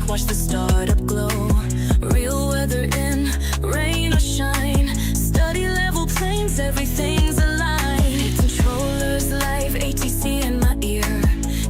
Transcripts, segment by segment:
track, watch the startup glow. Real weather in, rain or shine. Study level planes, everything's aligned. Controllers live, ATC in my ear.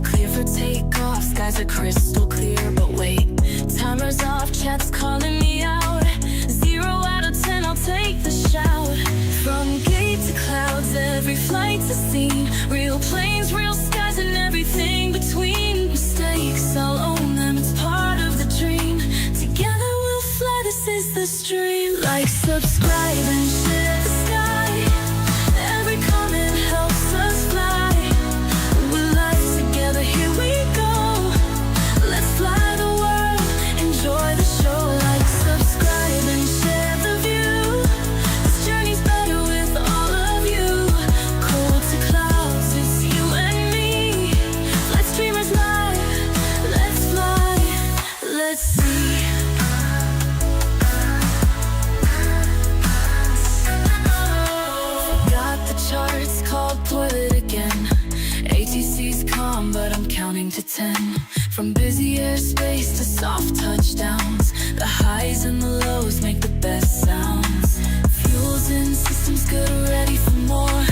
Clear for takeoff, skies are crystal clear. But wait, timer's off, chat's calling me out. 0 out of 10, I'll take the shout. From gate to clouds, every flight's a scene. Real planes, real skies, and everything between. Mistakes, I'll own them, it's part of the dream. Together we'll fly, this is the stream. Like, subscribe, and share the sky. Every comment helps us fly. We're live together, here we go. Let's fly the world, enjoy the show. Like, subscribe, and share the view. This journey's better with all of you. Cold to clouds, it's you and me. Flight streamers live, let's fly, let's see. Got the charts, called toilet again. ATC's calm, but I'm counting to 10. From busy airspace to soft touchdowns. The highs and the lows make the best sounds. Fuels in, systems good, ready for more.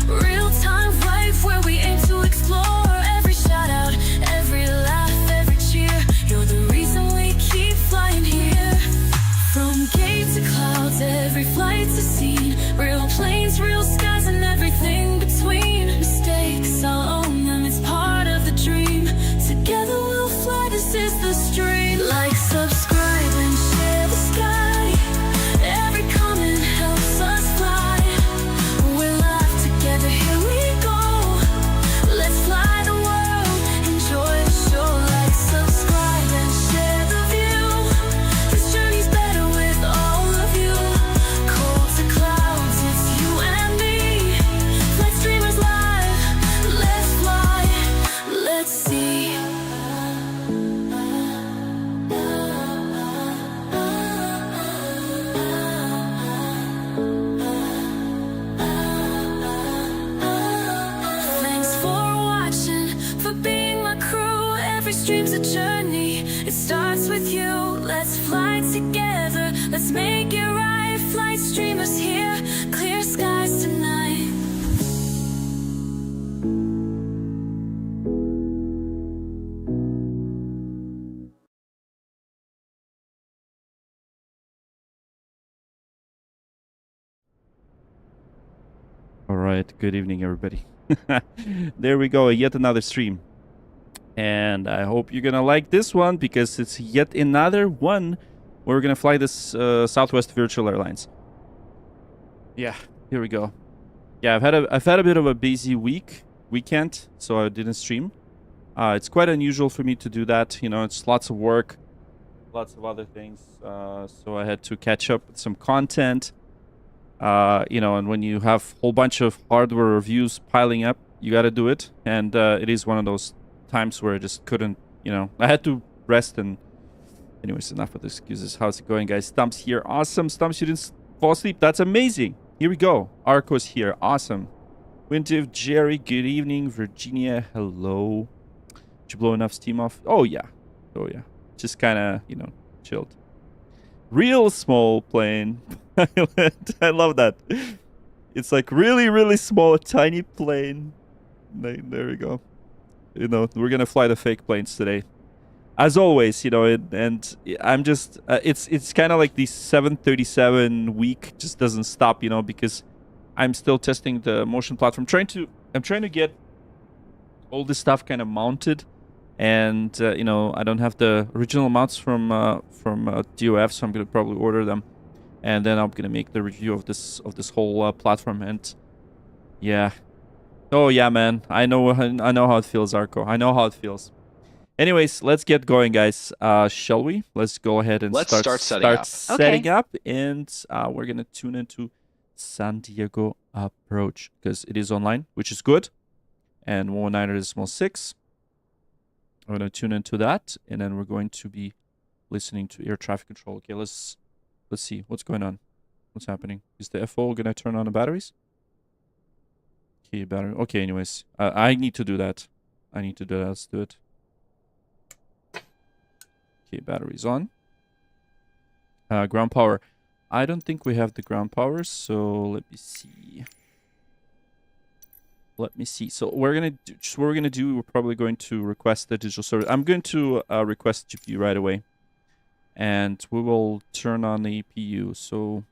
Real-time vibe where we aim to explore. Every shout-out, every laugh, every cheer. You're the reason we keep flying here. From gate to clouds, every flight's a scene. Real planes, real skies, and everything between. Mistakes, I'll own them, it's part of the dream. Together we'll fly, this is the stream. Like, subscribe, and share the sky. Every comment helps us fly. We're live together, here we go. Let's fly the world, enjoy the show. Like, subscribe, and share the view. This journey's better with all of you. Cold to clouds, it's you and me. Flight streamers live, let's fly, let's see. Thanks for watching, for being my crew. Every stream's a journey, it starts with you. Let's fly together, let's make it right. Flight streamers here, clear skies tonight. All right, good evening, everybody. There we go, yet another stream. And I hope you're gonna like this one because it's yet another one where we're gonna fly this Southwest Virtual Airlines. Yeah, here we go. Yeah, I've had a bit of a busy weekend, so I didn't stream. It's quite unusual for me to do that. You know, it's lots of work, lots of other things. So I had to catch up with some content. You know, and when you have a whole bunch of hardware reviews piling up, you got to do it. And it is one of those times where I just couldn't, you know, I had to rest. And anyways, enough of the excuses. How's it going, guys? Stumps here. Awesome. Stumps, you didn't fall asleep. That's amazing. Here we go. Arco's here. Awesome. Winter, Jerry, good evening. Virginia, hello. Did you blow enough steam off? Oh, yeah. Oh, yeah. Just kind of, you know, chilled. Real small plane. I love that. It's like really, really small, tiny plane. There we go. You know, we're gonna fly the fake planes today, as always. You know, and I'm just it's kind of like the 737 week just doesn't stop. You know, because I'm still testing the motion platform. I'm trying to get all this stuff kind of mounted. And you know, I don't have the original mounts from DOF, so I'm gonna probably order them, and then I'm gonna make the review of this whole platform. And yeah, oh yeah, man, I know how it feels, Arco. I know how it feels. Anyways, let's get going, guys. Shall we? Let's go ahead and start setting up, and we're gonna tune into San Diego approach because it is online, which is good, and 119er is small 6. I'm going to tune into that, and then we're going to be listening to air traffic control. Okay, let's see what's going on. What's happening? Is the FO going to turn on the batteries? Okay, battery. Okay, anyways, I need to do that. Let's do it. Okay, batteries on. Ground power. I don't think we have the ground power, so let me see. Let me see. So we're gonna do, just what we're gonna do. We're probably going to request the digital service. I'm going to request GPU right away, and we will turn on the APU. So,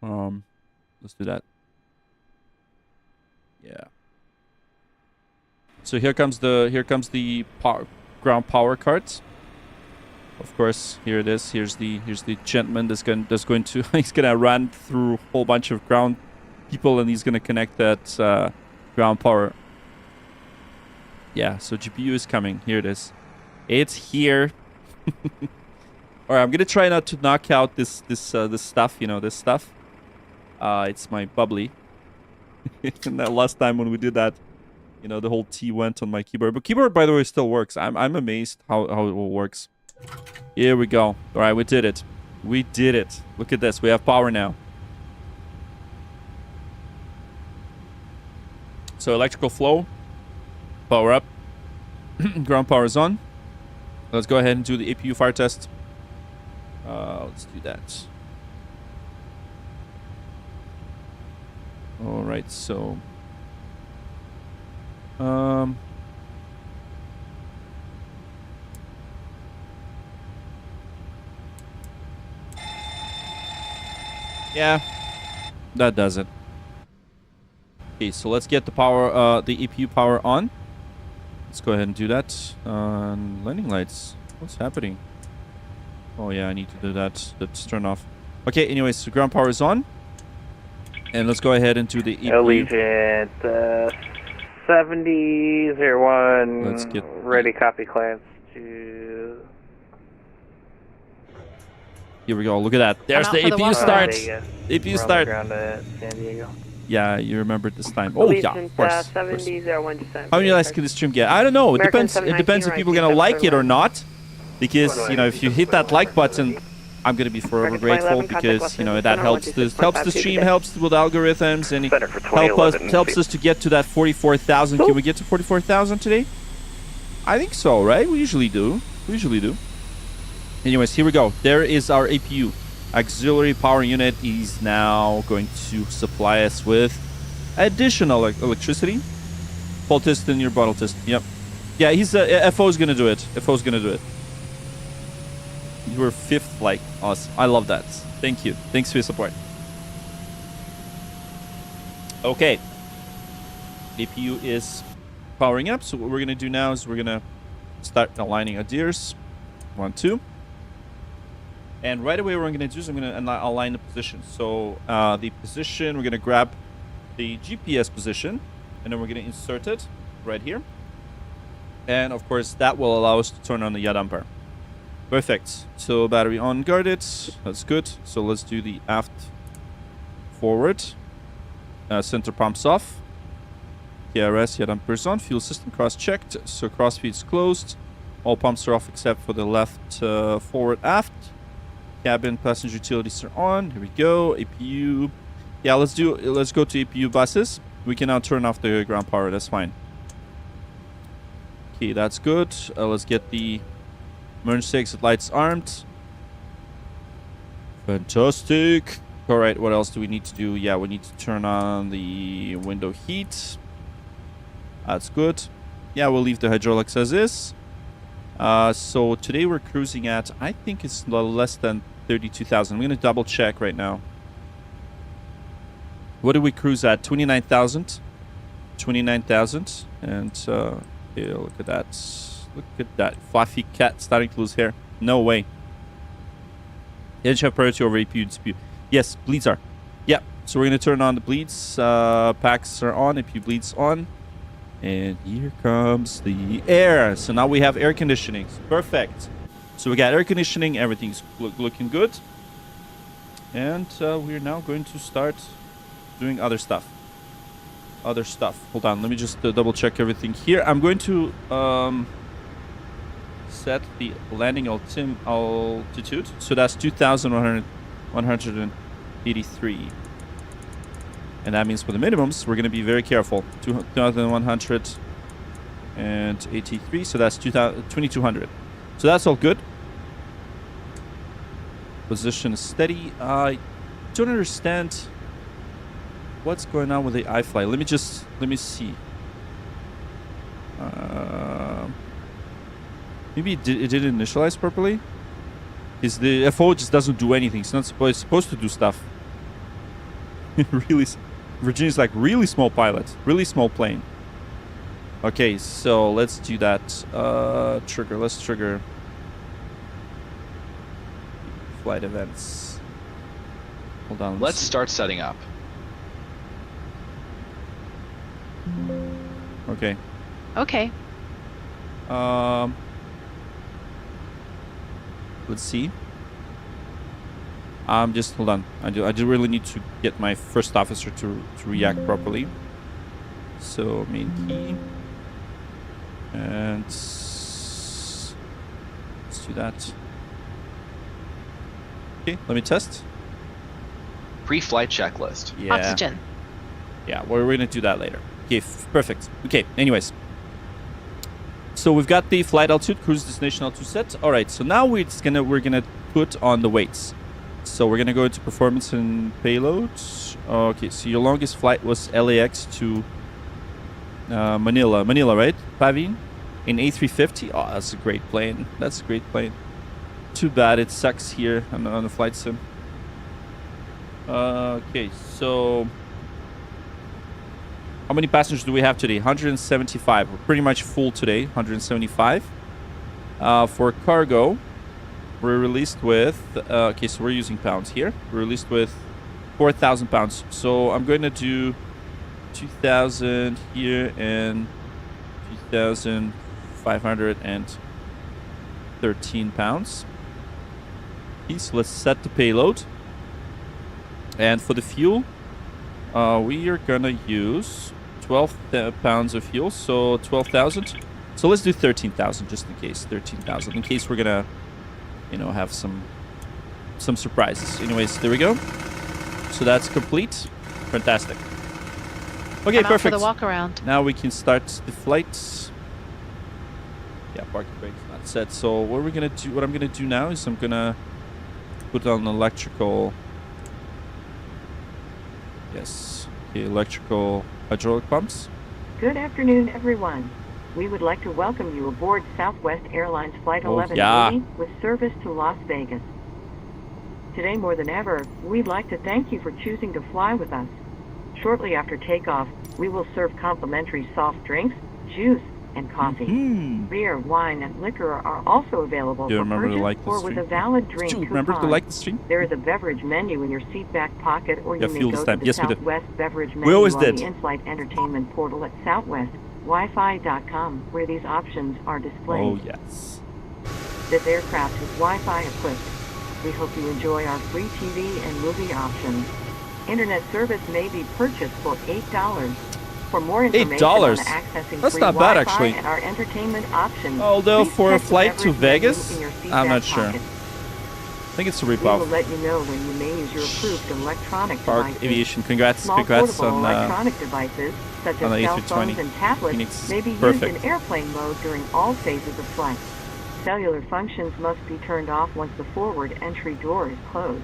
let's do that. Yeah. So here comes the ground power cards. Of course, here it is. Here's the gentleman that's going to he's gonna run through a whole bunch of ground people, and he's gonna connect that ground power. Yeah. So GPU is coming. Here it is. It's here. All right. I'm gonna try not to knock out this stuff. You know, this stuff. It's my bubbly. And that last time when we did that, you know, the whole T went on my keyboard. But keyboard, by the way, still works. I'm amazed how it all works. Here we go. All right, we did it. We did it. Look at this. We have power now. So electrical flow, power up. Ground power is on. Let's go ahead and do the APU fire test. Let's do that. All right, so yeah, that does it. Okay, so let's get the power, the APU power on. Let's go ahead and do that. Landing lights. What's happening? Oh yeah, I need to do that. Let's turn off. Okay, anyways, so ground power is on. And let's go ahead and do the APU. Allegiant 7001. Let's get ready. Copy clearance to. Here we go. Look at that. There's the APU start. APU start. Ground at San Diego. Yeah, you remembered this time. Oh yeah, of course. 7001. How many likes can this stream get? I don't know. It depends. It depends if people are gonna like it or not. Because you know, if you hit that like button, I'm gonna be forever grateful because you know that helps the stream, helps with algorithms, and it helps us to get to that 44,000. Can we get to 44,000 today? I think so, right? We usually do. Anyways, here we go. There is our APU. Auxiliary power unit is now going to supply us with additional electricity. Full test in your bottle test. Yep. Yeah, he's FO's gonna do it. FO's gonna do it. You were fifth, like awesome. I love that. Thank you. Thanks for your support. Okay. APU is powering up. So what we're gonna do now is we're gonna start aligning our gears. 1, 2. And right away what I'm gonna do is I'm gonna align the position. So the position, we're gonna grab the GPS position, and then we're gonna insert it right here. And of course that will allow us to turn on the yaw damper. Perfect. So battery on, guarded. That's good. So let's do the aft forward. Center pumps off. KRS, yaw dampers on. Fuel system cross-checked. So cross feed's closed. All pumps are off except for the left forward aft. Cabin passenger utilities are on. Here we go. APU. Yeah, let's go to APU buses. We can now turn off the ground power. That's fine. Okay, that's good. Let's get the emergency exit lights armed. Fantastic. All right, what else do we need to do? Yeah, we need to turn on the window heat. That's good. Yeah, we'll leave the hydraulics as is. So today we're cruising at, I think it's less than 32,000. I'm going to double check right now. What do we cruise at? 29,000. 29,000. And yeah, look at that. Look at that. Fluffy cat starting to lose hair. No way. Edge have priority over APU dispute. Yes, bleeds are. Yeah, so we're going to turn on the bleeds. Packs are on. APU bleeds on. And here comes the air. So now we have air conditioning. Perfect. So we got air conditioning. Everything's looking good. And we're now going to start doing other stuff. Hold on. Let me just double check everything here. I'm going to set the landing altitude. So that's 2,183. And that means for the minimums, we're going to be very careful. 2,183, so that's 2,200. So that's all good. Position is steady. I don't understand what's going on with the iFly. Let me see. Maybe it didn't initialize properly. Is the FO just doesn't do anything? It's not supposed to do stuff. Really, Virginia's like really small pilot, really small plane. Okay, so let's do that. Trigger. Let's trigger flight events. Hold on. Let's start setting up. Okay. Okay. Let's see. Just hold on. I do really need to get my first officer to react properly. So main key, and let's do that. Okay, let me test. Pre-flight checklist. Yeah. Oxygen. Yeah, we're gonna do that later. Okay, perfect. Okay, anyways. So we've got the flight altitude, cruise destination altitude set. All right, so now we're gonna put on the weights. So we're gonna go into performance and payloads. Okay, so your longest flight was LAX to Manila, right? Pavin in A350. Oh, that's a great plane. That's a great plane. Too bad it sucks here on the flight sim. Okay, so how many passengers do we have today? 175. We're pretty much full today. 175. For cargo, we're released with... okay, so we're using pounds here. We're released with 4,000 pounds. So I'm going to do 2,000 here and 2,513 pounds. Okay, so let's set the payload. And for the fuel, we are going to use 12 pounds of fuel, so 12,000. So let's do 13,000 just in case. 13,000 in case we're gonna, have some surprises. Anyways, there we go. So that's complete. Fantastic. Okay, I'm out perfect. for the walk around. Now we can start the flight. Yeah, parking brake's not set. So what we're gonna do? What I'm gonna do now is I'm gonna put on electrical. Yes. Okay, electrical hydraulic pumps. Good afternoon, everyone. We would like to welcome you aboard Southwest Airlines Flight 1180 with service to Las Vegas. Today more than ever, we'd like to thank you for choosing to fly with us. Shortly after takeoff, we will serve complimentary soft drinks, juice, and coffee. Beer, wine, and liquor are also available Do you for remember to purchase like the or stream? with a valid drink Do you remember to coupon. like the stream? There is a beverage menu in your seat back pocket, or Yeah, you may fuel go this to time. the Yes, we did. Southwest beverage We menu always on did. the in-flight entertainment portal at southwestwifi.com, where these options are displayed. Oh yes. This aircraft is Wi-Fi equipped. We hope you enjoy our free TV and movie options. Internet service may be purchased for $8. For more information $8? on accessing That's free not bad, Wi-Fi actually. and our entertainment options, Although please for a check the flight to beverage menu Vegas, in your seat I'm back not sure. pocket. I think it's a We will ripoff. let you know when you may use your approved electronic Park devices. Aviation, congrats Small congrats portable on electronic devices, such on as the cell A320. phones and tablets, Phoenix is may be used perfect. in airplane mode during all phases of flight. Cellular functions must be turned off once the forward entry door is closed.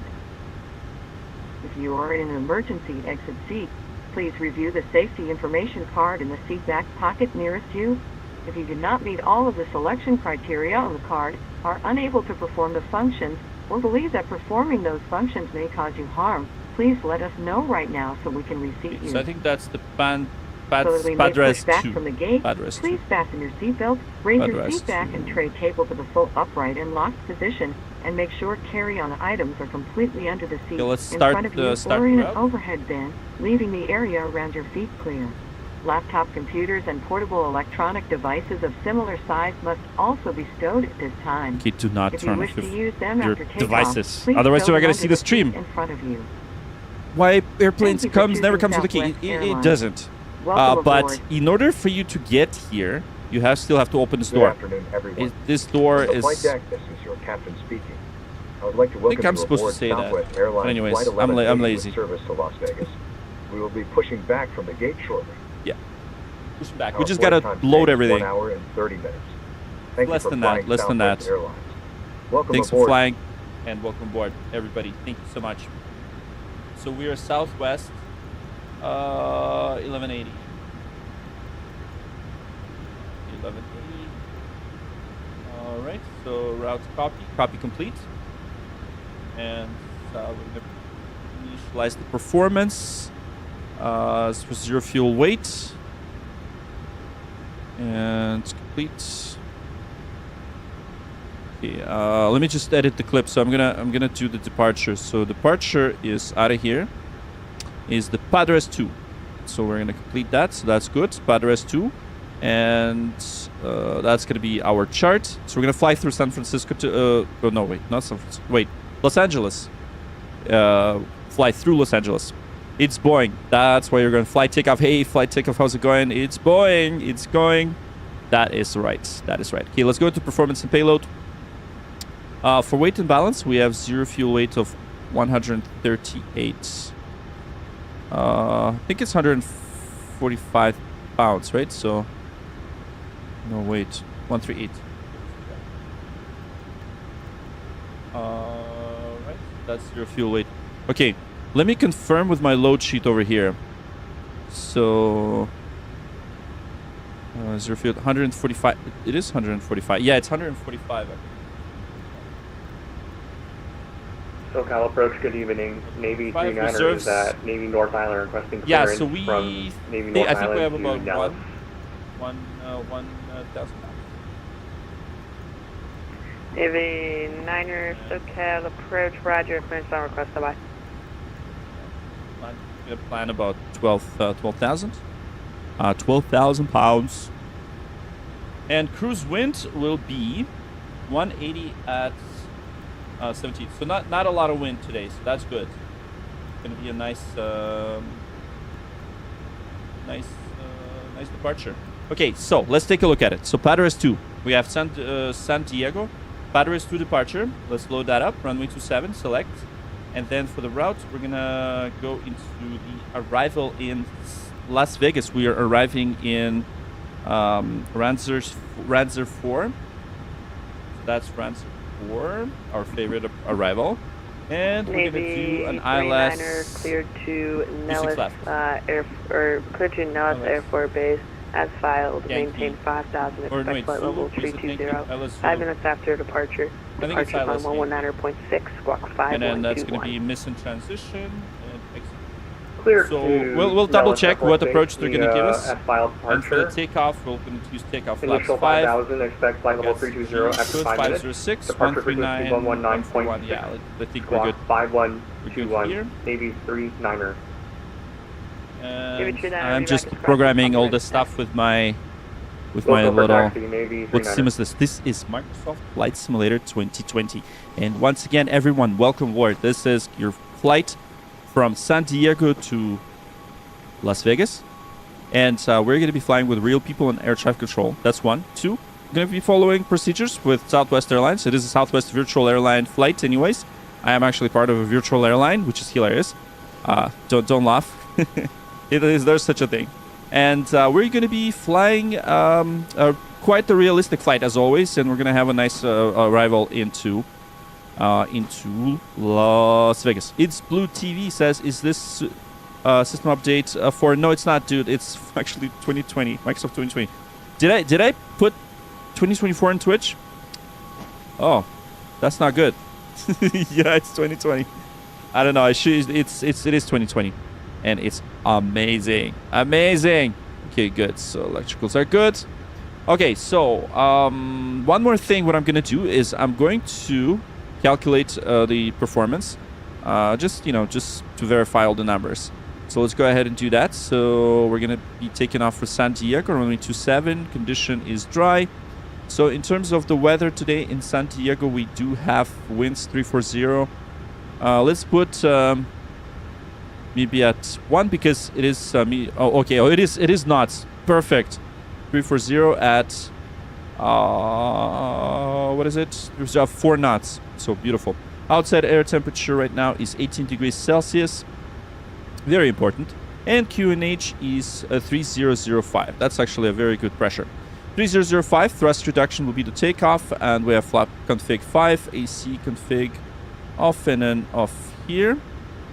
If you are in an emergency exit seat, please review the safety information card in the seat back pocket nearest you. If you do not meet all of the selection criteria on the card, are unable to perform the functions, or believe that performing those functions may cause you harm, please let us know right now so we can reseat you. So I think that's the So that we may Padres push back 2. from the gate, Padres 2. please fasten your seatbelt, raise your Padres seat back 2. and tray table to the full upright and locked position, and make sure carry-on items are completely under the seat Okay, let's in start front of the you start or in an route. overhead bin, leaving the area around your feet clear. Laptop computers and portable electronic devices of similar size must also be stowed at this time. Okay, do not If you turn wish off to use them your after takeoff, devices. please Otherwise stow you're not them gonna see under the stream. seat in front of you. Why airplanes Thank you for never choosing comes with a key? Southwest It Airlines. doesn't. Welcome But aboard. in order for you to get here, you still have to open this Good door. afternoon, everyone. This door On the is... flight deck, this is your captain speaking. I would like to welcome I'm you supposed to aboard say that. Southwest Airlines But anyways, Flight I'm 1180 lazy. with service to Las Vegas. We will be pushing back from the gate shortly. Push back. Our We just flight gotta time load today is everything. 1 hour and 30 minutes. Thank Less you for than that, flying less than Southwest that. Airlines. Welcome Thanks for aboard. flying, and welcome aboard, everybody. Thank you so much. So we are Southwest 1180. 1180. All right. So route copy complete, and we're gonna initialize the performance. This was 0 fuel weight, and complete. Okay, let me just edit the clip. So I'm gonna do the departure. So departure is out of here. Is the Padres 2. So we're gonna complete that. So that's good. Padres 2, and that's gonna be our chart. So we're gonna fly through San Francisco to. Oh no, wait, not San Francisco. Wait, Los Angeles. Fly through Los Angeles. It's Boeing. That's why you're going to fly takeoff. Hey, flight takeoff. How's it going? It's Boeing. It's going. That is right. That is right. Okay, let's go into performance and payload. For weight and balance, we have 0 fuel weight of 138. I think it's 145 pounds, right? So, no, wait. 138. Right. That's 0 fuel weight. Okay. Let me confirm with my load sheet over here. So, 0 fuel, 145. It is 145. Yeah, it's 145. SoCal approach, good evening. Navy 5 39ers reserves. at Navy North Island requesting Yeah, clearance so we. from Navy North I think we have Island about to Dallas. 1,000. Navy Niner, SoCal approach, roger, clearance on request, bye. We have plan about 12,000. 12,000 pounds. And cruise wind will be 180 at 17. So not a lot of wind today, so that's good. It's gonna be a nice nice departure. Okay, so let's take a look at it. So Padres 2, we have San Diego. Padres 2 departure. Let's load that up. Runway 27, select. And then for the route, we're gonna go into the arrival in Las Vegas. We are arriving in Ranzer 4. So that's Ranzer 4, our favorite arrival. And we're gonna Navy do an 39er ILS. cleared to Nellis, left. cleared to Nellis Air Force Base as filed. Yankee. Maintain 5,000. Or Expect wait, flight Zulu, level is it Yankee? 320. ILS 5 Zulu. minutes after departure. I think it's Departure ILS climb 119.6, squawk 5121. And then that's gonna be miss in transition. And exit. Clear So to we'll double Dallas check Air what Force approach Base, they're gonna give us. As filed And for the departure. takeoff, we're going to use takeoff flaps Initial 5. 5,000, expect flight level 320 after 5 minutes. 506, Departure frequency 139, 119.6. yeah, I think we're Squawk good. 5121. here. Navy 39er. Give it your nine, I'm be just back at programming all Scotland. the stuff with my Local for little. taxi, Navy What 39er. sim is this? This is Microsoft Flight Simulator 2020. And once again, everyone, welcome aboard. This is your flight from San Diego to Las Vegas. And we're going to be flying with real people in air traffic control. That's one. Two, we're going to be following procedures with Southwest Airlines. It is a Southwest virtual airline flight anyways. I am actually part of a virtual airline, which is hilarious. Don't laugh. There's such a thing. And we're going to be flying quite a realistic flight as always. And we're going to have a nice arrival into Las Vegas. It's Blue TV says, is this system update for? No, it's not, dude. It's actually 2020, Microsoft 2020. Did I put 2024 in Twitch? Oh, that's not good. Yeah, it's 2020. I don't know. It is 2020, and it's amazing. Okay, good. So electricals are good. Okay, so one more thing. What I'm gonna do is I'm going to calculate the performance, just to verify all the numbers. So let's go ahead and do that. So we're gonna be taking off for San Diego, runway 27. Condition is dry. So in terms of the weather today in San Diego, we do have winds 340. Let's put maybe at 1 because it is it is knots. Perfect. 340 at what is it? There's 4 knots. So beautiful. Outside air temperature right now is 18 degrees Celsius. Very important. And QNH is 3005. That's actually a very good pressure. 3005, thrust reduction will be the takeoff, and we have flap config 5, AC config off and then off here.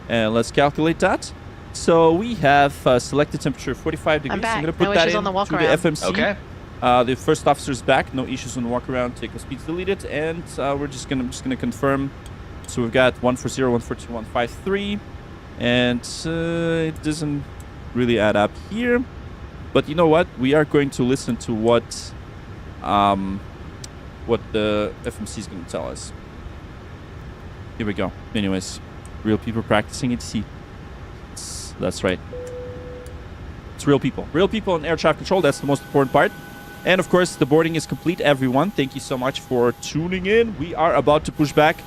And let's calculate that. So we have selected temperature 45 degrees. I'm back. I'm going to put No that issues in on the walk to around. the FMC. Okay. The first officer's back. No issues on the walk around. Takeoff speed's deleted, and we're just gonna confirm. So we've got 140, 142, 153, and it doesn't really add up here. But you know what? We are going to listen to what the FMC is going to tell us. Here we go. Anyways, real people practicing ATC. That's right. It's real people. Real people in air traffic control. That's the most important part. And of course, the boarding is complete, everyone. Thank you so much for tuning in. We are about to push back.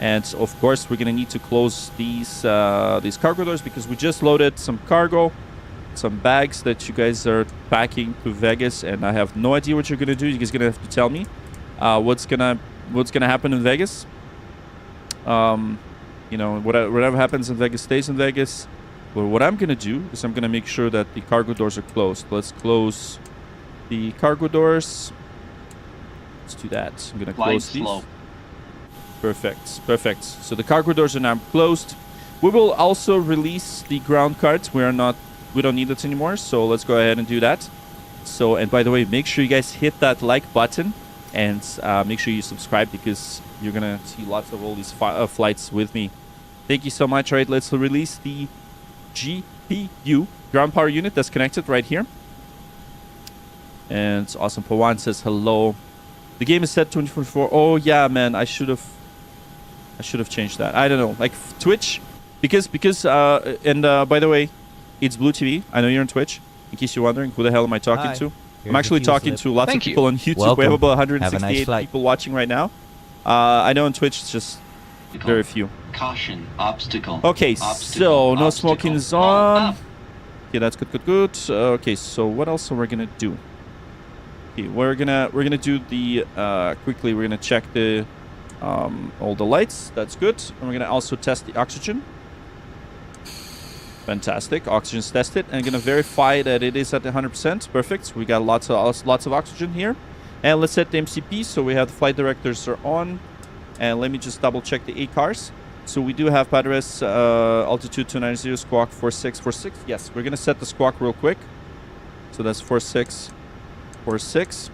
And of course, we're going to need to close these cargo doors because we just loaded some cargo, some bags that you guys are packing to Vegas. And I have no idea what you're going to do. You guys are going to have to tell me what's gonna happen in Vegas. You know, whatever happens in Vegas stays in Vegas. But what I'm going to do is I'm going to make sure that the cargo doors are closed. Let's close the cargo doors. Let's do that. I'm going to close these. Slow. Perfect. So the cargo doors are now closed. We will also release the ground carts. We don't need it anymore. So let's go ahead and do that. So, and by the way, make sure you guys hit that like button and make sure you subscribe because you're going to see lots of all these flights with me. Thank you so much. All right, let's release the GPU ground power unit that's connected right here. And Awesome Pawan says hello. The game is set 2044. Oh yeah, man, I should have changed that. I don't know, like Twitch, because and by the way, it's Blue TV. I know you're on Twitch. In case you're wondering, who the hell am I talking to? I'm actually talking to lots of people on YouTube. Welcome. We have about 168 nice people watching right now. I know on Twitch it's just very few. Caution, obstacle. Okay, so no smoking is on. Okay, that's good. Okay, so what else are we gonna do? Okay, we're gonna do the quickly. We're gonna check the all the lights. That's good, and we're gonna also test the oxygen. Fantastic, oxygen's tested, and gonna verify that it is at 100%. Perfect. We got lots of oxygen here, and let's set the MCP. So we have the flight directors are on, and let me just double check the ACARs. So we do have Padres altitude 290, squawk 4646. Yes, we're gonna set the squawk real quick. So that's 4646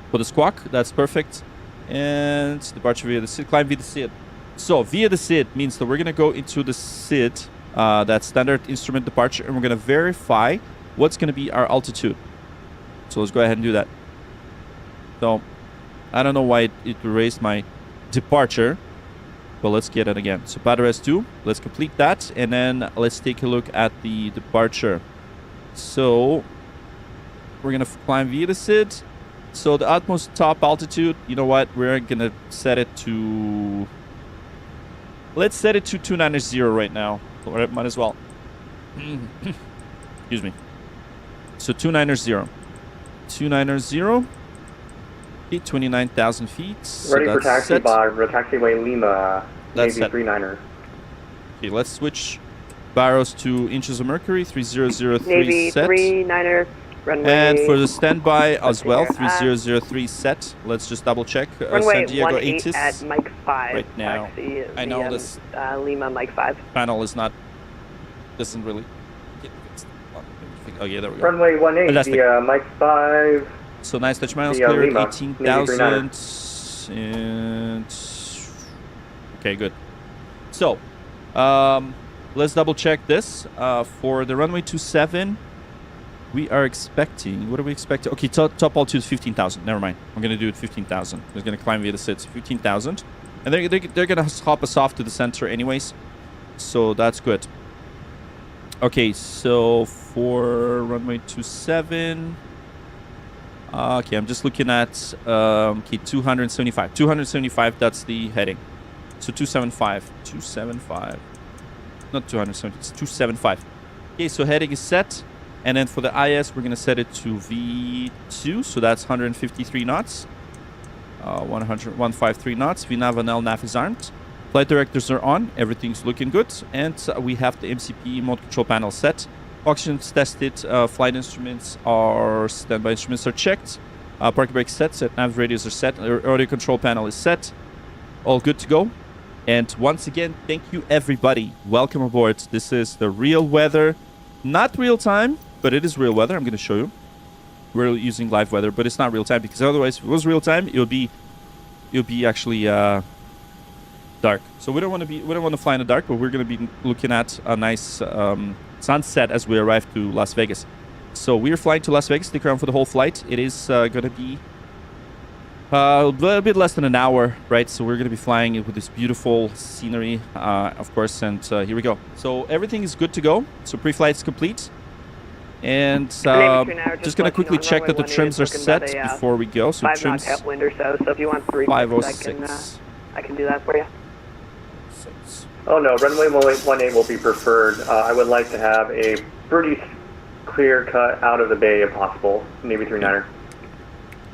for the squawk. That's perfect. And departure via the SID, climb via the SID. So via the SID means that we're gonna go into the SID, that standard instrument departure, and we're gonna verify what's gonna be our altitude. So let's go ahead and do that. So I don't know why it erased my departure. But let's get it again. So Padres 2, let's complete that, and then let's take a look at the departure. So we're gonna climb via the SID. So the utmost top altitude, you know what? We're gonna set it to. Let's set it to 290 right now. Or might as well. Excuse me. So 290. 290. 29,000 feet. So ready for taxi by taxiway Lima, Navy Navy 39er. Okay, let's switch barrows to inches of mercury, 3003 Navy set. 39er, runway. And for the standby as well, 3003 set. Let's just double check. Runway San Diego 18 ATIS. at Mike 5. Right now. Taxi I know this Lima, Mike 5. panel is not, doesn't really get fixed. Oh yeah, there we go. Runway 18 Fantastic. via Mike 5. So nice touch miles Yeah, cleared, Lima, 18,000. And okay, good. So let's double check this. For the runway 27, we are expecting, what are we expecting? Okay, top altitude is 15,000. Never mind. I'm going to do it 15,000. We're going to climb via the SID, 15,000. And they're going to hop us off to the center anyways. So that's good. Okay, so for runway 27... okay, I'm just looking at okay, 275. 275, that's the heading. So 275. 275. Not 270, it's 275. Okay, so heading is set. And then for the IS, we're going to set it to V2. So that's 153 knots. 153 knots. VNAV and LNAV is armed. Flight directors are on. Everything's looking good. And we have the MCP mode control panel set. Oxygen's tested. Flight instruments are standby. Instruments are checked. Parking brake set. Nav radios are set. Audio control panel is set. All good to go. And once again, thank you everybody. Welcome aboard. This is the real weather. Not real time, but it is real weather. I'm going to show you. We're using live weather, but it's not real time because otherwise, if it was real time, it would be actually dark. So we don't want to fly in the dark, but we're going to be looking at a nice sunset as we arrive to Las Vegas. So we're flying to Las Vegas. Stick around for the whole flight. It is going to be a little bit less than an hour, right? So we're going to be flying with this beautiful scenery, of course. And here we go. So everything is good to go. So pre-flight is complete. And just going to quickly check that the trims are set before we go. So trims 5 knot wind or so. So if you want 3 506. I can do that for you. Oh no, runway 18 will be preferred. I would like to have a pretty clear cut out of the bay if possible. Navy 39er.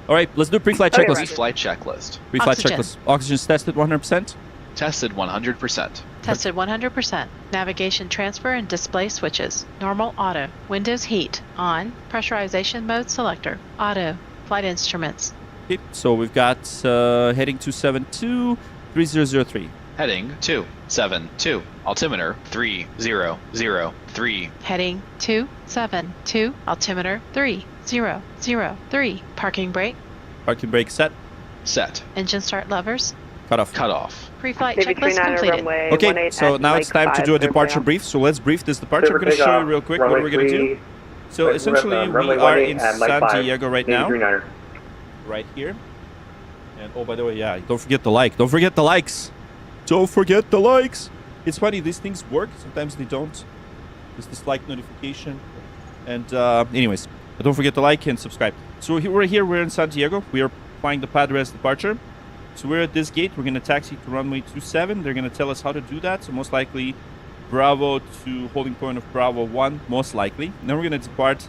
All right, let's do pre-flight Okay, checklist. Pre-flight checklist. Pre-flight Oxygen. checklist. Oxygen's tested 100%. Tested 100%. Tested 100%. Navigation transfer and display switches. Normal auto. Windows heat. On. Pressurization mode selector. Auto. Flight instruments. Okay, so we've got heading 272 3003. Heading 272. Altimeter 3003. Heading 272. Altimeter 3003. Parking brake. Parking brake set. Set. Engine start levers. Cut off. Cut off. Pre-flight Navy checklist 39er completed. runway Okay, 18 so at now it's Lake time to 5, do a clear departure takeoff. brief. So let's brief this departure. I'm going to show you real quick what we're going to do. So essentially, we are in San Diego right now. Right here. And oh, by the way, yeah, don't forget the like. Don't forget the likes. Don't forget the likes. It's funny, these things work. Sometimes they don't. There's this like notification. And anyways, don't forget to like and subscribe. So we're in San Diego. We are flying the Padres departure. So we're at this gate. We're going to taxi to runway 27. They're going to tell us how to do that. So most likely Bravo to holding point of Bravo 1, most likely. And then we're going to depart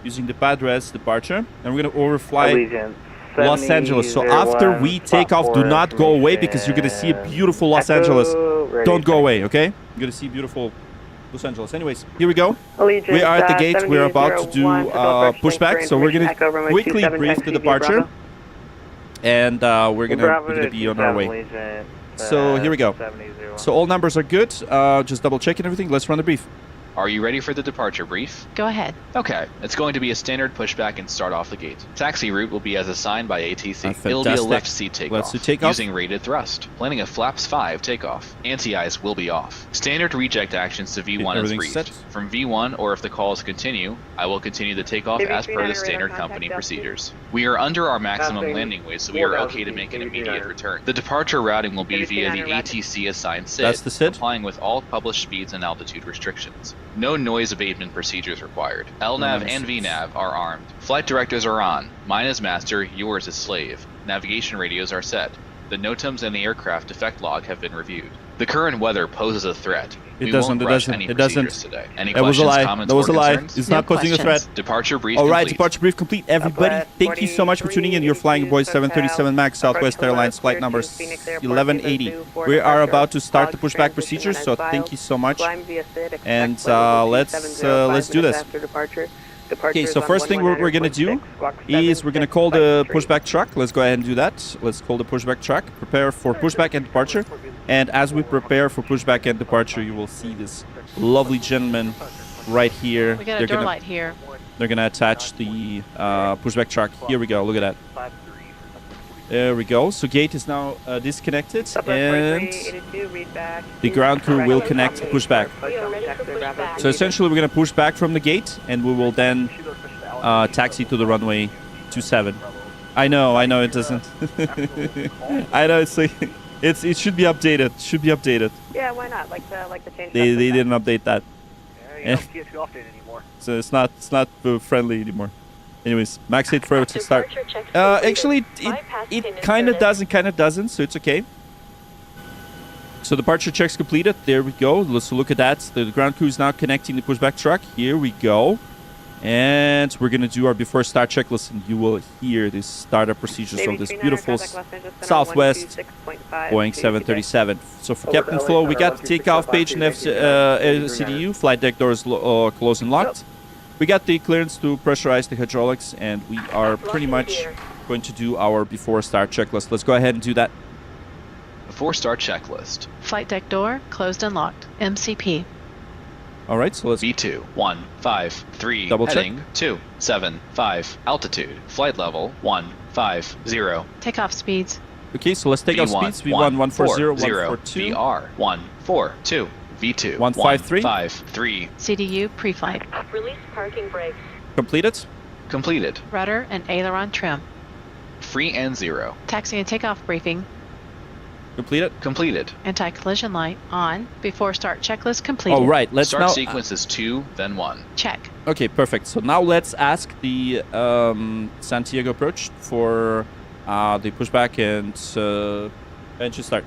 using the Padres departure. And we're going to overfly Los Angeles. So after we take off, do not go away because you're going to see a beautiful Los Angeles. Don't go away, okay? You're going to see beautiful Los Angeles. Anyways, here we go. Allegiance, We are at the gate. We're about to do pushback. So we're going to quickly brief the departure. And we're gonna be on our way. So here we go. So all numbers are good. Just double checking everything. Let's run the brief. Are you ready for the departure brief? Go ahead. Okay, it's going to be a standard pushback and start off the gate. Taxi route will be as assigned by ATC. It'll be a fantastic. left seat takeoff, Let's do takeoff. using rated thrust. Planning a flaps 5 takeoff. Anti-ice will be off. Standard reject actions to V1 is everything's briefed. set. From V1, or if the calls continue, I will continue the takeoff Navy as per 39 the standard radar company contact procedures. We are under our maximum Passing landing weight, so we are 4,000 okay to make an Navy immediate 39. return. The departure routing will be Navy via the 39 roger. ATC assigned SID, That's the SID. complying with all published speeds and altitude restrictions. No noise abatement procedures required. LNAV and VNAV are armed. Flight directives are on. Mine is master, yours is slave. Navigation radios are set. The NOTAMs and the aircraft defect log have been reviewed. The current weather poses a threat. It We doesn't, won't it rush doesn't, any it doesn't. procedures today. Any That was a questions, lie. comments, That was or a lie. concerns? It's No not posing a questions. threat. Departure brief All right, complete. departure brief complete. Everybody, Southwest thank you so much for tuning in. You're flying Boeing 737 MAX, Southwest Airlines flight number 1180. We are about to start the pushback procedure, so thank you so much. And let's do this. Okay, so first thing we're going to do is we're going to call the pushback truck. Let's go ahead and do that. Let's call the pushback truck. Prepare for pushback and departure. And as we prepare for pushback and departure, you will see this lovely gentleman right here. We got a door light here. They're going to attach the pushback truck. Here we go. Look at that. There we go. So gate is now disconnected, and the ground crew will connect to pushback. So essentially, we're going to push back from the gate, and we will then taxi to the runway 27. I know, it doesn't. I know it's like it should be updated. Should be updated. Yeah, why not? Like the change. They didn't update that. You don't see it too often anymore. So it's not friendly anymore. Anyways, max 8 forever to start. Actually, it kind of does and kind of doesn't, so it's okay. So departure checks completed. There we go. Let's look at that. The ground crew is now connecting the pushback truck. Here we go. And we're going to do our before start checklist, and you will hear the startup procedures of this beautiful Southwest Boeing 737. So for captain flow, we got the takeoff page and CDU, flight deck doors closed and locked. We got the clearance to pressurize the hydraulics, and we are pretty much going to do our before start checklist. Let's go ahead and do that. Before start checklist. Flight deck door closed and locked. MCP. All right, so let's V2 153 double check. heading 275 altitude flight level 150 Takeoff speeds. Okay, so let's take off speeds. V1 140 142 VR 142 V2 153 153 CDU pre-flight. Release parking brakes. completed. completed. Rudder and aileron trim. Free and 0 Taxi and takeoff briefing. Completed. completed. Anti-collision light on. Before start checklist completed. All right, let's Start now. sequence is 2 then 1. Check. Okay, perfect. So now let's ask the Santiago approach for the pushback and engine start.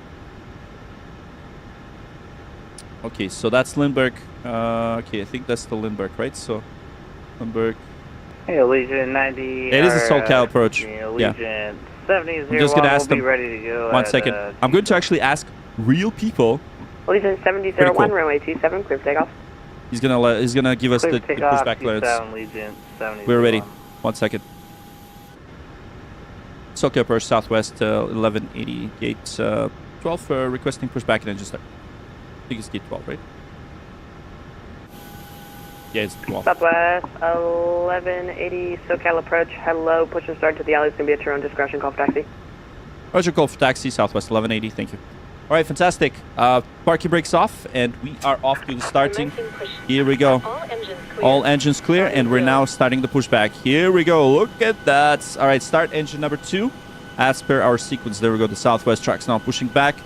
Okay, so that's Lindbergh. Okay, I think that's the Lindbergh, right? So Lindbergh. Hey, Allegiant 90. It is a SoCal approach. Allegiant 70 I'm just gonna ask we'll be them. ready to go. One second. I'm going to actually ask real people. Allegiant 7001, cool. runway 27, clear for takeoff. He's gonna give us the pushback clearance. We're ready. 1 second. SoCal approach Southwest 1180 gate 12 requesting pushback and engine start. I think it's gate 12, right? Yeah, it's 12. Southwest 1180, SoCal approach. Hello, push and start to the alley. It's going to be at your own discretion. Call for taxi. Roger, call for taxi, Southwest 1180. Thank you. All right, fantastic. Parking brakes off, and we are off to the starting. Here we go. All engines clear, and we're now starting the pushback. Here we go. Look at that. All right, start engine number 2 as per our sequence. There we go. The Southwest track's now pushing back.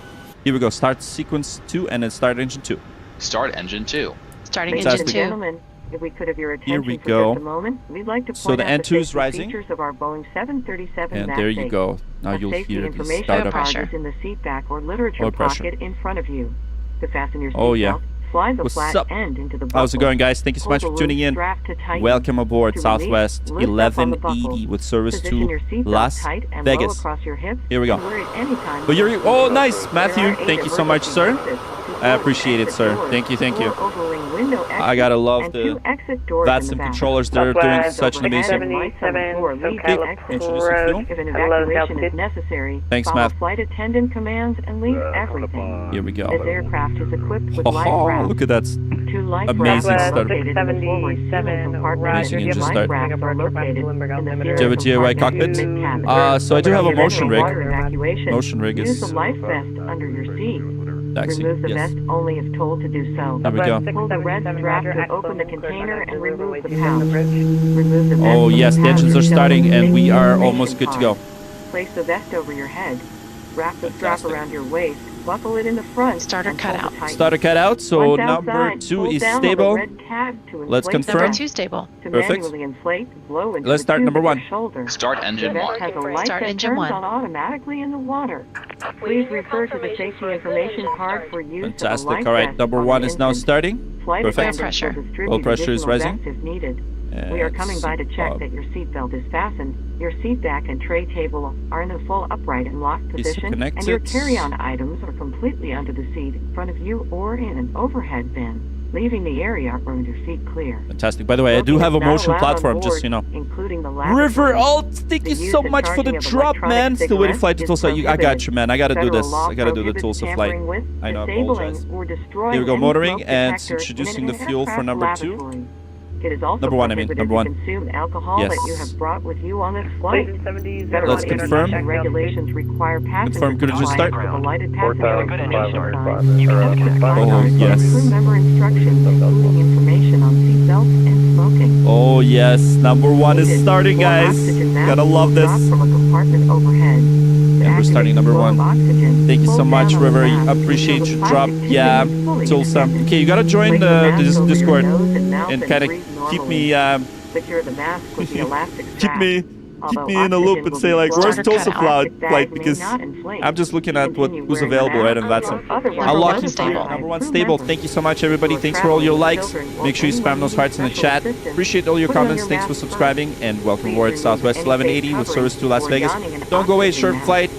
Here we go. Start sequence 2, and then start engine 2. Start engine 2. Starting Ladies engine and 2. gentlemen, if we could have your attention we for go. just a moment, we'd like to So point the out N2 is safety rising. features of our Boeing 737 And MAX there you 8. go. Now A you'll safety hear the information startup. card pressure. is in the seat back or literature Oil pressure. pocket in front of you. To fasten your seatbelt, Oh, yeah. slide the What's flat up? end into the buckle. How's it going, guys? Thank you so much Pull for the tuning loose in. strap to tighten. Welcome aboard, To Southwest release, lift up on the buckle. 1180 with service Position your to seatbelt Las tight and low Vegas. across your hips. Here we go. And wear it anytime But you you're, want. oh, nice, There Matthew. are 8 Thank you so much, emergency sir. exits, I appreciate it, exit sir. doors, Thank you, thank you. 4 overwing window I gotta exits, love and the 2 exit doors in the VATSIM back. controllers. They're doing such an amazing. 77, SoCal Introduce the approach. fuel. If an Hello, evacuation is Delta. necessary, Thanks, follow Matt. flight attendant commands and leave everything. Here we go. This aircraft is equipped with life Oh, rafts. look at that. 2 life Amazing rafts are start. located in the forward ceiling 677, compartment. Roger. Amazing engine Life start. rafts are located in the Do you have a GUI cockpit? So I do have a motion rig. Motion rig Use is the life vest under your seat. taxi. Remove the Yes. vest only if told to do so. There we go. Pull the red strap to open the container and remove the pouch. Remove the vest Oh, from yes, the pouch engines are to show starting, the and we safety are information almost good to go. card. Place the vest over your head. Wrap the strap Fantastic. around your waist. Buckle it in the front. Starter and pull cutout. it tight. Starter cut out. So Once number outside, 2 pull is down on the stable. red tab to Let's inflate the confirm. Number vest. 2 stable. To Perfect. manually inflate, blow into Let's the start tube number at your 1. shoulder. Start engine The vest 1. has a light Start that engine turns 1. on automatically in the water. Please refer to the safety information card for use of the Fantastic. life All right, vest number on 1 the is now infant. starting. Flight Perfect. attendants pressure. will distribute Oil pressure is additional rising. vests if needed. We are coming by to check that your seatbelt is fastened, your seat back and tray table are in the full upright and locked Is it position, and your connected? carry-on items are completely under the seat in front of you or in an overhead bin, leaving the area around your feet clear. Fantastic. By the way, I do Smoking have a is not motion allowed on platform, just board, so you know. including the River lavatory. Alt, thank you The use so and much for the charging of drop, electronic man. Still waiting for flight to cigarettes tools. is I got you, man. I gotta do Federal this. law I gotta do the prohibits tools of flight. tampering with, I know, I disabling, apologize. or destroying Here we go, any motoring smoke and detector introducing in the an fuel for aircraft number 2. lavatory. It is also Number 1, I mean, prohibited number 1. to consume alcohol Yes. that you have brought with you on this flight. Federal Let's confirm. international regulations require passengers Confirm, could it to just comply start? with the lighted passenger information sign. Oh, yes. Crew member instructions, including information on seatbelts and smoking. Oh, yes. Number 1 is Needed. starting, More guys. oxygen masks Gotta love will drop this. from a compartment overhead. To And we're starting activate number the flow 1. of oxygen, Thank you so pull much, down on the River. mask until Appreciate the your plastic drop. tubing Yeah, is fully Tulsa. expanded. Okay, you gotta join Place the the mask over your Discord nose and mouth and and kind of breathe keep normally. me Secure the mask with the elastic keep strap. me Although me in a loop oxygen and will say be like, flowing, where's the Tulsa plastic bags flight? may Because not inflate. I'm just looking at Continue who's wearing available a right mask. on VATSIM. Otherwise, I'll lock you'll you stay here. by Number one crew stable. members. Thank you so much, everybody. For Thanks for all your travel with likes. children or Make sure you anyone spam those needing hearts in the special chat. assistance, Appreciate all your put on comments. your Thanks for mask subscribing first. and welcome Please aboard remove Southwest any 1180 face with service to Las covering Vegas. or yawning and Don't go away, oxygen short mask. flight.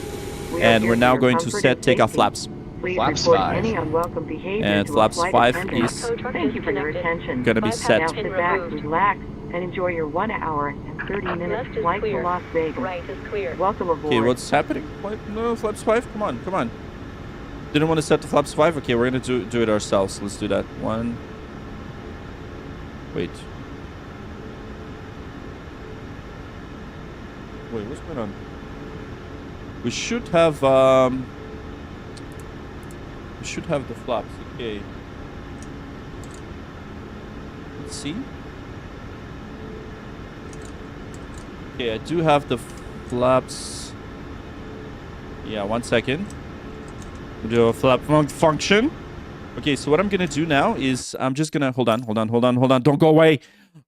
We are And here we're for now your going to comfort set and takeoff safety. flaps. Please Flaps report 5. any unwelcome behavior And to flaps a flight 5 attendant. is Thank you for your attention. gonna be set. Now sit back, relax, and enjoy your 1 hour and 30-minute flight to Las Vegas. Right is clear. Welcome aboard. Okay, what's happening? What? No, flaps 5? Come on, come on. Didn't want to set the flaps 5? Okay, we're going to do it ourselves. Let's do that. 1. Wait. Wait, what's going on? We should have the flaps. Okay. Let's see. Okay, I do have the flaps. Yeah, 1 second. We'll do a flap function. Okay, so what I'm gonna do now is I'm just gonna hold on. Don't go away.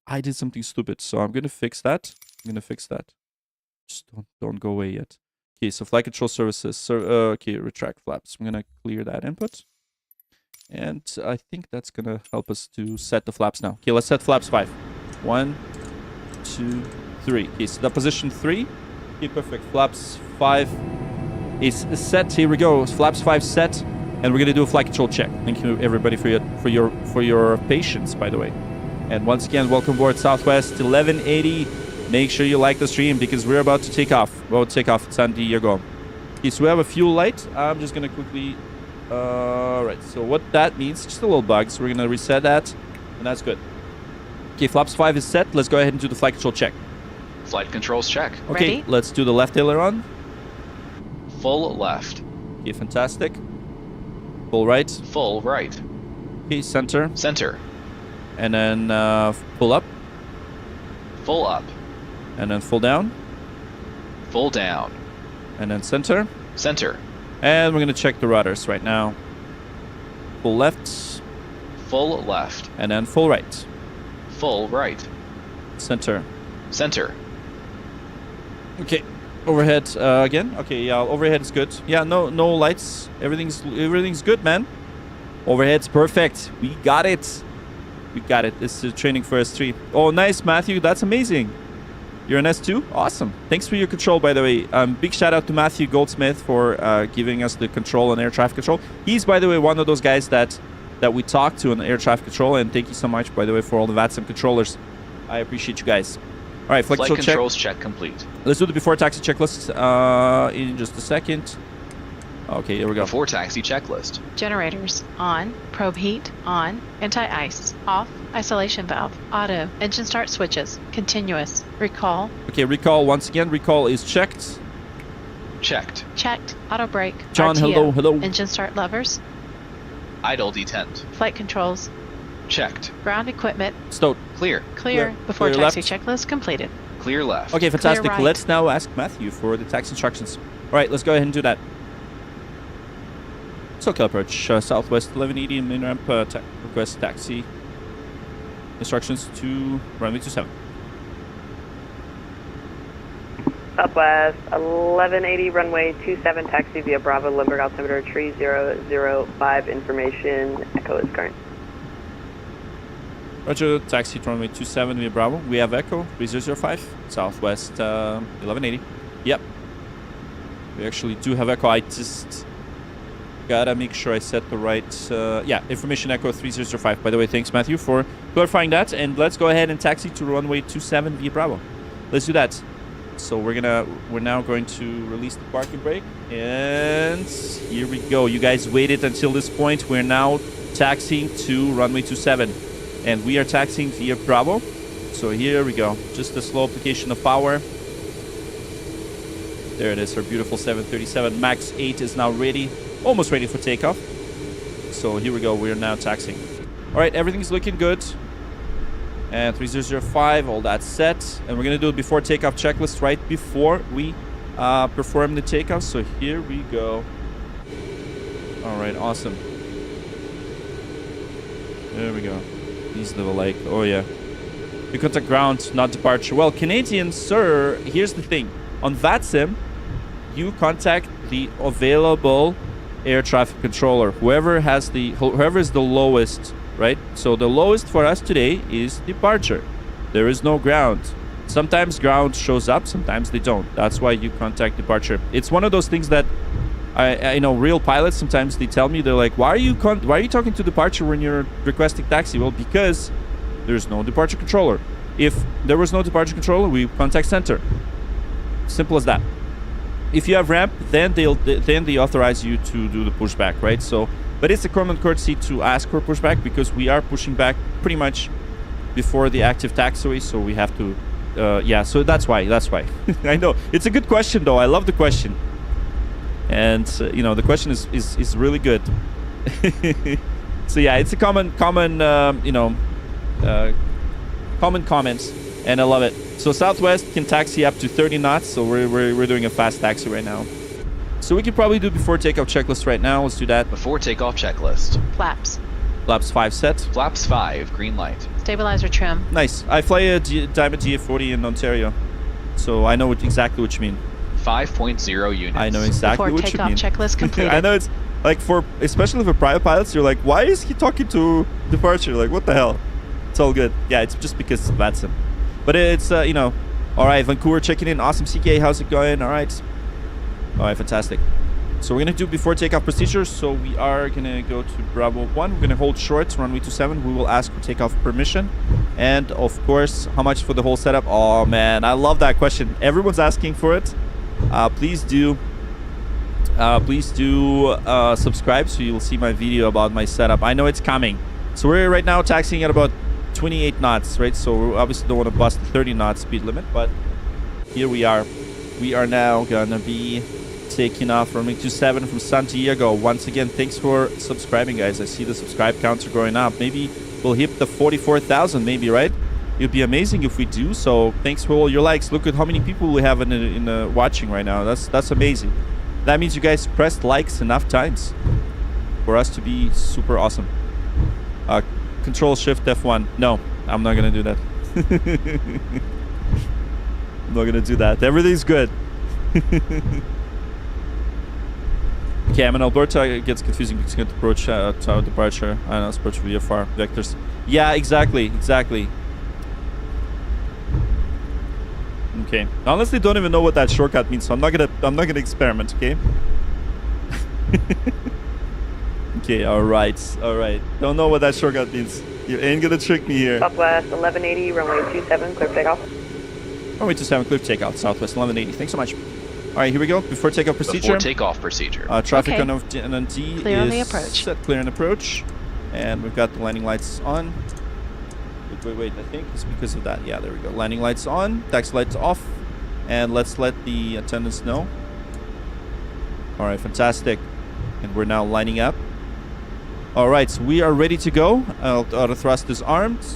I did something stupid, so I'm gonna fix that. Just don't go away yet. Okay, so flight control services. Okay, retract flaps. I'm gonna clear that input. And I think that's gonna help us to set the flaps now. Okay, let's set flaps 5. 1, 2, 3. Okay, so that position 3. Okay, perfect. Flaps 5 is set. Here we go. Flaps 5 set, and we're gonna do a flight control check. Thank you everybody for your patience, by the way. And once again, welcome aboard Southwest 1180. Make sure you like the stream because we're about to take off. We'll take off at San Diego. Okay, so we have a fuel light. I'm just gonna quickly. Right. So what that means, just a little bug. So we're gonna reset that, and that's good. Okay, flaps 5 is set. Let's go ahead and do the flight control check. Flight controls check. Okay, Ready? let's do the left aileron. Full left. Okay, fantastic. Full right. Full right. Okay, center. Center. And then full up. Full up. And then full down. Full down. And then center. Center. And we're going to check the rudders right now. Full left. Full left. And then full right. Full right. Center. Center. Okay. Overhead again. Okay, yeah, overhead is good. Yeah, no lights. Everything's good, man. Overhead's perfect. We got it. This is training for S3. Oh, nice, Matthew. That's amazing. You're an S2? Awesome. Thanks for your control, by the way. Big shout out to Matthew Goldsmith for giving us the control on air traffic control. He's, by the way, one of those guys that we talked to on air traffic control. And thank you so much, by the way, for all the VATSIM controllers. I appreciate you guys. All right, flight controls check complete. Let's do the before taxi checklist in just a second. Okay, here we go. Before taxi checklist. Generators on, probe heat on, anti-ice off, isolation valve auto, engine start switches continuous, recall Okay, recall once again. Recall is checked. Checked. checked, auto brake John, RTO, hello. engine start levers, Idle detent. flight controls, Checked. ground equipment Stowed. Clear. clear. Before Clear taxi left. checklist completed. Clear left. Okay, fantastic. right. Let's now ask Matthew for the taxi instructions. All right, let's go ahead and do that. SoCal approach, Southwest 1180 main ramp, request taxi. Instructions to runway 27. Southwest 1180, runway 27, taxi via Bravo, Limburg, altimeter 3005, information, echo is current. Roger, taxi to runway 27 via Bravo. We have echo 3005, Southwest 1180. Yep. We actually do have echo. I just gotta make sure I set the right... yeah, information echo 3005. By the way, thanks, Matthew, for clarifying that. And let's go ahead and taxi to runway 27 via Bravo. Let's do that. So we're now going to release the parking brake. And here we go. You guys waited until this point. We're now taxiing to runway 27. And we are taxiing via Bravo. So here we go. Just a slow application of power. There it is. Our beautiful 737 MAX 8 is now ready. Almost ready for takeoff. So here we go. We are now taxiing. All right. Everything's looking good. And 3005. All that's set. And we're going to do a before takeoff checklist right before we perform the takeoff. So here we go. All right. Awesome. There we go. These little like, oh yeah. You contact ground, not departure. Well, Canadians, sir, here's the thing. On VATSIM, you contact the available air traffic controller, whoever is the lowest, right? So the lowest for us today is departure. There is no ground. Sometimes ground shows up, sometimes they don't. That's why you contact departure. It's one of those things that I know real pilots, sometimes they tell me, they're like, why are you talking to departure when you're requesting taxi? Well, because there's no departure controller. If there was no departure controller, we contact center. Simple as that. If you have ramp, then they authorize you to do the pushback, right? So, but it's a common courtesy to ask for pushback because we are pushing back pretty much before the active taxiway, so we have to. Yeah, so that's why. I know it's a good question, though. I love the question, and the question is really good. So yeah, it's a common comments, and I love it. So Southwest can taxi up to 30 knots, so we're doing a fast taxi right now. So we could probably do before takeoff checklist right now. Let's do that. Before takeoff checklist. Flaps. Flaps 5 set. Flaps 5, green light. Stabilizer trim. Nice. I fly a Diamond GA40 in Ontario, so I know exactly what you mean. 5.0 units. I know exactly what you mean. Before takeoff checklist completed. I know it's like especially for private pilots, you're like, why is he talking to departure? Like, what the hell? It's all good. Yeah, it's just because it's VATSIM. But it's, all right, Vancouver checking in. Awesome, CK, how's it going? All right, fantastic. So we're going to do before takeoff procedures. So we are going to go to Bravo 1. We're going to hold short, runway 27. We will ask for takeoff permission. And, of course, how much for the whole setup? Oh, man, I love that question. Everyone's asking for it. Please do subscribe so you'll see my video about my setup. I know it's coming. So we're right now taxiing at about 28 knots, right? So we obviously don't want to bust the 30 knot speed limit, but here we are. We are now gonna be taking off runway 27 from San Diego. Once again, thanks for subscribing, guys. I see the subscribe counts are going up. Maybe we'll hit the 44,000, maybe, right? It'd be amazing if we do. So thanks for all your likes. Look at how many people we have in watching right now. That's amazing. That means you guys pressed likes enough times for us to be super awesome. Control Shift F1. No, I'm not gonna do that. I'm not gonna do that. Everything's good. Okay, I'm in Alberta. It gets confusing because you can approach tower departure. I know, approach VFR vectors. Yeah, exactly. Okay. I honestly don't even know what that shortcut means, so I'm not gonna experiment. Okay. Okay. All right. Don't know what that shortcut means. You ain't gonna trick me here. Southwest 1180, runway 27, clear takeoff. Runway 27, clear takeoff. Southwest 1180. Thanks so much. All right, here we go. Before takeoff procedure. Before takeoff procedure. Traffic Okay. on NNT Clear on the is approach. set. Clear on approach, and we've got the landing lights on. Wait. I think it's because of that. Yeah, there we go. Landing lights on. Taxi lights off, and let's let the attendants know. All right, fantastic. And we're now lining up. All right, so we are ready to go. Auto thrust is armed,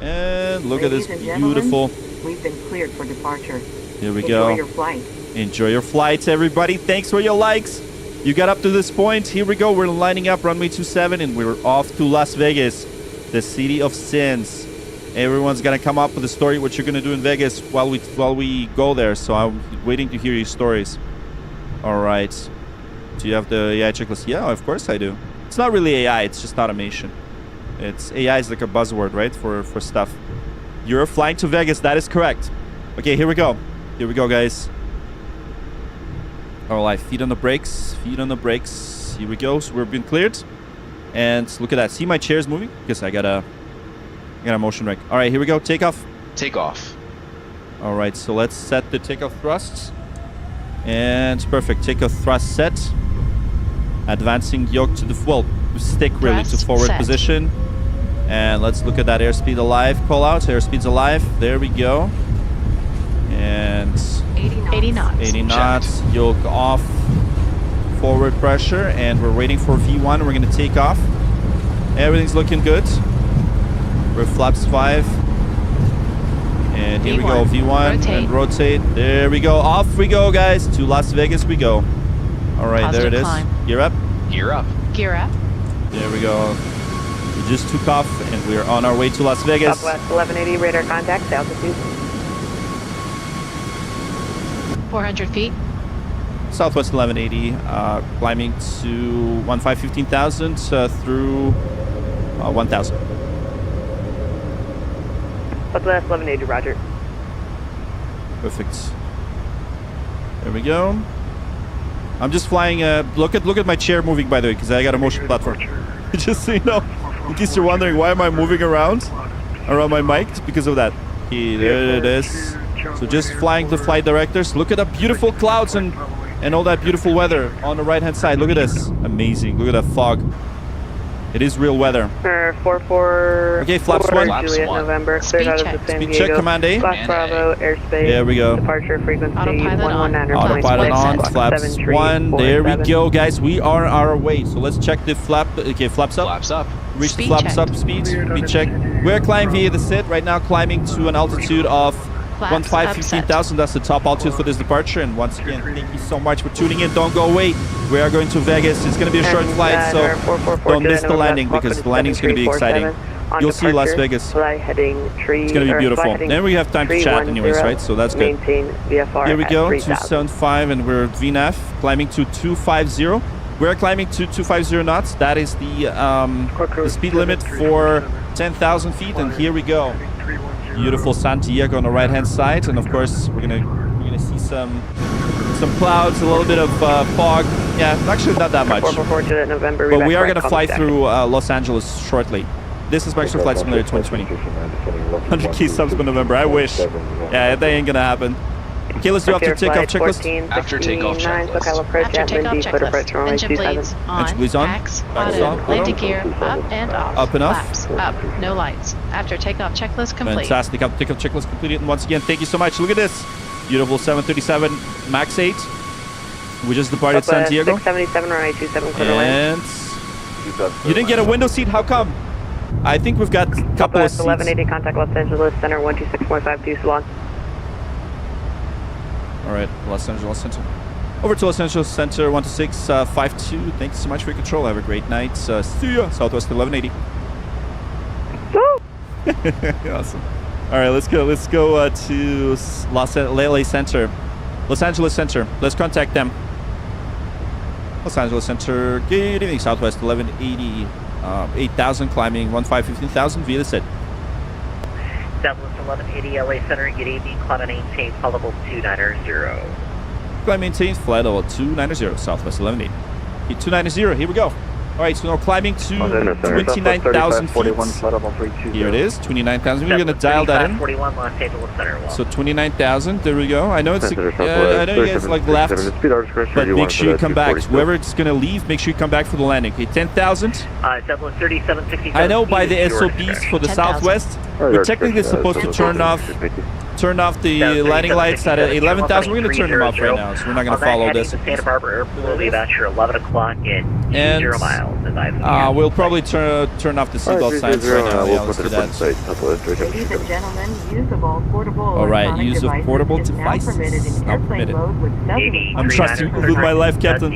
and look at this Ladies and gentlemen, beautiful. We've been cleared for departure. Here we Enjoy go. your flight. Enjoy your flights, everybody. Thanks for your likes. You got up to this point. Here we go. We're lining up runway 27, and we're off to Las Vegas, the city of sins. Everyone's gonna come up with a story what you're gonna do in Vegas while we go there. So I'm waiting to hear your stories. All right. Do you have the AI checklist? Yeah, of course I do. It's not really AI. It's just automation. It's AI is like a buzzword, right? For stuff. You're flying to Vegas. That is correct. Okay, here we go. Here we go, guys. All right, feet on the brakes. Feet on the brakes. Here we go. So we've been cleared. And look at that. See my chairs moving? Because I got a motion wreck. All right, here we go. Takeoff. Takeoff. All right, so let's set the takeoff thrusts. And perfect. Takeoff thrust set. Advancing yoke to the stick really to Thrust forward set. position. And let's look at that airspeed alive call out. Airspeed's alive. There we go. And 80 knots. 80 knots. Yoke off. Forward pressure. And we're waiting for V1. We're going to take off. Everything's looking good. We're flaps 5. And here we go. V1. Rotate. And rotate. There we go. Off we go, guys. To Las Vegas we go. All right, Positive there it is. climb. Gear up. Gear up. Gear up. There we go. We just took off and we're on our way to Las Vegas. Southwest 1180 radar contact, altitude. 400 feet. Southwest 1180, climbing to 15,000 through 1,000. Southwest 1180, roger. Perfect. There we go. I'm just flying. Look at my chair moving, by the way, because I got a motion platform. Just so you know, in case you're wondering why am I moving around my mic, it's because of that. Okay, there it is. So just flying the flight directors. Look at the beautiful clouds and all that beautiful weather on the right hand side. Look at this. Amazing. Look at that fog. It is real weather. 44. Okay, flaps 1. Juliet, November. Cleared out of the San Speed Diego. check, Command A. Fox Bravo, airspace. There we go. Departure frequency Autopilot on. 119. Autopilot on. Flaps 1. There we go, guys. We are on our way. So let's check the flap. Okay, flaps up. Flaps up. Reach the Speed flaps check. up speed. Speed check. We're climbing via the SID right now, climbing to an altitude of Flaps 15,000. That's the top altitude for this departure. And once again, thank you so much for tuning in. Don't go away. We are going to Vegas. It's going to be a short flight, so don't miss the landing because the landing is going to be exciting. You'll see Las Vegas. It's going to be beautiful. Then we have time to chat anyways, right? So that's good. Here we go, 275, and we're at VNAV, climbing to 250. We're climbing to 250 knots. That is the speed limit for 10,000 feet, and here we go. Beautiful San Diego on the right-hand side, and of course we're gonna see some clouds, a little bit of fog. Yeah, actually not that much. But we are gonna fly through Los Angeles shortly. This is Microsoft Flight Simulator 2020. 100K subs by November. I wish. Yeah, that ain't gonna happen. Okay, let's do after takeoff checklist. After takeoff checklist. After takeoff checklist. Engine bleeds on. Engine bleeds on. Packs, Packs auto, on. landing gear, up and off. Up and off. Flaps, up, no lights. After takeoff checklist complete. Fantastic. After takeoff checklist completed. And once again, thank you so much. Look at this. Beautiful 737 MAX 8. We just departed San Diego. 677 runway 27 clear to land. And you didn't get a window seat? How come? I think we've got a couple of seats. 1180 contact Los Angeles Center 126.52 salon. All right, Los Angeles Center. Over to Los Angeles Center 12652. Thank you so much for your control. Have a great night. See ya. Southwest 1180. Woo! Awesome. All right, let's go. Let's go to LA Center, Los Angeles Center. Let's contact them. Los Angeles Center. Good evening, Southwest 1180. 8,000 climbing 15,000 via the SID. Southwest 1180 LA Center, good evening. Climb and maintain flight level 290. Climb maintains flight level 290, Southwest 1180. Okay, 290, here we go. All right, so now climbing to 29,000 feet. Here it is, 29,000. We're going to dial that in. 41 Los Angeles Center. So 29,000, there we go. I know it's, I know you guys like left, but make sure you come back. Whoever is going to leave, make sure you come back for the landing. Okay, 10,000. Southwest 3767. I know by the SOPs for the 10,000. Southwest, we're technically supposed to turn off the landing lights at 11,000. We're going to turn them off right now, so we're not going to follow this. Santa Barbara Airport will be about your 11 o'clock and 0 miles. We'll probably turn off the seatbelt signs right now. Yeah, let's do that. Ladies and gentlemen, use of all portable Alright, use of portable devices is now permitted in not airplane permitted. mode with cellular I'm trusting you with my life, Captain.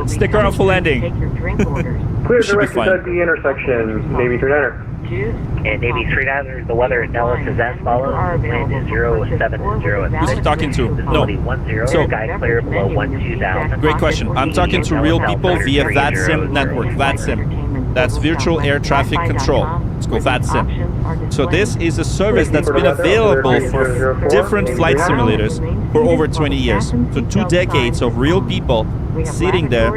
Stick around for landing. Take your drink orders. Clear Should be directed fine. at the intersection, Navy 39er. And Navy 39er, the weather in Dallas is as follows. Wind is 070. Who's he talking to? No. So, Sky clear below 12,000. great question. I'm talking to real people via VATSIM network. VATSIM. That's Virtual Air Traffic Control. It's called VATSIM. So this is a service that's been available for different flight simulators for over 20 years. So 2 decades of real people sitting there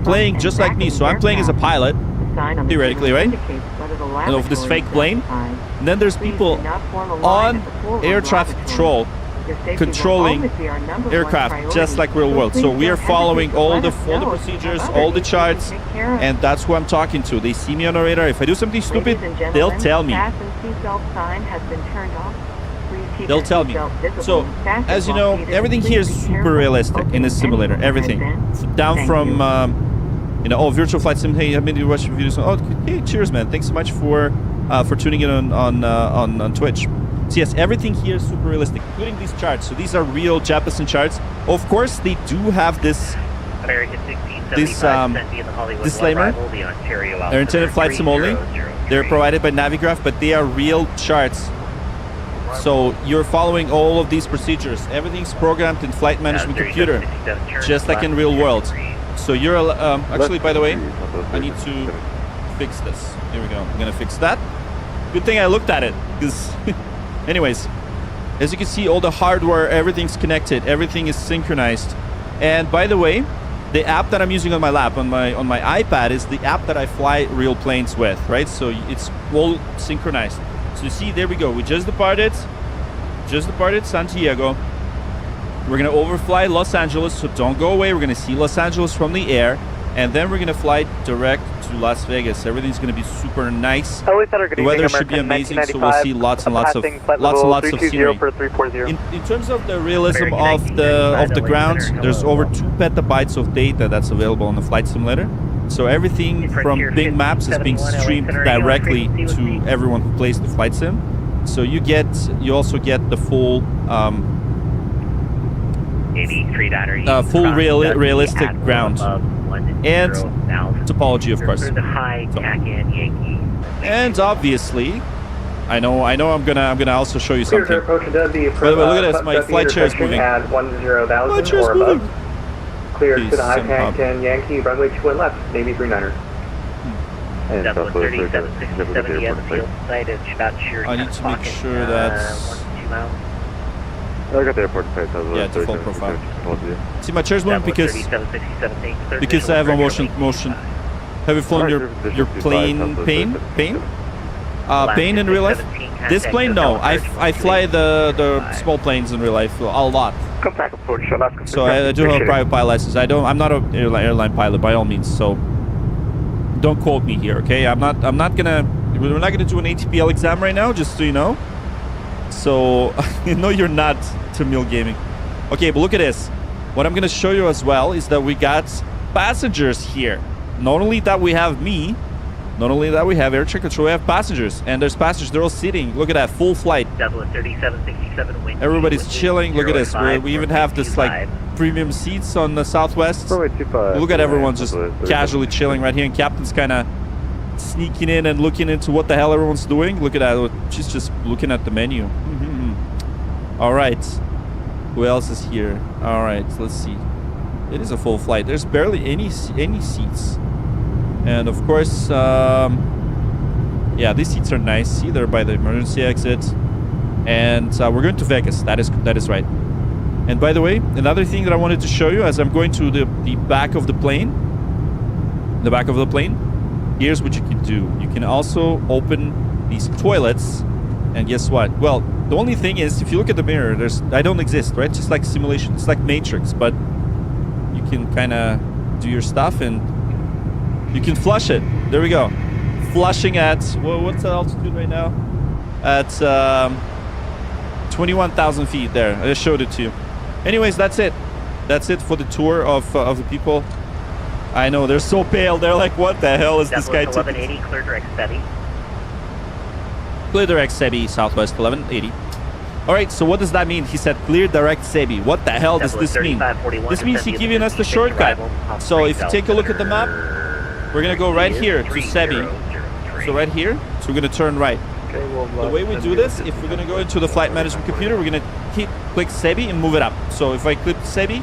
playing just like me. So I'm playing as a pilot, theoretically, right? Of this fake plane. And then there's people on air traffic control controlling aircraft just like real world. So we are following all the procedures, all the charts, and that's who I'm talking to. They see me on the radar. If I do something stupid, they'll tell me. They'll tell me. So, as you know, everything here is super realistic in this simulator. Everything. Down from, virtual flight sim. Hey, I've been watching videos. Oh, hey, cheers, man. Thanks so much for tuning in on Twitch. So yes, everything here is super realistic, including these charts. So these are real Jeppesen charts. Of course, they do have this American 16 disclaimer. They're intended flight sim only. They're provided by Navigraph, but they are real charts. So you're following all of these procedures. Everything's programmed in flight management computer, just like in real world. So you're actually, by the way, I need to fix this. Here we go. I'm gonna fix that. Good thing I looked at it, because anyways, as you can see, all the hardware, everything's connected, everything is synchronized. And by the way, the app that I'm using on my lap, on my iPad, is the app that I fly real planes with, right? So it's all synchronized. So you see, there we go. We just departed Santiago. We're gonna overfly Los Angeles, so don't go away. We're gonna see Los Angeles from the air, and then we're gonna fly direct to Las Vegas. Everything's gonna be super nice. The weather should be amazing, so we'll see lots and lots of scenery. In terms of the realism of the ground, there's over 2 petabytes of data that's available on the flight simulator. So everything from Bing Maps is being streamed directly to everyone who plays the flight sim. So you also get the full realistic ground and topology, of course. And obviously, I know I'm gonna also show you something. By the way, look at this, my flight chair is moving. My chair is moving. Clear to the high tank and Yankee, runway 2 left, Navy 39er. I need to make sure that's... I got the airport site. Yeah, default profile. See, my chair's moving because I have a motion. Have you flown your plane, Pain in real life? This plane, no. I fly the small planes in real life a lot. So I do have a private pilot license. I'm not an airline pilot by all means. So don't quote me here, okay? We're not gonna do an ATPL exam right now, just so you know. So no, you're not to Mill Gaming. Okay, but look at this. What I'm gonna show you as well is that we got passengers here. Not only that we have me, not only that we have air traffic control, we have passengers, and there's passengers. They're all sitting. Look at that, full flight. Everybody's chilling. Look at this. We even have this like premium seats on the Southwest. Look at everyone just casually chilling right here, and Captain's kind of sneaking in and looking into what the hell everyone's doing. Look at that. She's just looking at the menu. All right. Who else is here? All right. Let's see. It is a full flight. There's barely any seats. And of course, yeah, these seats are nice. See, they're by the emergency exit. And we're going to Vegas. That is right. And by the way, another thing that I wanted to show you as I'm going to the back of the plane. Here's what you can do. You can also open these toilets. And guess what? Well, the only thing is, if you look at the mirror, I don't exist, right? Just like simulation. It's like Matrix, but you can kind of do your stuff and you can flush it. There we go. Flushing at, well, what's the altitude right now? At 21,000 feet there. I just showed it to you. Anyways, that's it. That's it for the tour of the people. I know, they're so pale. They're like, what the hell is this guy taking? 1180, clear direct SEBI. Clear direct SEBI, Southwest 1180. Alright, so what does that mean? He said clear direct SEBI. What the hell does this mean? This means he's giving us the shortcut. So if you take a look at the map, we're going to go right here to SEBI. So right here, so we're going to turn right. The way we do this, if we're going to go into the flight management computer, we're going to click SEBI and move it up. So if I click SEBI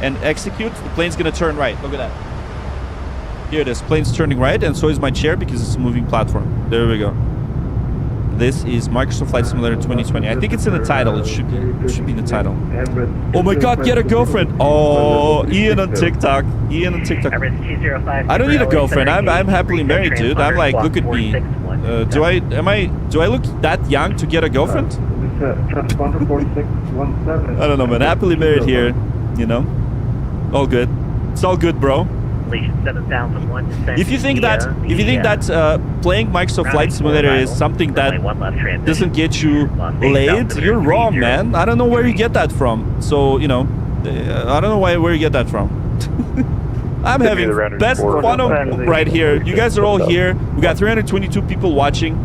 and execute, the plane's going to turn right. Look at that. Here it is. Plane's turning right, and so is my chair because it's a moving platform. There we go. This is Microsoft Flight Simulator 2020. I think it's in the title. It should be in the title. Oh my God, get a girlfriend. Oh, Ian on TikTok. I don't need a girlfriend. I'm happily married, dude. I'm like, look at me. Do I look that young to get a girlfriend? I don't know, man. Happily married here, you know. All good. It's all good, bro. If you think that playing Microsoft Flight Simulator is something that doesn't get you laid, you're wrong, man. I don't know where you get that from. So, you know, I don't know where you get that from. I'm having best fun right here. You guys are all here. We got 322 people watching.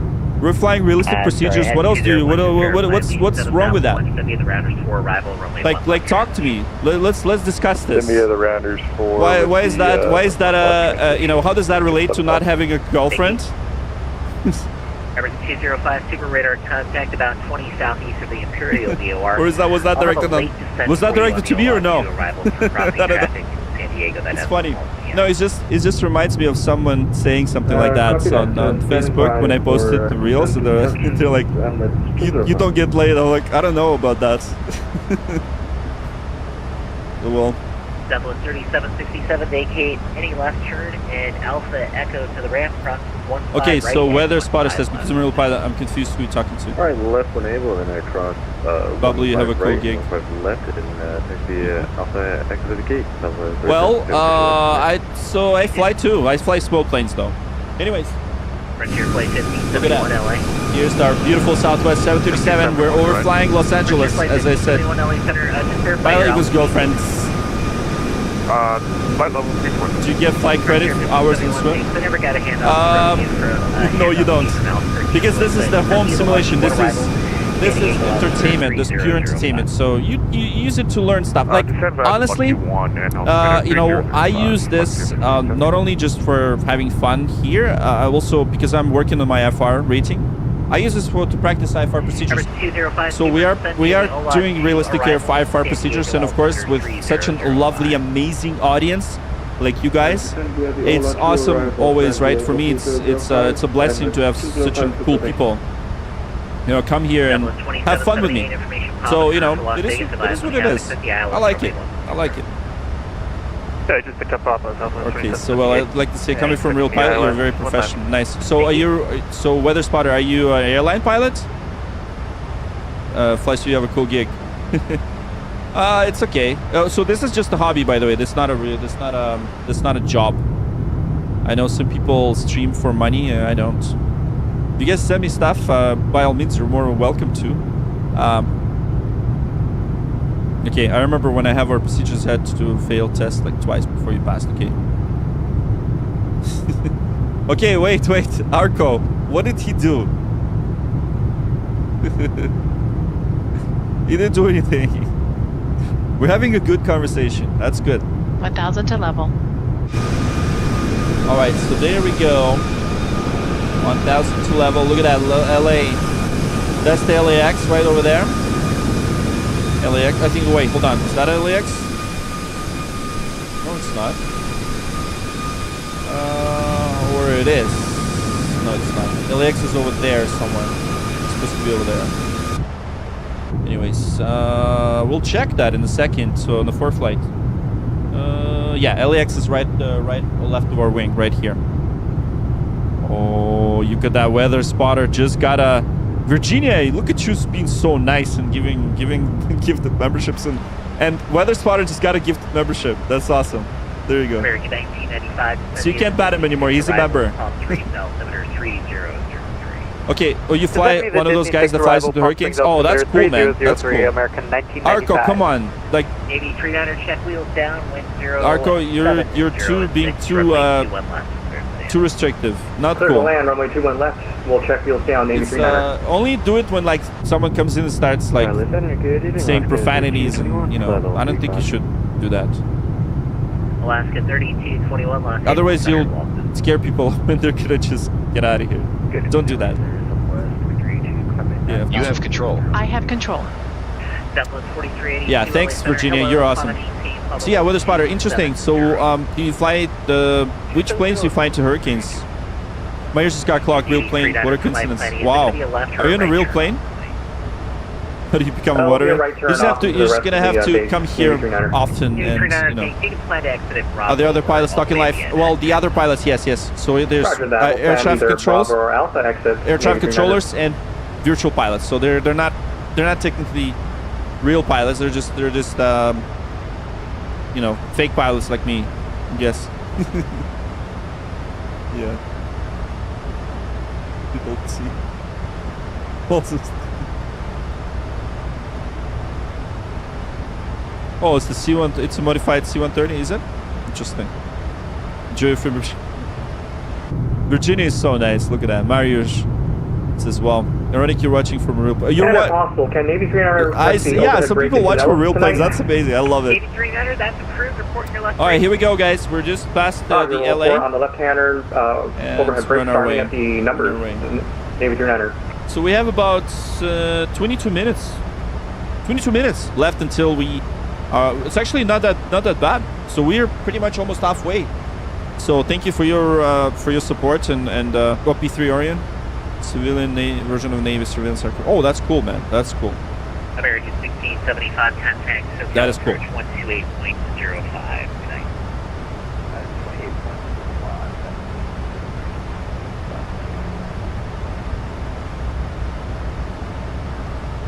We're flying realistic procedures. What else do you? What's wrong with that? Like talk to me. Let's discuss this. Send me the rounders for. Why is that? You know, how does that relate to not having a girlfriend? Number 205 Super Radar contact about 20 southeast of the Imperial DOR. Or was that directed to me or no? It's funny. No, it just reminds me of someone saying something like that on Facebook when I posted the reels. And they're like, you don't get laid. I'm like, I don't know about that. Well. Dublin 3767, vacate any left turn and Alpha Echo to the ramp front. Okay, so weather spotter says, because I'm a real pilot, I'm confused who you're talking to. Alright, left one able and across. Bubbly, you have a cool gig. Left and taxi Alpha Echo to the gate. Well, I fly too. I fly small planes though. Anyways. Frontier Flight 1571 Look at that. LA. Here's our beautiful Southwest 737. We're overflying Los Angeles, as I said. Pilot equals girlfriends. Flight level 3.0. Do you get flight credit for hours in swim? No, you don't. Because this is the home simulation. This is entertainment. This is pure entertainment. So you use it to learn stuff. Like honestly, you know, I use this not only just for having fun here. Also because I'm working on my FR rating. I use this to practice IFR procedures. So we are doing realistic air IFR procedures, and of course with such a lovely, amazing audience like you guys, it's awesome always, right? For me, it's a blessing to have such cool people, you know, come here and have fun with me. So you know, it is what it is. I like it. I like it. Yeah, I just picked up Papa. Okay, so well, I'd like to say, coming from real pilot, you're very professional. Nice. So so weather spotter, are you an airline pilot? Flies, you have a cool gig. It's okay. So this is just a hobby, by the way. That's not a job. I know some people stream for money. I don't. If you guys send me stuff, by all means, you're more than welcome to. Okay, I remember when I have our procedures, had to do a failed test like twice before you passed. Okay. Okay, wait. Arco, what did he do? He didn't do anything. We're having a good conversation. That's good. 1,000 to level. All right, so there we go. 1,000 to level. Look at that, LA. That's the LAX right over there. LAX, I think, wait, hold on. Is that LAX? No, it's not. Or it is. No, it's not. LAX is over there somewhere. It's supposed to be over there. Anyways, we'll check that in a second. So on the fourth flight. Yeah, LAX is right or left of our wing, right here. Oh, you got that weather spotter. Just got a... Virginia, look at you being so nice and giving gifted memberships, and weather spotter just got a gifted membership. That's awesome. There you go. So you can't bat him anymore. He's a member. Okay. Oh, you fly one of those guys that flies into hurricanes. Oh, that's cool, man. That's cool. Arco, come on. Like. Navy 39er check wheels down. Wind 0. Arco, you're being too restrictive. Not clear cool. To land, runway 21 left. We'll check wheels down, Navy 39er. Only do it when like someone comes in and starts like saying profanities, and you know, I don't think you should do that. Alaska 3221 left. Otherwise, you'll scare people when they're gonna just get out of here. Don't do that. Yeah, you have control. I have control. Yeah, thanks, Virginia. You're awesome. So yeah, weather spotter, interesting. So do you fly which planes do you fly to hurricanes? My ears just got clogged. Real plane. What a coincidence. Wow. Are you in a real plane? How do you become a water? You're just gonna have to come here often, and you know. Are there other pilots talking live? Well, the other pilots, yes. So there's air traffic controls, air traffic controllers, and virtual pilots. So they're not technically real pilots. They're just you know, fake pilots like me, I guess. Yeah. People see. Also. Oh, it's the C1. It's a modified C-130, is it? Interesting. Enjoy from Virginia is so nice. Look at that, Mariusz. as well. Ironic, you're watching from a real plane. You're And if what? possible, can Navy 300 Yeah, some people watch from real planes. That's amazing. I love it. 8300, that's approved. Report your left. All right, here we go, guys. We're just past the LA. On the left-hander, overhead brake starting at the numbers. Navy 300. So we have about 22 minutes. 22 minutes left until we. It's actually not that bad. So we're pretty much almost halfway. So thank you for your support and copy 3 Orion, civilian version of Navy surveillance aircraft. Oh, that's cool, man. That's cool. American 1675 contact. So that is cool. 128.05.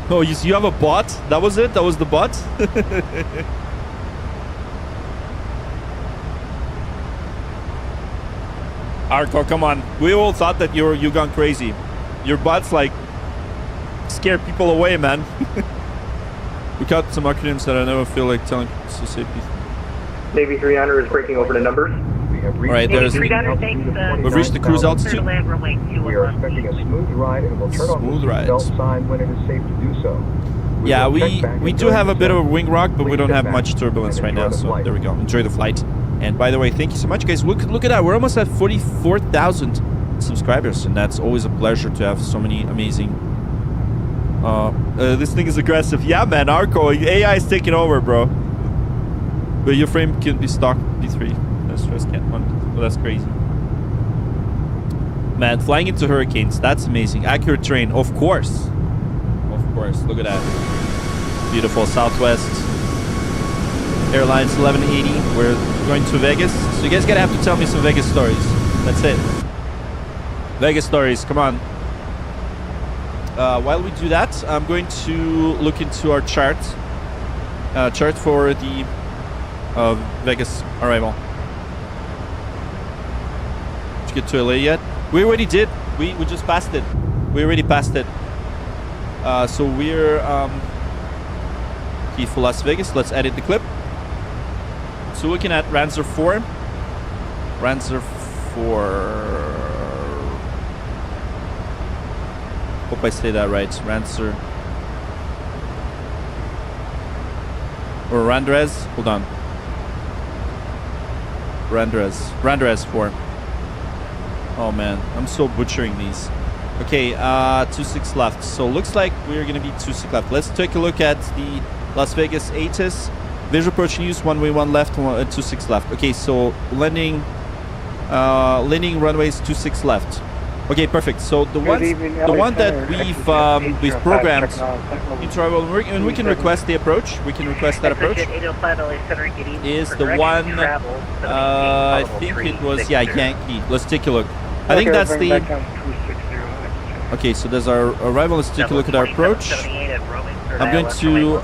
Oh, you have a bot? That was it? That was the bot? Arco, come on. We all thought that you gone crazy. Your bot's like scare people away, man. We got some acronyms that I never feel like telling to say. Navy 300 is breaking over to numbers. All right, we've reached the cruise altitude. We are expecting a smooth ride and will turn on the seatbelt sign when it is safe to do so. Yeah, we do have a bit of a wing rock, but we don't have much turbulence right now, so there we go. Enjoy the flight. And by the way, thank you so much, guys. Look at that. We're almost at 44,000 subscribers, and that's always a pleasure to have so many amazing... this thing is aggressive. Yeah, man, Arco, AI is taking over, bro. But your frame can be stock P3. Stress can't hunt. Oh, that's crazy. Man, flying into hurricanes, that's amazing. Accurate terrain, of course. Of course, look at that. Beautiful Southwest Airlines 1180. We're going to Vegas. So you guys gotta have to tell me some Vegas stories. That's it. Vegas stories, come on. While we do that, I'm going to look into our chart. Chart for the Vegas arrival. Get to LA yet? We already did. We just passed it. We already passed it. So we're key for Las Vegas. Let's edit the clip. So looking at Ranzer 4. Ranzer 4. Hope I say that right. Ranzer. Or Randrez. Hold on. Randrez 4. Oh man, I'm so butchering these. Okay, 26 left. So looks like we're gonna be 26 left. Let's take a look at the Las Vegas ATIS. Visual approach news, 1-way 1 left, 26 left. Okay, so landing runways 26 left. Okay, perfect. So the one that we've programmed into our, and we can request the approach. We can request that approach. Is the one I think it was Yankee. Let's take a look. I think that's the. Okay, so there's our arrival. Let's take a look at our approach. I'm going to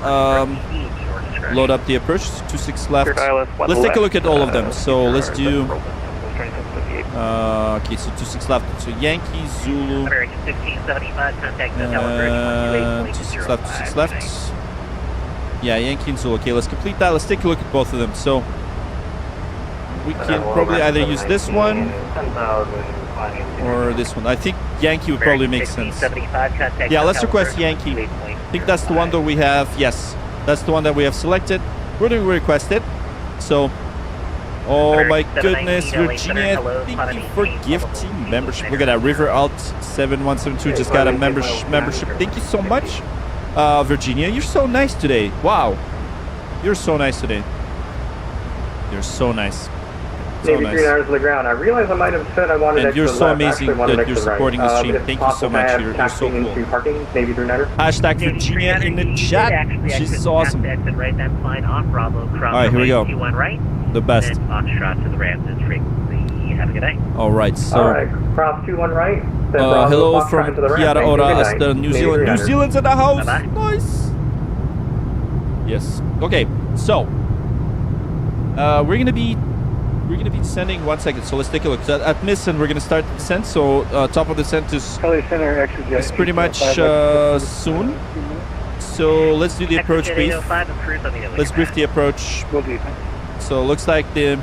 load up the approach. 26 left. Let's take a look at all of them. So let's do. Okay, so 26 left. So Yankee, Zulu. 26 left, 26 left. Yeah, Yankee and Zulu. Okay, let's complete that. Let's take a look at both of them. So we can probably either use this one or this one. I think Yankee would probably make sense. Yeah, let's request Yankee. I think that's the one that we have. Yes, that's the one that we have selected. We're going to request it. So, oh my goodness, Virginia, thank you for gifting membership. Look at that, River Alt 7172 just got a membership. Thank you so much, Virginia. You're so nice today. Wow, you're so nice today. You're so nice. So Navy 300 to the ground. I realize I might have said I wanted and you're so amazing that you're supporting the stream. Thank you so much. You're so cool. Navy 300. Hashtag Virginia in the chat. She's awesome. Alright, here we go. The best. Have a good day. Alright, so. Alright, cross 21 right. Hello from Kiara Ora, Asta, New Zealand. New Zealand's in the house. Bye-bye. Nice. Yes. Okay, so. We're gonna be descending 1 second, so let's take a look. So at Missen, we're gonna start the descent. So top of the descent is pretty much soon. So let's do the approach brief. Let's brief the approach. So looks like the.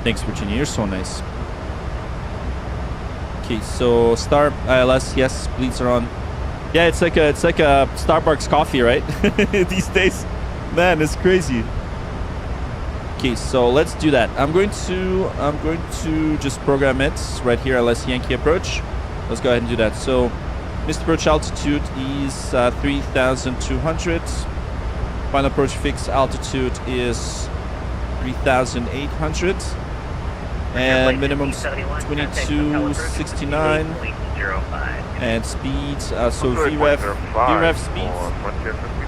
Thanks, Virginia. You're so nice. Okay, so Star ILS, yes, bleeds are on. Yeah, it's like a Starbucks coffee, right? These days, man, it's crazy. Okay, so let's do that. I'm going to just program it right here. ILS Yankee approach. Let's go ahead and do that. So, missed approach altitude is 3,200. Final approach fixed altitude is 3,800. And minimum 2269. And speeds, so VREF speeds.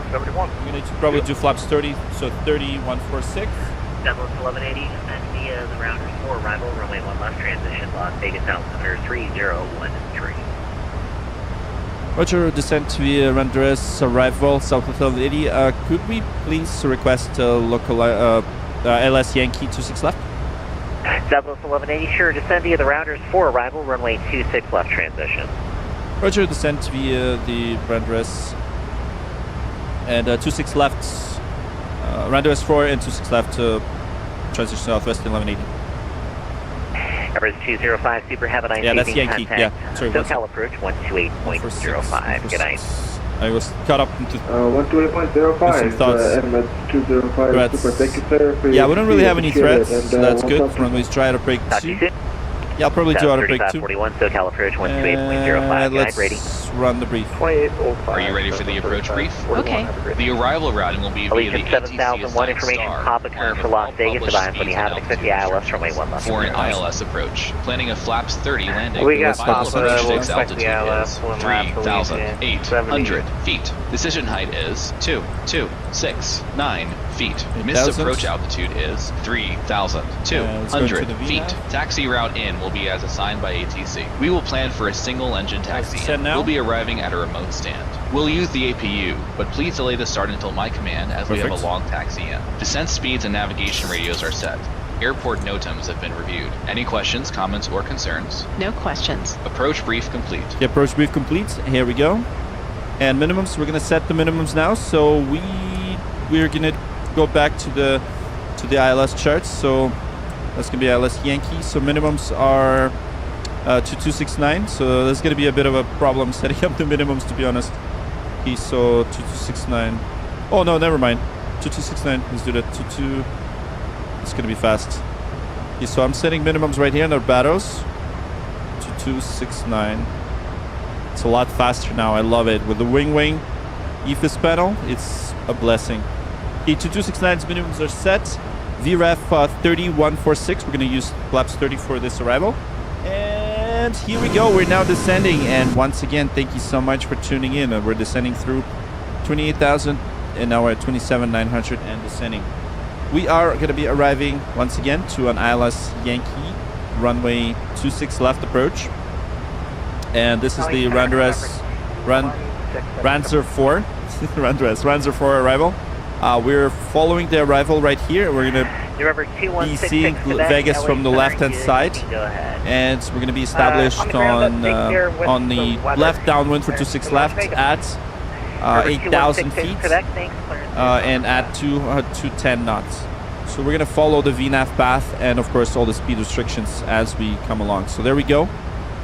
You're going to probably do flaps 30, so 30,146. Southwest 1180, and via the rounders 4 arrival, runway 1 left transition, Las Vegas altimeter 3013. Roger, descent via rounders arrival, Southwest 1180. Could we please request local LS Yankee 26 left? Southwest 1180, sure, descend via the rounders 4 arrival, runway 26 left transition. Roger, descent via the rounders and 26 left. Rounders 4 and 26 left to transition Southwest 1180. Everest 205, super, have a nice yeah, evening. that's Yankee. Contact. Yeah, sorry. SoCal approach 128.05. Good night. I was caught up into 128.05. Emirates 205. Super, thank you, sir. Yeah, we don't really have any threats, so that's good. Runways try to break 2. Yeah, I'll probably do auto break 2. 41, SoCal approach 128.05. Let's ready. Run the brief. 2805. Are you ready for the approach brief? Okay. The arrival routing will be via the Allegiant 7001 information, pop a turn for Las Vegas, advise when you have an expect the ILS runway 1 left. For an ILS approach, planning a flaps 30 landing. We got Final Papa, approach we'll fixed expect the altitude ILS, is 1 lap, 3,800 feet. Decision height is 2,269 feet. Missed approach altitude is 3,200 feet. Taxi route in will be as assigned by ATC. We will plan for a single engine taxi in. We'll be arriving at a remote stand. We'll use the APU, but please delay the start until my command as we have a long taxi in. Descent speeds and navigation radios are set. Airport NOTAMs have been reviewed. Any questions, comments, or concerns? No questions. Approach brief complete. The approach brief complete. Here we go. And minimums, we're gonna set the minimums now. So we're gonna go back to the ILS charts. So that's gonna be ILS Yankee. So minimums are 2269. So there's gonna be a bit of a problem setting up the minimums, to be honest. Okay, so 2269. Oh no, never mind. 2269. Let's do that. 22. It's gonna be fast. Okay, so I'm setting minimums right here in our battles. 2269. It's a lot faster now. I love it. With the wing EFIS panel, it's a blessing. Okay, 2269's minimums are set. VREF 3146. We're gonna use flaps 30 for this arrival. And here we go. We're now descending. And once again, thank you so much for tuning in. We're descending through 28,000 and now we're at 27,900 and descending. We are going to be arriving once again to an ILS Yankee runway 26 left approach. And this is the Ranzer 4 Ranzer 4 arrival. We're following the arrival right here. We're going to be seeing Vegas from the left-hand side, and we're going to be established on the left downwind for 26 left at 8,000 feet and at 210 knots. So we're going to follow the VNAV path and of course all the speed restrictions as we come along. So there we go.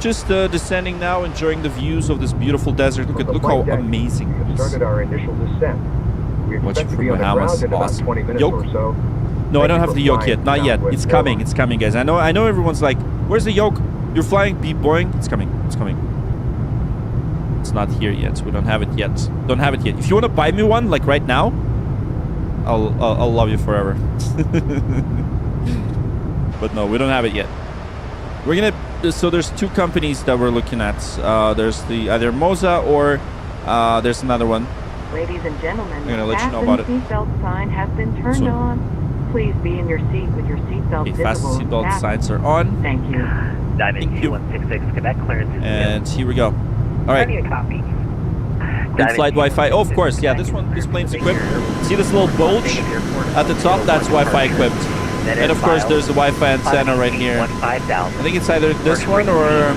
Just descending now, enjoying the views of this beautiful desert. Look how amazing it is. Started our initial descent. We Watching expect to from be on the Bahamas, ground in about awesome. 20 minutes Yoke? or so. No, I don't Thank you have for the yoke flying yet. Not yet. Southwest It's coming. Airlines. It's coming, guys. I know everyone's like, where's the yoke? You're flying beep Boeing. It's coming. It's coming. It's not here yet. We don't have it yet. Don't have it yet. If you want to buy me one, like right now, I'll love you forever. But no, we don't have it yet. We're gonna. So there's two companies that we're looking at. There's the either Moza or there's another one. Ladies and gentlemen, I'm gonna let you know about it. seatbelt sign has been turned on. Please be in your seat with your seatbelt Okay, fast visible. seatbelt signs are on. Thank you. Diamond 2166 Quebec clearance is And here we go. All right. Plenty of copy. In-flight Wi-Fi. Oh, of course. Yeah, this plane's equipped. See this little bulge at the top? That's Wi-Fi equipped. And of course, there's the Wi-Fi antenna right here. I think it's either this one or...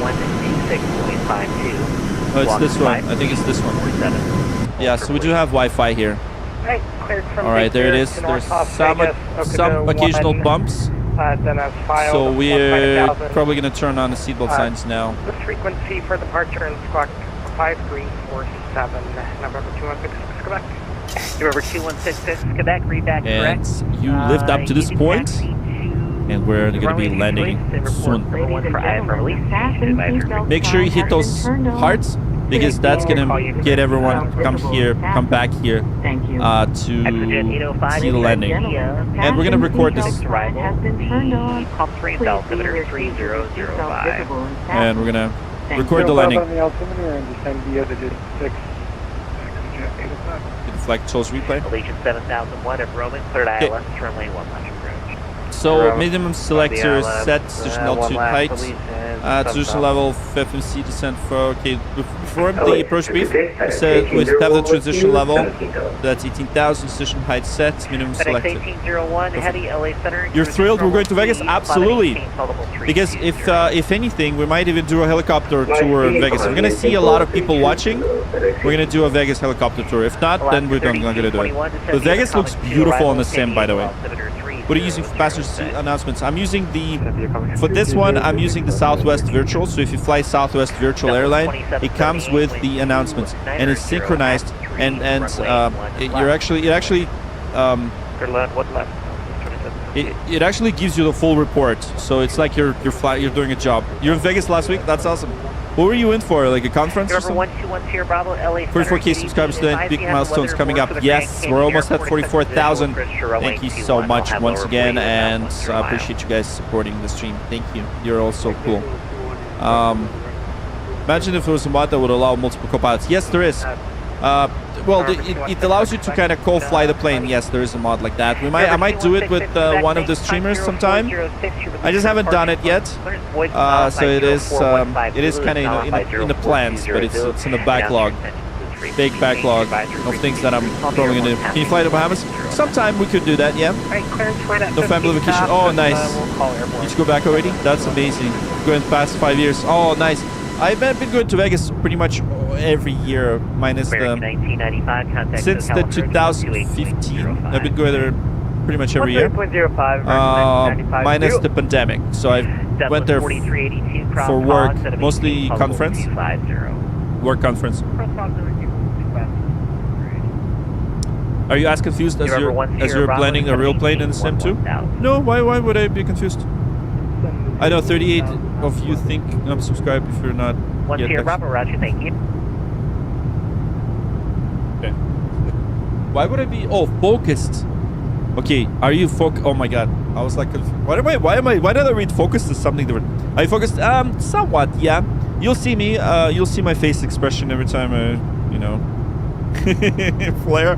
Oh, it's this one. I think it's this one. Yeah, so we do have Wi-Fi here. All right, there it is. There's some occasional bumps. Then as filed. So we're probably going to turn on the seatbelt signs now. This frequency for departure in squawk 5347, November 2166, Quebec. November 2166, Quebec, read back And correct. you lift up to this point, and we're going to be landing soon. Make sure you hit those hearts, because that's going to get everyone come back here to see the landing. And we're going to record this. And we're going to record the landing. The flight controls replay. Allegiant 7001 of roaming, cleared ILS, turn lane 1 left approach. So minimum selector set, position altitude height, position level, FMC descent for, okay, before the approach brief, we said we have the transition level, that's 18,000, position height set, minimum selected. You're thrilled we're going to Vegas? Absolutely! Because if anything, we might even do a helicopter tour in Vegas. If we're going to see a lot of people watching, we're going to do a Vegas helicopter tour. If not, then we're not going to do it. But Vegas looks beautiful on the sim, by the way. What are you using for passenger announcements? I'm using for this one, I'm using the Southwest Virtual. So if you fly Southwest Virtual Airline, it comes with the announcements and it's synchronized, and it actually gives you the full report. So it's like you're doing a job. You're in Vegas last week. That's awesome. What were you in for? Like a conference or something? 44K subscribers today. Big milestones coming up. Yes, we're almost at 44,000. Thank you so much once again, and I appreciate you guys supporting the stream. Thank you. You're all so cool. Imagine if there was a mod that would allow multiple co-pilots. Yes, there is. Well, it allows you to kind of co-fly the plane. Yes, there is a mod like that. I might do it with one of the streamers sometime. I just haven't done it yet. So it is kind of in the plans, but it's in the backlog. Big backlog of things that I'm probably going to do. Can you fly to Bahamas? Sometime we could do that, yeah. No family vacation. Oh, nice. Did you go back already? That's amazing. Going past 5 years. Oh, nice. I've been going to Vegas pretty much every year, minus since the 2015. I've been going there pretty much every year, minus the pandemic. So I went there for work, mostly conference, work conference. Are you as confused as you're planning a real plane in the sim too? No, why would I be confused? I know 38 of you think I'm subscribed if you're not yet. Roger, thank you. Okay. Why would I be focused? Okay, are you oh my god. I was like, why did I read focused as something different? Are you focused? Somewhat, yeah. You'll see me, you'll see my face expression every time I, flare.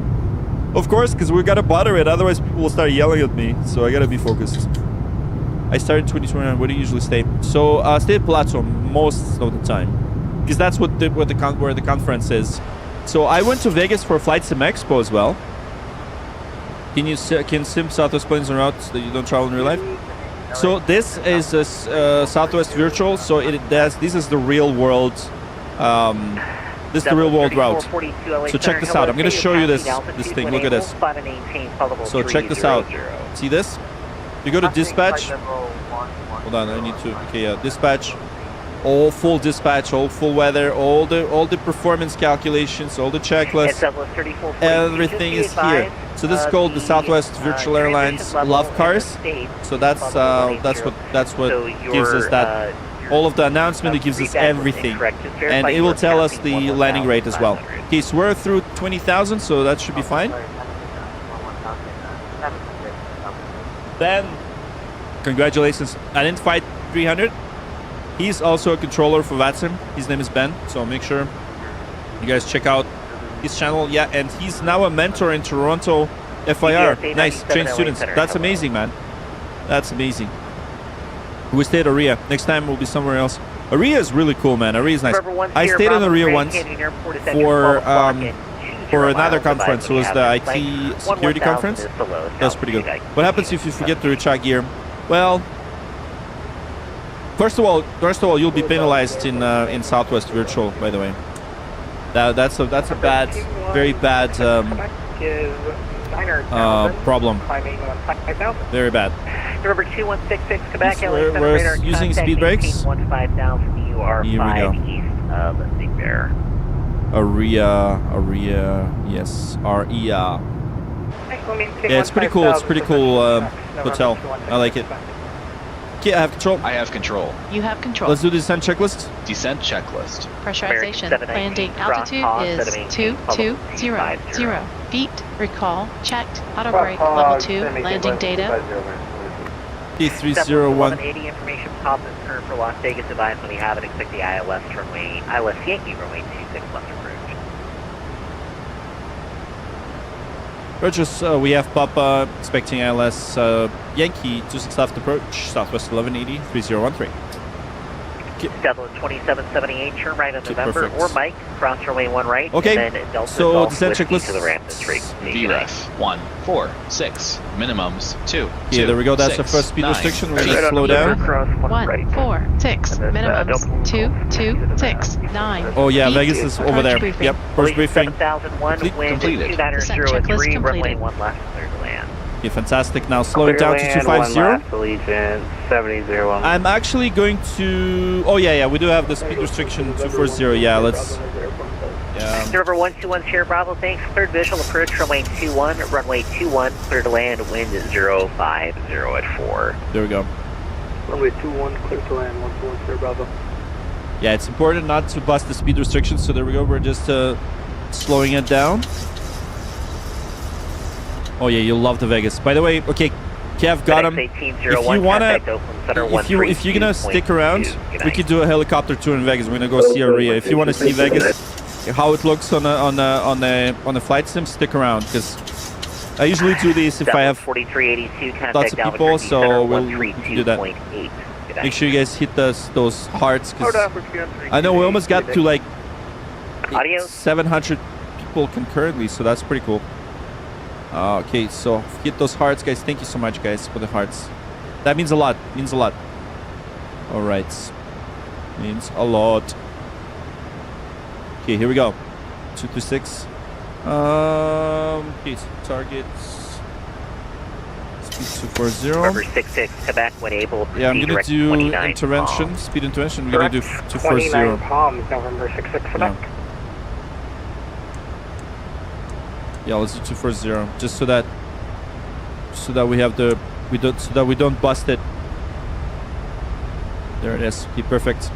Of course, because we gotta butter it, otherwise people will start yelling at me, so I gotta be focused. I started 2021. Where do you usually stay? So stay at Palazzo most of the time, because that's where the conference is. So I went to Vegas for Flight Sim Expo as well. Can sim Southwest planes on routes that you don't travel in real life? So this is a Southwest Virtual. So this is the real world. This is the real world route. So check this out. I'm going to show you this thing. Look at this. So check this out. See this? You go to dispatch. Hold on, I need to. Okay, yeah, dispatch. All full dispatch, all full weather, all the performance calculations, all the checklists. Everything is here. So this is called the Southwest Virtual Airlines Love Cars. So that's what gives us that. All of the announcement, it gives us everything, and it will tell us the landing rate as well. Okay, so we're through 20,000, so that should be fine. Ben, congratulations. Identified 300. He's also a controller for VATSIM. His name is Ben, so make sure you guys check out his channel. Yeah, and he's now a mentor in Toronto FIR. Nice, train students. That's amazing, man. That's amazing. We stayed at Aria. Next time we'll be somewhere else. Aria is really cool, man. Aria is nice. I stayed in Aria once for another conference. It was the IT security conference. That was pretty good. What happens if you forget to recharge gear? Well, first of all, you'll be penalized in Southwest Virtual. By the way, that's a bad, very bad problem. Very bad. River 2166, Quebec, Yes, LA we're Center radar using contact, speed brakes. 15,000, you are Here we 5 go. east of Big Bear. Aria, yes, Aria. Yeah, it's pretty cool. It's pretty cool hotel. I like it. Okay, I have control. I have control. You have control. Let's do the descent checklist. Descent checklist. Pressurization. American Landing 719, altitude cross is pause, 718, 2200 feet. Recall. Checked. Auto brake level 2. Landing data. D301. 1180 information pop is current for Las Vegas. Advise when we have it. Expect the ILS Yankee runway 26 left approach. Rogers, we have Papa expecting ILS Yankee 26 left approach, Southwest 1180, 3013. Delta 2778, turn right in Okay, November, perfect. or Mike, cross runway 1 right, Okay, and then Delta so Golf descent Whiskey checklist. to the ramp, that's right. VREF 146, minimums 2. Yeah, there we go. That's 6, our first speed 9. restriction. We're gonna slow down. Cross 1 right. 146. Minimums 226.9. Oh yeah, Feet. Vegas is over Approach there. briefing. Yep, first briefing. 7001, wind Completed. 2903, Descent checklist runway completed. 1 left, clear to land. Okay, fantastic. Now slow it down to 250. Allegiant 7001. I'm actually going to. Oh yeah, we do have the speed restriction 240. Yeah, let's. Yeah. River 121 Sierra Bravo, thanks. Cleared visual approach, runway 21, runway 21, clear to land, wind 050 at 4. There we go. Runway 21, clear to land, 121 Sierra Bravo. Yeah, it's important not to bust the speed restrictions. So there we go. We're just slowing it down. Oh yeah, you'll love the Vegas. By the way, okay, Kev got him. If you wanna, if you're gonna stick around, we could do a helicopter tour in Vegas. We're gonna go see Aria. If you want to see Vegas, how it looks on a flight sim, stick around because I usually do this if I have 4382, lots of people. So we can do that. Make sure you guys hit those hearts because I know we almost got to like 700 people concurrently, so that's pretty cool. Okay, so hit those hearts, guys. Thank you so much, guys, for the hearts. That means a lot. Means a lot. All right, means a lot. Okay, here we go. 226. Okay, so targets. Speed 240. River 66, Quebec, when able. Yeah, I'm gonna do intervention. Palms. Speed intervention. I'm gonna do 240. 29 Palms, November 66, Quebec. Yeah, let's do 240, just so that we have so that we don't bust it. There it is. Okay, perfect.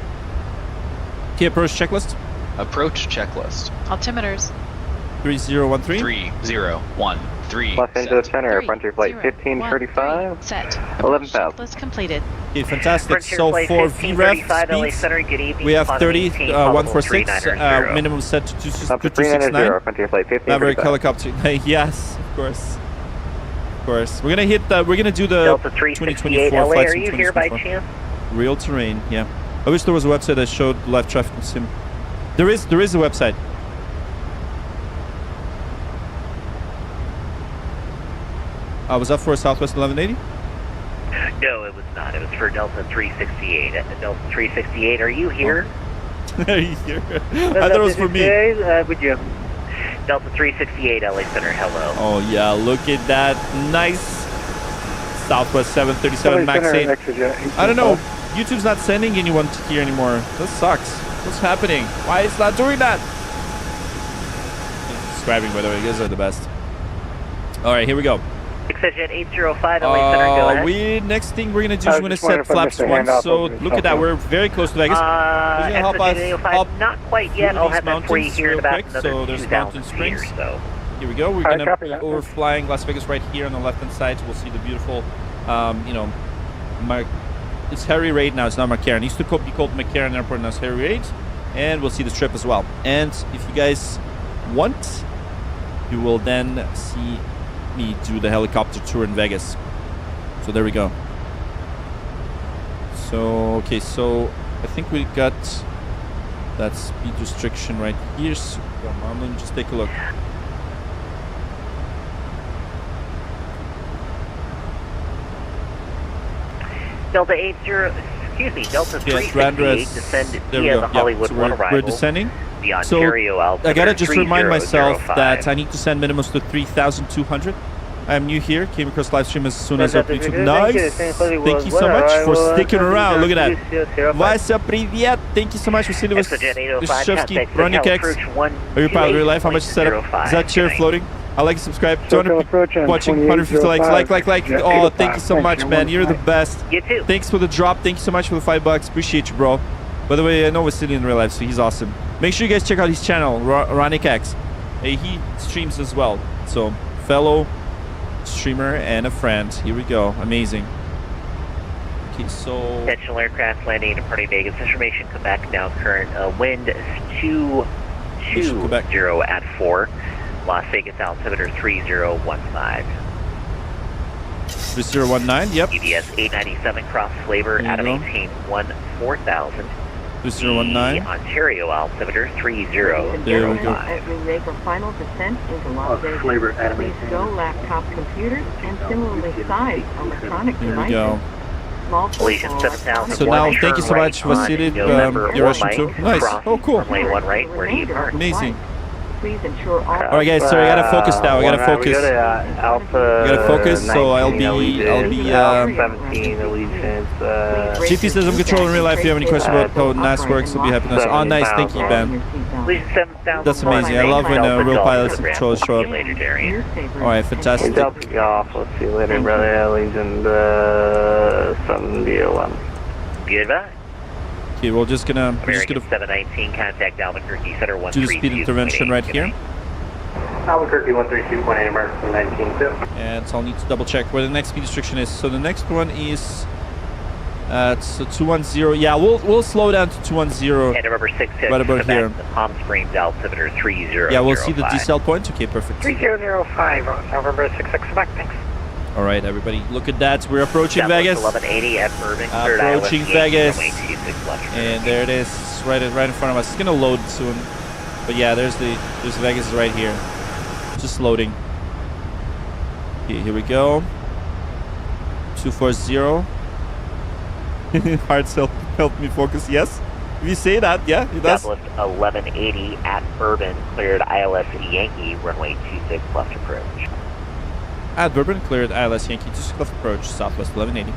Okay, approach checklist. Approach checklist. Altimeters. 3013. 3013. Los Angeles Center, 3, Frontier Flight 0, 1535. 1, set. 11,000. Checklist completed. Okay, fantastic. Frontier So Flight for 1535, LA VREF Center, good speeds, evening. we have Climate 30, maintain, 146, 390. minimum set to Up to 2269. 390, Frontier Flight Maverick 1535. helicopter. Yes, of course. Of course. We're gonna hit the. We're gonna do the Delta 368, 2024 LA, flights are in you here by 2024. chance? Real terrain, yeah. I wish there was a website that showed live traffic sim. There is a website. Was that for Southwest 1180? No, it was not. It was for Delta 368. Delta 368, are you here? Are you here? I thought it was for me. Would you? Delta 368, LA Center, hello. Oh yeah, look at that. Nice. Southwest 737 Max 8. I don't know. YouTube's not sending anyone to here anymore. This sucks. What's happening? Why is it not doing that? Subscribing, by the way. You guys are the best. Alright, here we go. Exit 805, LA Center, go ahead. Next thing we're gonna do is we're gonna set flaps once. So look at that, we're very close to Vegas. Who's gonna help us up not quite yet. I'll these have that for you mountains here in real about quick? another So there's 2,000 mountain springs. meters, so. Here we go. We're we're flying Las Vegas right here on the left hand side. We'll see the beautiful, it's Harry Reid now. It's not McCarran. It used to be called McCarran Airport. Now it's Harry Reid, and we'll see the strip as well. And if you guys want, you will then see me do the helicopter tour in Vegas. So there we go. So okay, so I think we got that speed restriction right here. So come on, let me just take a look. Delta 368, descend via the Hollywood so 1 arrival. we're descending. The Ontario So I gotta just remind myself that I need to send minimums to 3,200. I'm new here. Came across live stream as soon as opened YouTube. Nice. Thank you so much for sticking around. Look at that. Vasa, привет. Thank you so much, Vasily Vashevsky, Bronic X. Are you proud of real life? How much setup? Is that chair floating? I like, subscribe. 200 watching, 150 likes. Like. Oh, thank you so much, man. You're the best. You too. Thanks for the drop. Thank you so much for the $5. Appreciate you, bro. By the way, I know Vasily in real life, so he's awesome. Make sure you guys check out his channel, Ronic X. He streams as well. So, fellow streamer and a friend. Here we go. Amazing. Okay, so... Intentional aircraft landing in Party Vegas. Information, Quebec, now current. Wind 220 at 4. Las Vegas altimeter 3015. 3019, yep. EBS 897 cross flavor at a maintain 4000. 3019. Ontario altimeter 3005. There we go. As we make a final descent into Las Vegas, please stow laptop computers and similarly sized electronic Here we devices. go. Malaysian 7000. So now, thank you so much, Vasily. You're Russian too. Nice. Oh, cool. Runway 1 right, where do you park? Amazing. Please ensure all. All right, guys. Sorry, I gotta focus now. I gotta focus. Alpha. I gotta focus. So I'll be. 17 Allegiance. GT says I'm controlling real life. If you have any questions about how NAS works, I'll be happy to answer. Oh, nice. Thank you, Ben. That's amazing. I love when real pilots and controllers show up. All right, fantastic. Off. Let's see you later, brother. Allegiance 7D01. Goodbye. Okay, we're just gonna 719, contact Albuquerque Center 132. do the speed intervention right here. Albuquerque 132.8, American 192. And so I'll need to double check where the next speed restriction is. So the next one is so 210. Yeah, we'll slow down to 210. And November 6 right about here. Palm Springs altimeter 3005. Yeah, we'll see the decel point. Okay, perfect. 3005, November 66, Quebec, thanks. All right, everybody, look at that. We're approaching Vegas. 1180 at Bourbon. Approaching Vegas. And there it is, right in front of us. It's gonna load soon. But yeah, there's Vegas right here. Just loading. Okay, here we go. 240. Hearts help me focus. Yes. If you say that, yeah, it does. Southwest 1180 at Bourbon, cleared ILS Yankee, runway 26 left approach. At Bourbon, cleared ILS Yankee, 26 left approach, Southwest 1180.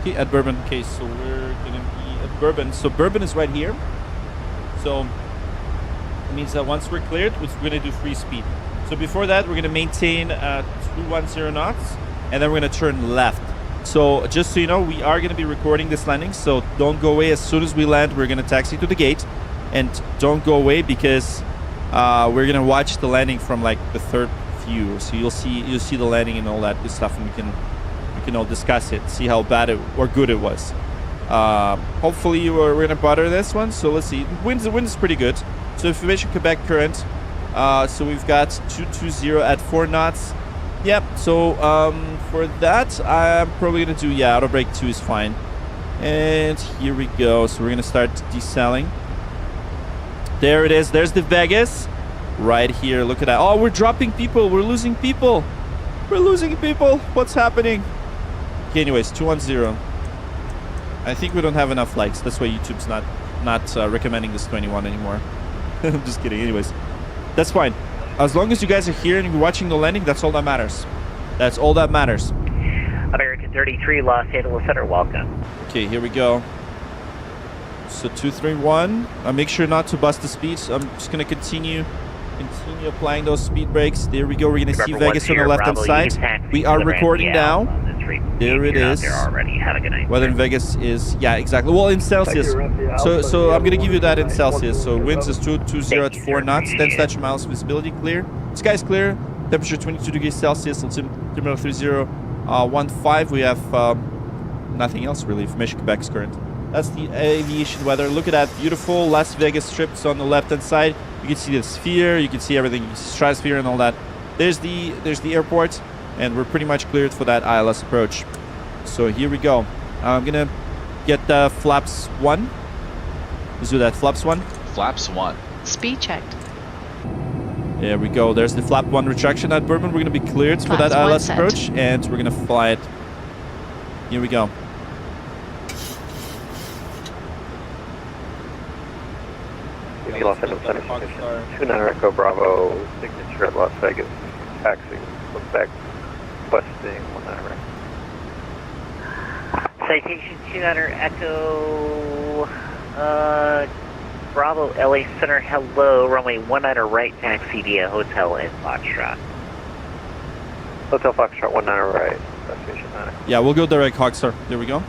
Okay, at Bourbon. Okay, so we're gonna be at Bourbon. So Bourbon is right here. So it means that once we're cleared, we're gonna do free speed. So before that, we're gonna maintain 210 knots, and then we're gonna turn left. So just so you know, we are gonna be recording this landing. So don't go away. As soon as we land, we're gonna taxi to the gate, and don't go away because we're gonna watch the landing from like the third view. So you'll see the landing and all that good stuff, and we can all discuss it, see how bad or good it was. Hopefully we're gonna butter this one. So let's see. The wind is pretty good. So information Quebec current. So we've got 220 at 4 knots. Yep. So for that, I'm probably gonna do auto brake 2 is fine. And here we go. So we're gonna start deselling. There it is. There's the Vegas. Right here, look at that. Oh, we're dropping people. We're losing people. We're losing people. What's happening? Okay, anyways, 210. I think we don't have enough likes. That's why YouTube's not recommending this 21 anymore. I'm just kidding. Anyways, that's fine. As long as you guys are here and you're watching the landing, that's all that matters. That's all that matters. American 33, Los Angeles Center, welcome. Okay, here we go. So 231. Make sure not to bust the speed. So I'm just gonna continue applying those speed brakes. There we go. We're gonna see Vegas on the left hand side. We are recording now. There it is. Weather in Vegas is, yeah, exactly. Well, in Celsius. So I'm gonna give you that in Celsius. So winds is 220 at 4 knots, 10 statute miles, visibility clear. Sky's clear. Temperature 22 degrees Celsius. Altimeter 3015. We have nothing else really. Information Quebec is current. That's the aviation weather. Look at that beautiful Las Vegas strips on the left hand side. You can see the sphere, you can see everything, you can see stratosphere and all that. There's the airport, and we're pretty much cleared for that ILS approach. So here we go. I'm gonna get flaps 1. Let's do that. Flaps 1. Flaps 1. Speed checked. There we go. There's the flap 1 retraction at Bourbon. We're gonna be cleared for that ILS approach, and we're gonna fly it. Here we go. Los Angeles Center, 29 Echo Bravo, signature at Las Vegas, taxi, look back requesting 19 right. Citation 200 Echo, Bravo LA Center, hello, runway 19 right, taxi via Hotel in Foxtrot. Hotel Foxtrot 19 right, destination 9. Yeah, we'll go direct Hawk, sir. There we go.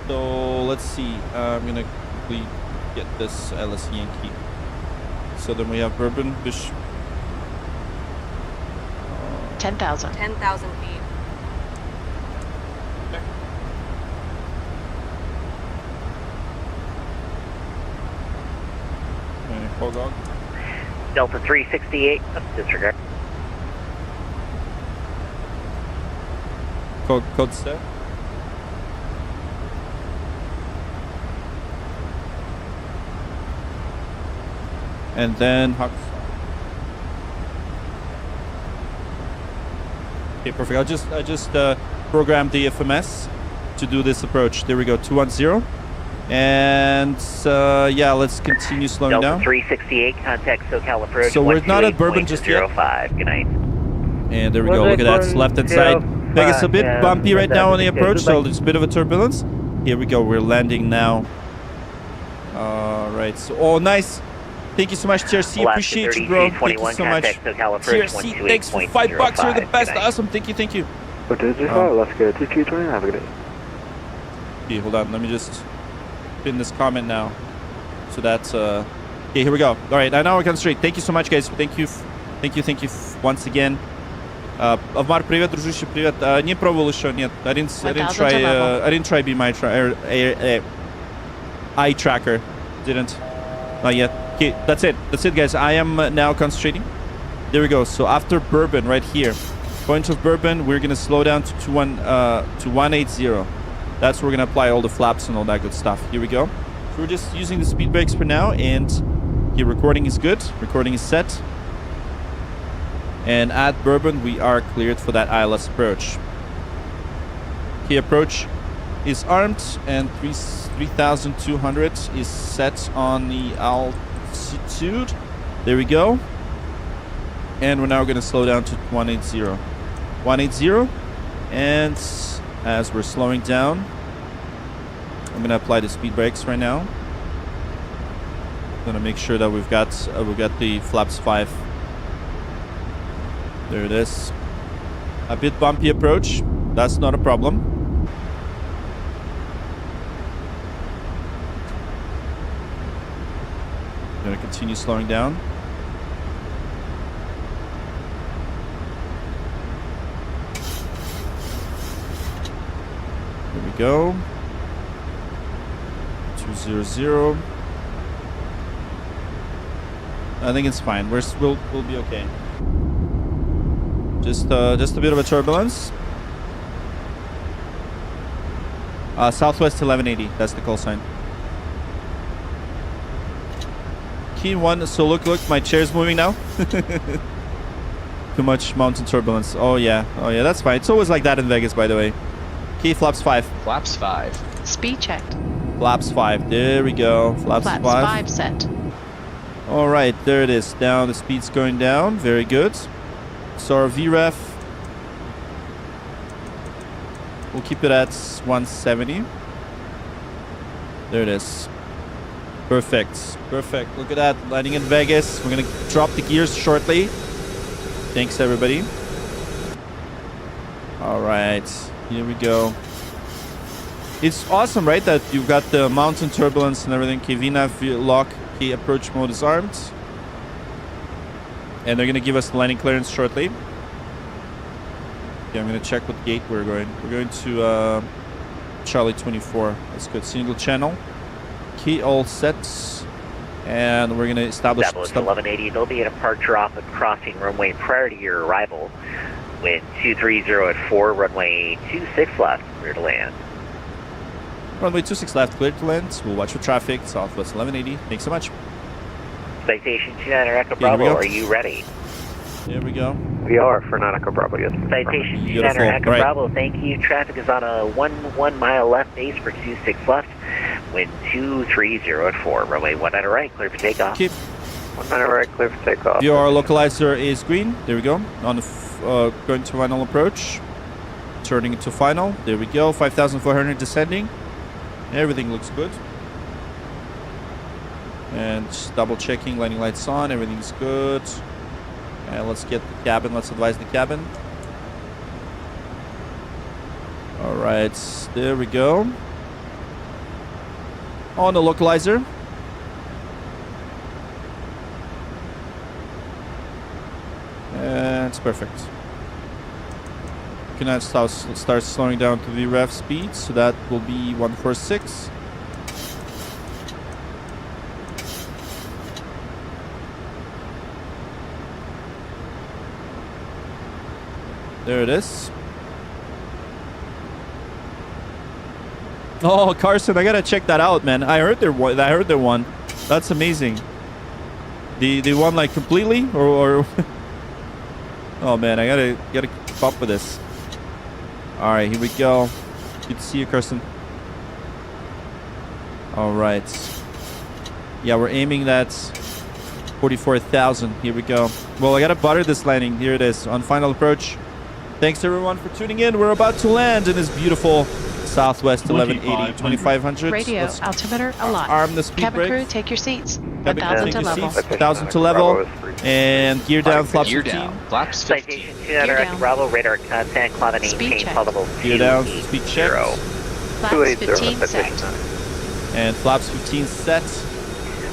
So let's see. I'm gonna quickly get this LS Yankee. So then we have Bourbon, Bish. 10,000. 10,000 feet. Hogog. Delta 368, disregard. Code set. And then Hawk. Okay, perfect. I just programmed the FMS to do this approach. There we go, 210. And yeah, let's continue slowing Delta down. 368, contact SoCal approach. So we're not at Bourbon just yet. 05. Good night. And there we go. Look at that. It's left hand side. Vegas a bit bumpy right now on the approach, so there's a bit of a turbulence. Here we go. We're landing now. Right. So, oh, nice. Thank you so much, TRC. Appreciate you, bro. Thank you so much. TRC, thanks for $5. You're the best. Awesome. Thank you. Thank you. Let's go. 229. Have a good day. Okay, hold on. Let me just pin this comment now. So that's okay, here we go. All right, now we're coming straight. Thank you so much, guys. Thank you once again. Avmar, привет, дружище, привет. Не пробовал еще, нет. I didn't try Be My eye tracker. Didn't. Not yet. Okay, that's it, guys. I am now concentrating. There we go. So after Bourbon, right here, point of Bourbon, we're gonna slow down to 180. That's where we're gonna apply all the flaps and all that good stuff. Here we go. So we're just using the speed brakes for now, and your recording is good. Recording is set. And at Bourbon, we are cleared for that ILS approach. Key approach is armed, and 3,200 is set on the altitude. There we go. And we're now going to slow down to 180. 180. And as we're slowing down, I'm going to apply the speed brakes right now. I'm going to make sure that we've got the flaps 5. There it is. A bit bumpy approach. That's not a problem. I'm going to continue slowing down. There we go. 200. I think it's fine. We'll be okay. Just a bit of a turbulence. Southwest 1180. That's the call sign. Key 1. So look, my chair's moving now. Too much mountain turbulence. Oh yeah. That's fine. It's always like that in Vegas, by the way. Key flaps 5. Flaps 5. Speed checked. Flaps 5. There we go. Flaps 5 set. All right, there it is. Down. The speed's going down. Very good. So our VREF, we'll keep it at 170. There it is. Perfect. Look at that. Landing in Vegas. We're going to drop the gears shortly. Thanks, everybody. All right. Here we go. It's awesome, right? That you've got the mountain turbulence and everything. KVNAV lock. Key approach mode is armed. And they're going to give us the landing clearance shortly. Okay, I'm going to check what gate we're going. We're going to Charlie 24. That's good. Single channel. Key all sets. And we're going to establish... Southwest 1180, there'll be a departure off at crossing runway prior to your arrival. Wind 230 at 4, runway 26 left, clear to land. Runway 26 left, clear to land. We'll watch for traffic. Southwest 1180. Thanks so much. Citation 29 Echo Bravo, are you ready? There we go. We are for 9 Echo Bravo, yes. Citation 29 Echo Bravo, thank you. Traffic is on a 1 mile left base for 26 left. Wind 230 at 4. Runway 19 right, clear for takeoff. Keep. 19 right, clear for takeoff. Your localizer is green. There we go. On the going to final approach. Turning into final. There we go. 5,400 descending. Everything looks good. And just double checking, landing lights on. Everything's good. And let's get the cabin. Let's advise the cabin. Alright, there we go. On the localizer. And it's perfect. You can now start slowing down to the ref speed, so that will be 146. There it is. Oh, Carson, I gotta check that out, man. I heard they won. That's amazing. They won like completely, or oh man, I gotta keep up with this. All right, here we go. Good to see you, Carson. All right. Yeah, we're aiming that 44,000. Here we go. Well, I gotta butter this landing. Here it is on final approach. Thanks everyone for tuning in. We're about to land in this beautiful Southwest 1180 2500. Radio altimeter aloft. Arm the speed Cabin brake. crew, take your seats. Cabin 1,000 to crew, level. 1,000 to level. And gear down, flaps 15. Down. Flaps 15. Citation 2 Bravo, radar contact, climate maintain, level Gear down, speed check. Flaps 15 set. And flaps 15 set.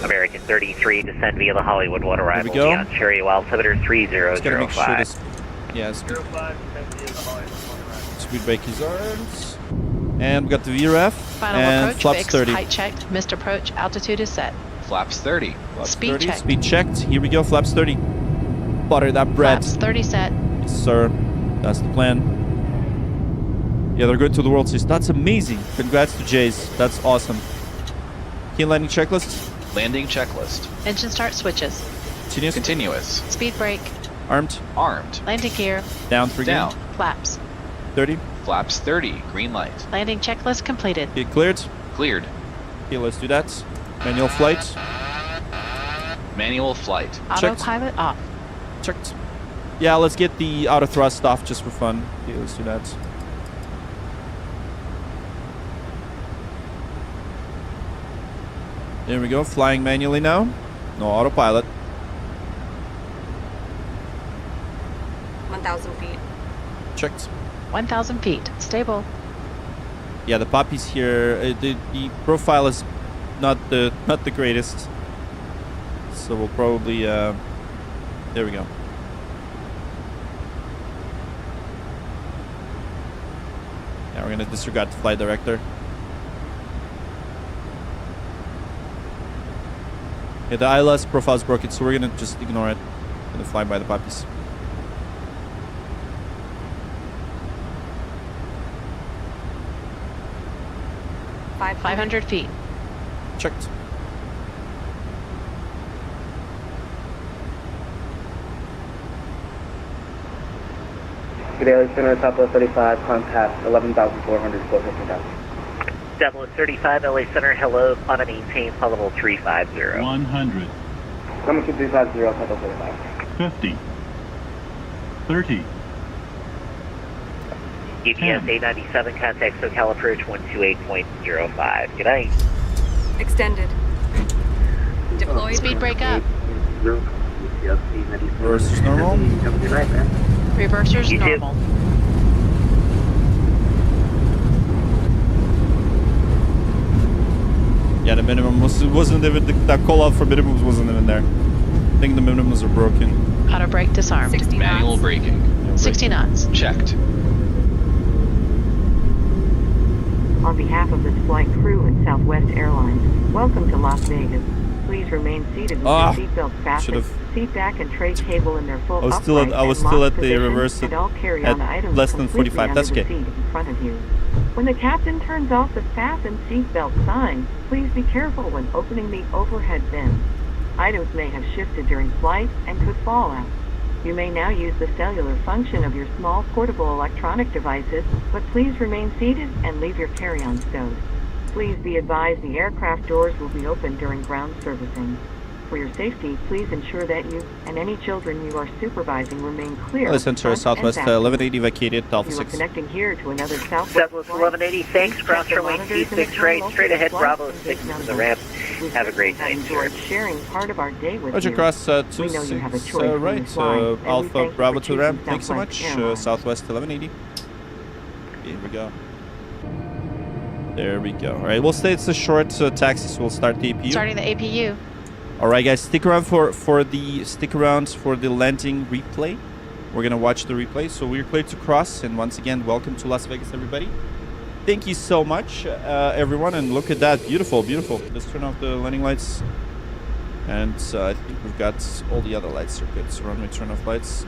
American 33, descend via the Hollywood Water Here arrival. we go. Ontario altimeter 3005. Yeah, speed brake is armed. And we got the VREF. Final and approach flaps fixed, 30. height checked, missed approach, altitude is set. Flaps 30. Flaps Speed 30. checked. Speed checked. Here we go. Flaps 30. Butter that bread. Flaps 30 set. Yes, sir. That's the plan. Yeah, they're going to the World Series. That's amazing. Congrats to Jays. That's awesome. Key landing checklist. Landing checklist. Engine start switches. Continuous. Continuous. Speed brake. Armed. Armed. Landing gear. Down 3 Down. gear. Flaps. 30. Flaps 30. Green light. Landing checklist completed. Okay, cleared. Cleared. Okay, let's do that. Manual flight. Manual flight. Autopilot off. Checked. Yeah, let's get the auto thrust off just for fun. Okay, let's do that. There we go. Flying manually now. No autopilot. 1,000 feet. Checked. 1,000 feet. Stable. Yeah, the poppies here. The profile is not the greatest. So we'll probably. There we go. Now we're gonna disregard the flight director. Yeah, the ILS profile is broken, so we're gonna just ignore it. Gonna fly by the poppies. Five 500 feet. Checked. Good day, Center, Southwest 35, climb past 11,400, close up and down. Southwest 35, LA Center, hello, climate maintain, level 350. 100. Number 2350, Southwest 35. 50. 30. EPS 897, contact SoCal approach 128.05. Good night. Extended. Deployed. Speed brake up. Reverse is normal. Good night, man. Reversers You too. normal. Yeah, the minimum wasn't even that call out for minimums wasn't even there. I think the minimums are broken. Auto brake disarmed. 60 Manual knots. braking. 60 knots. Checked. On behalf of this flight crew and Southwest Airlines, welcome to Las Vegas. Please remain seated with your seatbelts fastened. Seat back and tray cable in their full I was still at the reverse and all carry-on items less than completely 45. under That's the okay. seat in front of you. When the captain turns off the fasten seatbelt sign, please be careful when opening the overhead bin. Items may have shifted during flight and could fall out. You may now use the cellular function of your small portable electronic devices, but please remain seated and leave your carry-on stowed. Please be advised the aircraft doors will be open during ground servicing. For your safety, please ensure that you and any children you are supervising remain clear. Listen to Southwest 1180 vacated Alpha You are 6. connecting here to another Southwest. Southwest 1180, thanks. Cross runway 26 right, straight ahead, Bravo 6 to the ramp. Have a great night, sir. Sharing part of our day with Roger, you. cross We know you have a 26 choice when right, you fly, and we Alpha thank you Bravo for to the ramp. choosing Thanks so much. Southwest Airlines. Southwest 1180. Here we go. There we go. All right, we'll say it's a short taxi, so we'll start the APU. Starting the APU. All right, guys, stick around for the landing replay. We're gonna watch the replay. So we're clear to cross, and once again, welcome to Las Vegas, everybody. Thank you so much, everyone, and look at that, beautiful, beautiful. Let's turn off the landing lights, and I think we've got all the other lights are good. So runway turn off lights.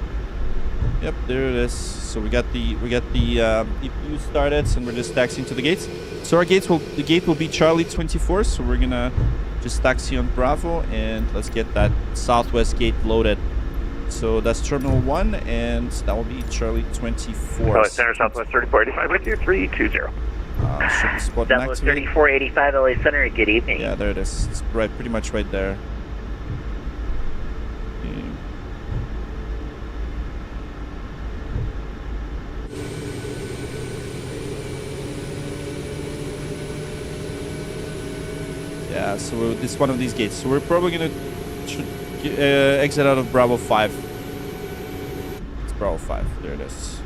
Yep, there it is. So we got the EPU started, and we're just taxiing to the gates. So the gate will be Charlie 24. So we're gonna just taxi on Bravo, and let's get that Southwest gate loaded. So that's Terminal 1, and that will be Charlie 24. Center Southwest 3485 with you, 320. Should be spot Southwest activated. 3485 LA Center, good evening. Yeah, there it is. It's pretty much right there. Okay. Yeah, so this is one of these gates. So we're probably gonna exit out of Bravo 5. It's Bravo 5. There it is.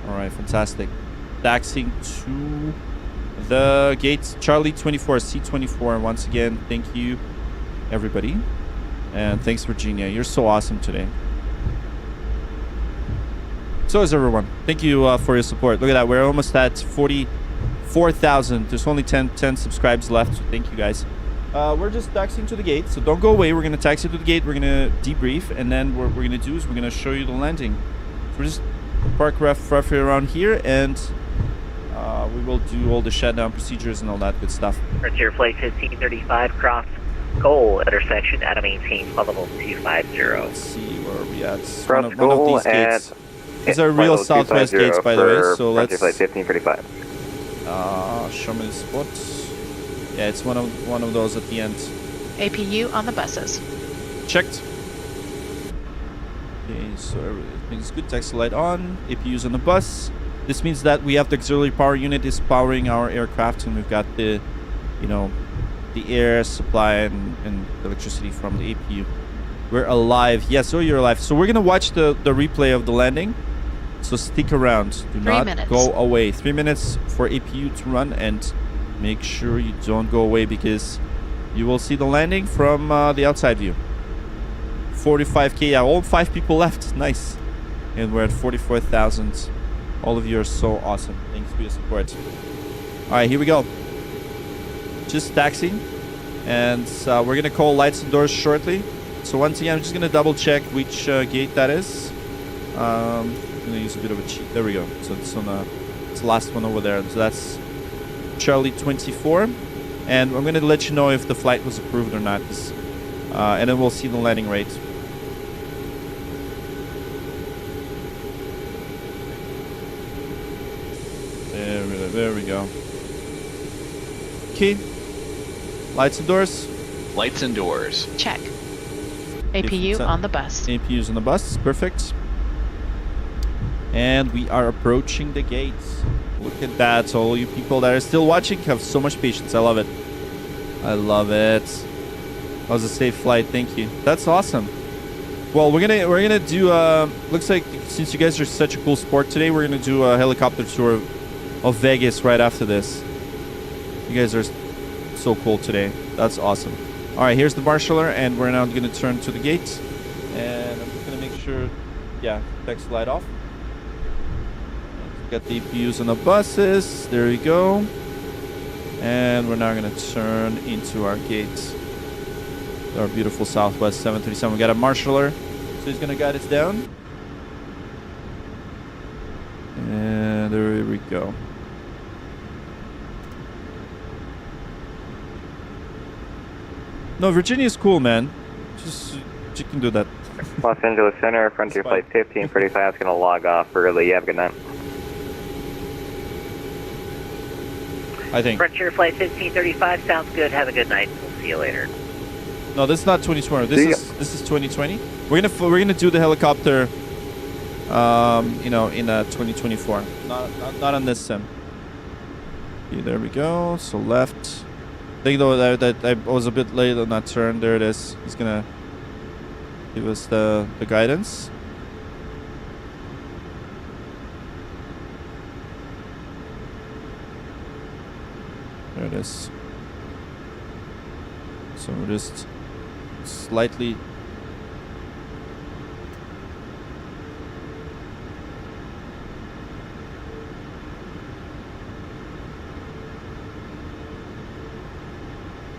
All right, fantastic. Taxiing to the gates, Charlie 24, C24. And once again, thank you, everybody, and thanks, Virginia. You're so awesome today. So is everyone. Thank you for your support. Look at that. We're almost at 44,000. There's only 10 subscribes left. So thank you, guys. We're just taxiing to the gate, so don't go away. We're gonna taxi to the gate. We're gonna debrief, and then what we're gonna do is we're gonna show you the landing. So we're just park roughly around here, and we will do all the shutdown procedures and all that good stuff. Frontier Flight 1535, cross Goal intersection at a maintain level 250. Let's see where we at. Cross One of Goal these gates. at These are real Southwest gates, by the way. So let's Flight 1535. show me the spot. Yeah, it's one of those at the end. APU on the buses. Checked. Okay, so everything's good. Taxi light on. APU's on the bus. This means that we have the auxiliary power unit is powering our aircraft, and we've got the, the air supply and electricity from the APU. We're alive. Yes, so you're alive. So we're gonna watch the replay of the landing. So stick around. Do not go away. 3 minutes for APU to run, and make sure you don't go away because you will see the landing from the outside view. 45K. Yeah, all 5 people left. Nice. And we're at 44,000. All of you are so awesome. Thanks for your support. All right, here we go. Just taxiing, and we're gonna call lights and doors shortly. So once again, I'm just gonna double check which gate that is. I'm gonna use a bit of a cheat. There we go. So it's on it's the last one over there. So that's Charlie 24, and I'm gonna let you know if the flight was approved or not. And then we'll see the landing rate. There we go. Key. Lights and doors. Lights and doors. Check. APU on the bus. APU's on the bus. Perfect. And we are approaching the gates. Look at that. All you people that are still watching have so much patience. I love it. I love it. That was a safe flight. Thank you. That's awesome. Well, we're gonna do. Looks like since you guys are such a cool sport today, we're gonna do a helicopter tour of Vegas right after this. You guys are so cool today. That's awesome. All right, here's the marshaller, and we're now gonna turn to the gate, and I'm just gonna make sure, yeah, taxi light off. Got the APUs on the buses. There we go. And we're now gonna turn into our gate. Our beautiful Southwest 737. We got a marshaller, so he's gonna guide us down. And there we go. No, Virginia's cool, man. Just you can do that. Los Angeles Center, Frontier Flight 1535 is going to log off early. You have a good night. I think. Frontier Flight 1535 sounds good. Have a good night. We'll see you later. No, this is not 2020. This is 2020. We're gonna do the helicopter, you know, in 2024. Not on this sim. Okay, there we go. So left. I think though that I was a bit late on that turn. There it is. He's gonna give us the guidance. There it is. So we're just slightly.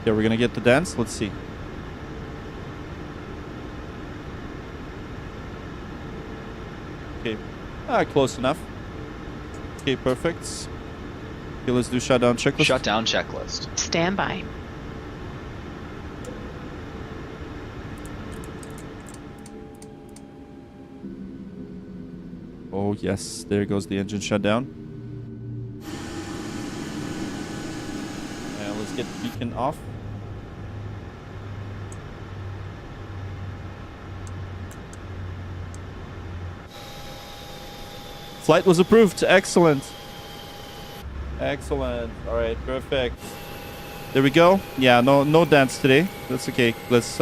Yeah, we're gonna get the dance. Let's see. Okay. Close enough. Okay, perfect. Okay, let's do shutdown checklist. Shutdown checklist. Stand by. Oh yes, there goes the engine shutdown. And let's get the beacon off. Flight was approved. Excellent. Excellent. All right, perfect. There we go. Yeah, no dance today. That's okay. Let's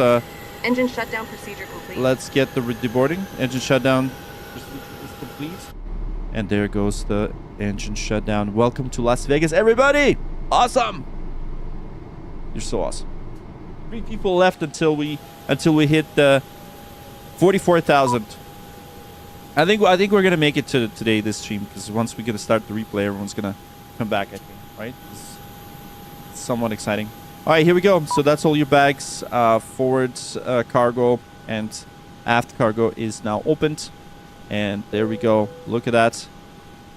Engine shutdown procedure complete. let's get the deboarding. Engine shutdown procedure is complete. And there goes the engine shutdown. Welcome to Las Vegas, everybody. Awesome. You're so awesome. 3 people left until we hit the 44,000. I think we're gonna make it to today this stream, because once we're gonna start the replay, everyone's gonna come back. I think, right? It's somewhat exciting. All right, here we go. So that's all your bags. Forward cargo and aft cargo is now opened, and there we go. Look at that.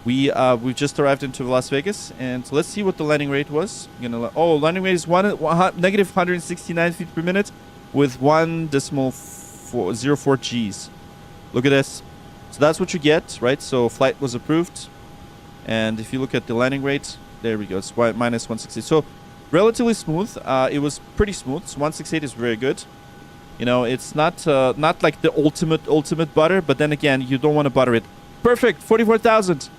We've just arrived into Las Vegas, and let's see what the landing rate was. Landing rate is negative 169 feet per minute with 1.04 Gs. Look at this. So that's what you get, right? So flight was approved. And if you look at the landing rate, there we go. It's minus 168. So relatively smooth. It was pretty smooth. So 168 is very good. You know, it's not like the ultimate butter, but then again, you don't want to butter it. Perfect. 44,000.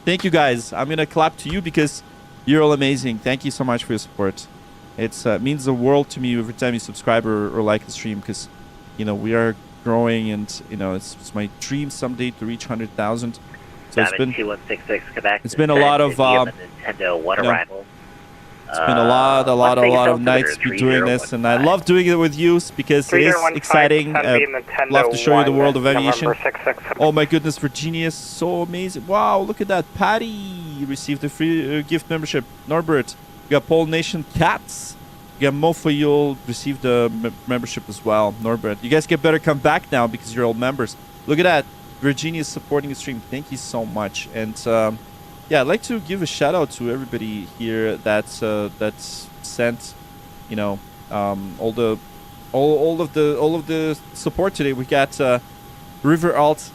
Thank you guys. I'm gonna clap to you because you're all amazing. Thank you so much for your support. It's means the world to me every time you subscribe or like the stream, because you know we are growing, and you know it's my dream someday to reach 100,000. So it's been 2166 Quebec. It's been a lot of Nintendo One arrival. It's been a lot of nights doing this, and I love doing it with you because it is exciting. Love to show you the world of aviation. Oh my goodness, Virginia is so amazing! Wow, look at that. Patty received a free gift membership. Norbert, we got Pole Nation Cats. We got Mofo, you'll receive the membership as well. Norbert, you guys better come back now because you're all members. Look at that. Virginia is supporting the stream. Thank you so much. And yeah, I'd like to give a shout out to everybody here that's sent, you know, all of the support today. We got River Alt.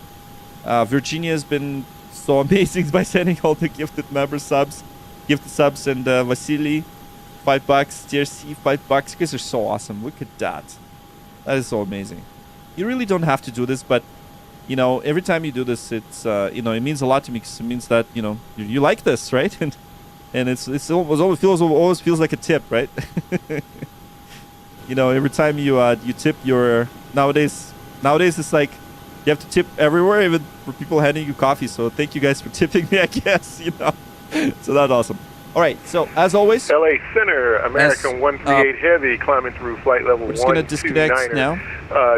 Virginia has been so amazing by sending all the gifted subs, and Vasily, $5. TRC, $5. You guys are so awesome. Look at that. That is so amazing. You really don't have to do this, but you know, every time you do this, it's you know, it means a lot to me because it means that you know you like this, right? And it always feels like a tip, right? You know, every time you tip your nowadays it's like you have to tip everywhere, even for people handing you coffee. So thank you guys for tipping me, I guess. You know, so that's awesome. All right, so as always, LA Center, American 138 Heavy, climbing through flight level 129. We're just gonna disconnect now.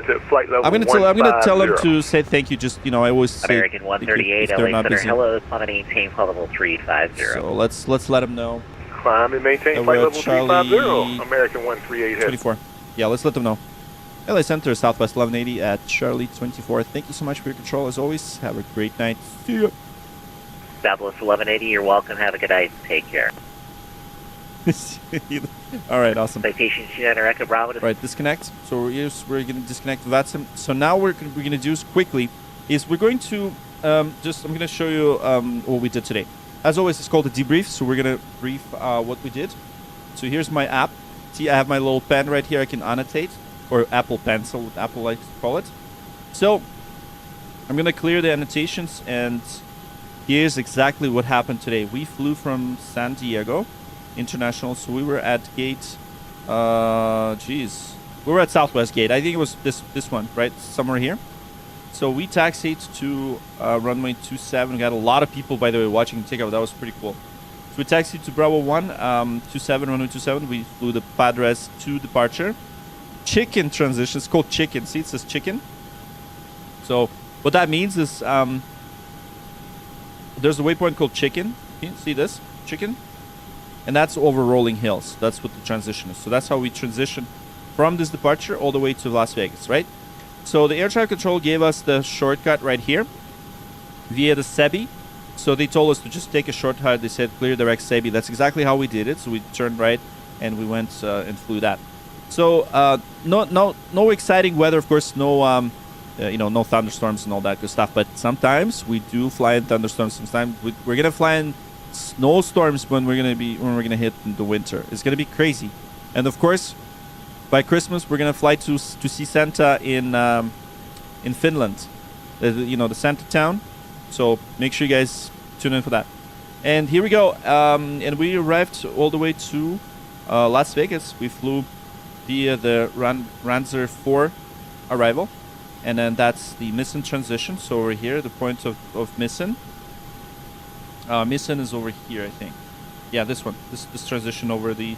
To flight level I'm gonna tell them to say thank you. Just you know, I always say American 138 LA Center. Hello, climb and maintain flight level 350. So let's let them know. Climb and maintain flight level 350. American 138 Heavy. 24. Yeah, let's let them know. LA Center, Southwest 1180 at Charlie 24. Thank you so much for your control as always. Have a great night. See ya. Southwest 1180, you're welcome. Have a good night. Take care. All right, awesome. Citation United Echo Bravo. Right, disconnect. So we're going to disconnect the VATSIM. So now we're going to do quickly is we're going to I'm going to show you what we did today. as always, it's called a debrief. So we're gonna brief what we did. So here's my app. See, I have my little pen right here. I can annotate, or Apple Pencil, what Apple likes to call it. So I'm gonna clear the annotations, and here's exactly what happened today. We flew from San Diego International, so we were at gate. We were at Southwest Gate. I think it was this one, right? Somewhere here. So we taxied to runway 27. We got a lot of people, by the way, watching the takeoff. That was pretty cool. So we taxied to Bravo 1, 27, runway 27. We flew the Padres to departure. Chicken transition. It's called chicken. See, it says chicken. So what that means is there's a waypoint called chicken. Can you see this? Chicken. And that's over rolling hills. That's what the transition is. So that's how we transition from this departure all the way to Las Vegas, right? So the air traffic control gave us the shortcut right here via the SEBI. So they told us to just take a shortcut. They said clear direct SEBI. That's exactly how we did it. So we turned right and we went and flew that. So no exciting weather, of course. No no thunderstorms and all that good stuff. But sometimes we do fly in thunderstorms. Sometimes we're gonna fly in snowstorms when we're gonna hit the winter. It's gonna be crazy. And of course, by Christmas we're gonna fly to see Santa in Finland, the Santa town. So make sure you guys tune in for that. And here we go. And we arrived all the way to Las Vegas. We flew via the Ranzer 4 arrival, and then that's the Misson transition. So over here, the point of Misson. Misson is over here, I think. Yeah, this one. This transition over the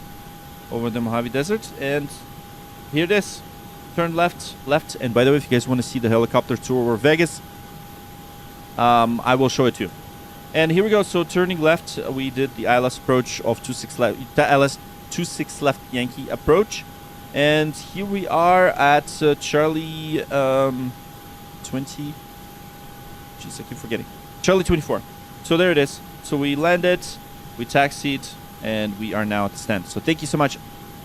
Mojave Desert. And here it is. Turn left. And by the way, if you guys want to see the helicopter tour over Vegas, I will show it to you. And here we go. So turning left, we did the ILS approach of 26 left. ILS 26 left Yankee approach. And here we are at Charlie 20. Jeez, I keep forgetting. Charlie 24. So there it is. So we landed, we taxied, and we are now at the stand. So thank you so much.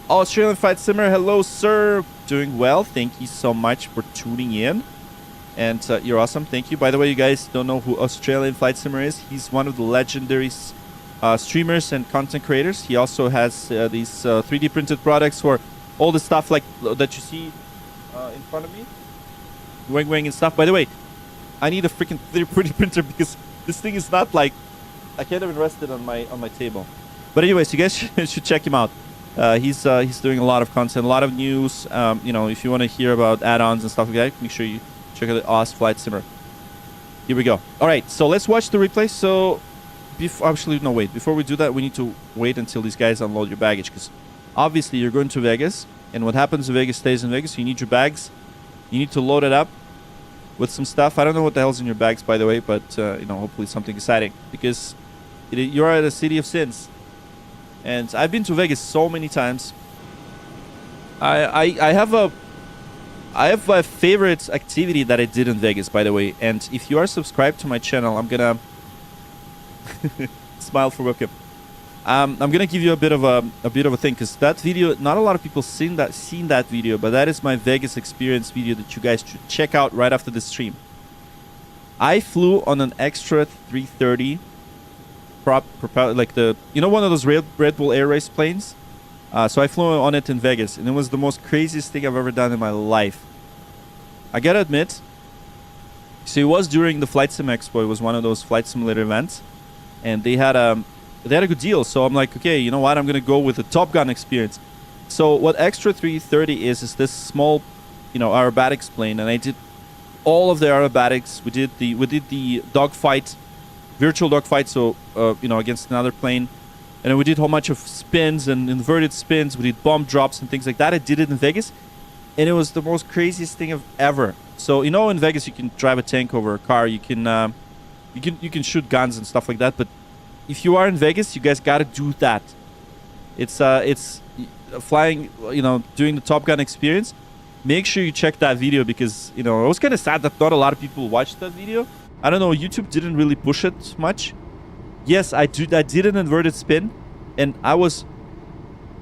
Australian Flight Simmer, hello, sir. Doing well. Thank you so much for tuning in. And you're awesome. Thank you. By the way, you guys don't know who Australian Flight Simmer is. He's one of the legendary streamers and content creators. He also has these 3D printed products for all the stuff like that you see in front of me. Wing and stuff. By the way, I need a freaking 3D printer because this thing is not like, I can't even rest it on my table. But anyways, you guys should check him out. He's doing a lot of content, a lot of news. If you want to hear about add-ons and stuff like that, make sure you check out the Oz Flight Simmer. Here we go. All right, so let's watch the replay. So, before we do that, we need to wait until these guys unload your baggage, because obviously you're going to Vegas, and what happens in Vegas stays in Vegas. So you need your bags. You need to load it up with some stuff. I don't know what the hell's in your bags, by the way, but hopefully something exciting, because you're at a city of sins. And I've been to Vegas so many times. I have a favorite activity that I did in Vegas, by the way. And if you are subscribed to my channel, I'm gonna smile for webcam. I'm gonna give you a bit of a thing, because that video, not a lot of people seen that video, but that is my Vegas experience video that you guys should check out right after the stream. I flew on an extra 330 propeller, like one of those Red Bull Air Race planes. So I flew on it in Vegas, and it was the most craziest thing I've ever done in my life. I gotta admit, so it was during the Flight Sim Expo. It was one of those flight simulator events, and they had a good deal. So I'm like, okay, you know what? I'm gonna go with the Top Gun experience. So what Extra 330 is this small, aerobatics plane, and I did all of the aerobatics. We did the dogfight, virtual dogfight. So against another plane. And we did a whole bunch of spins and inverted spins. We did bomb drops and things like that. I did it in Vegas, and it was the most craziest thing ever. So in Vegas you can drive a tank over a car. You can shoot guns and stuff like that. But if you are in Vegas, you guys got to do that. It's flying, doing the Top Gun experience. Make sure you check that video, because it was kind of sad that not a lot of people watched that video. I don't know. YouTube didn't really push it much. Yes, I did an inverted spin, and I was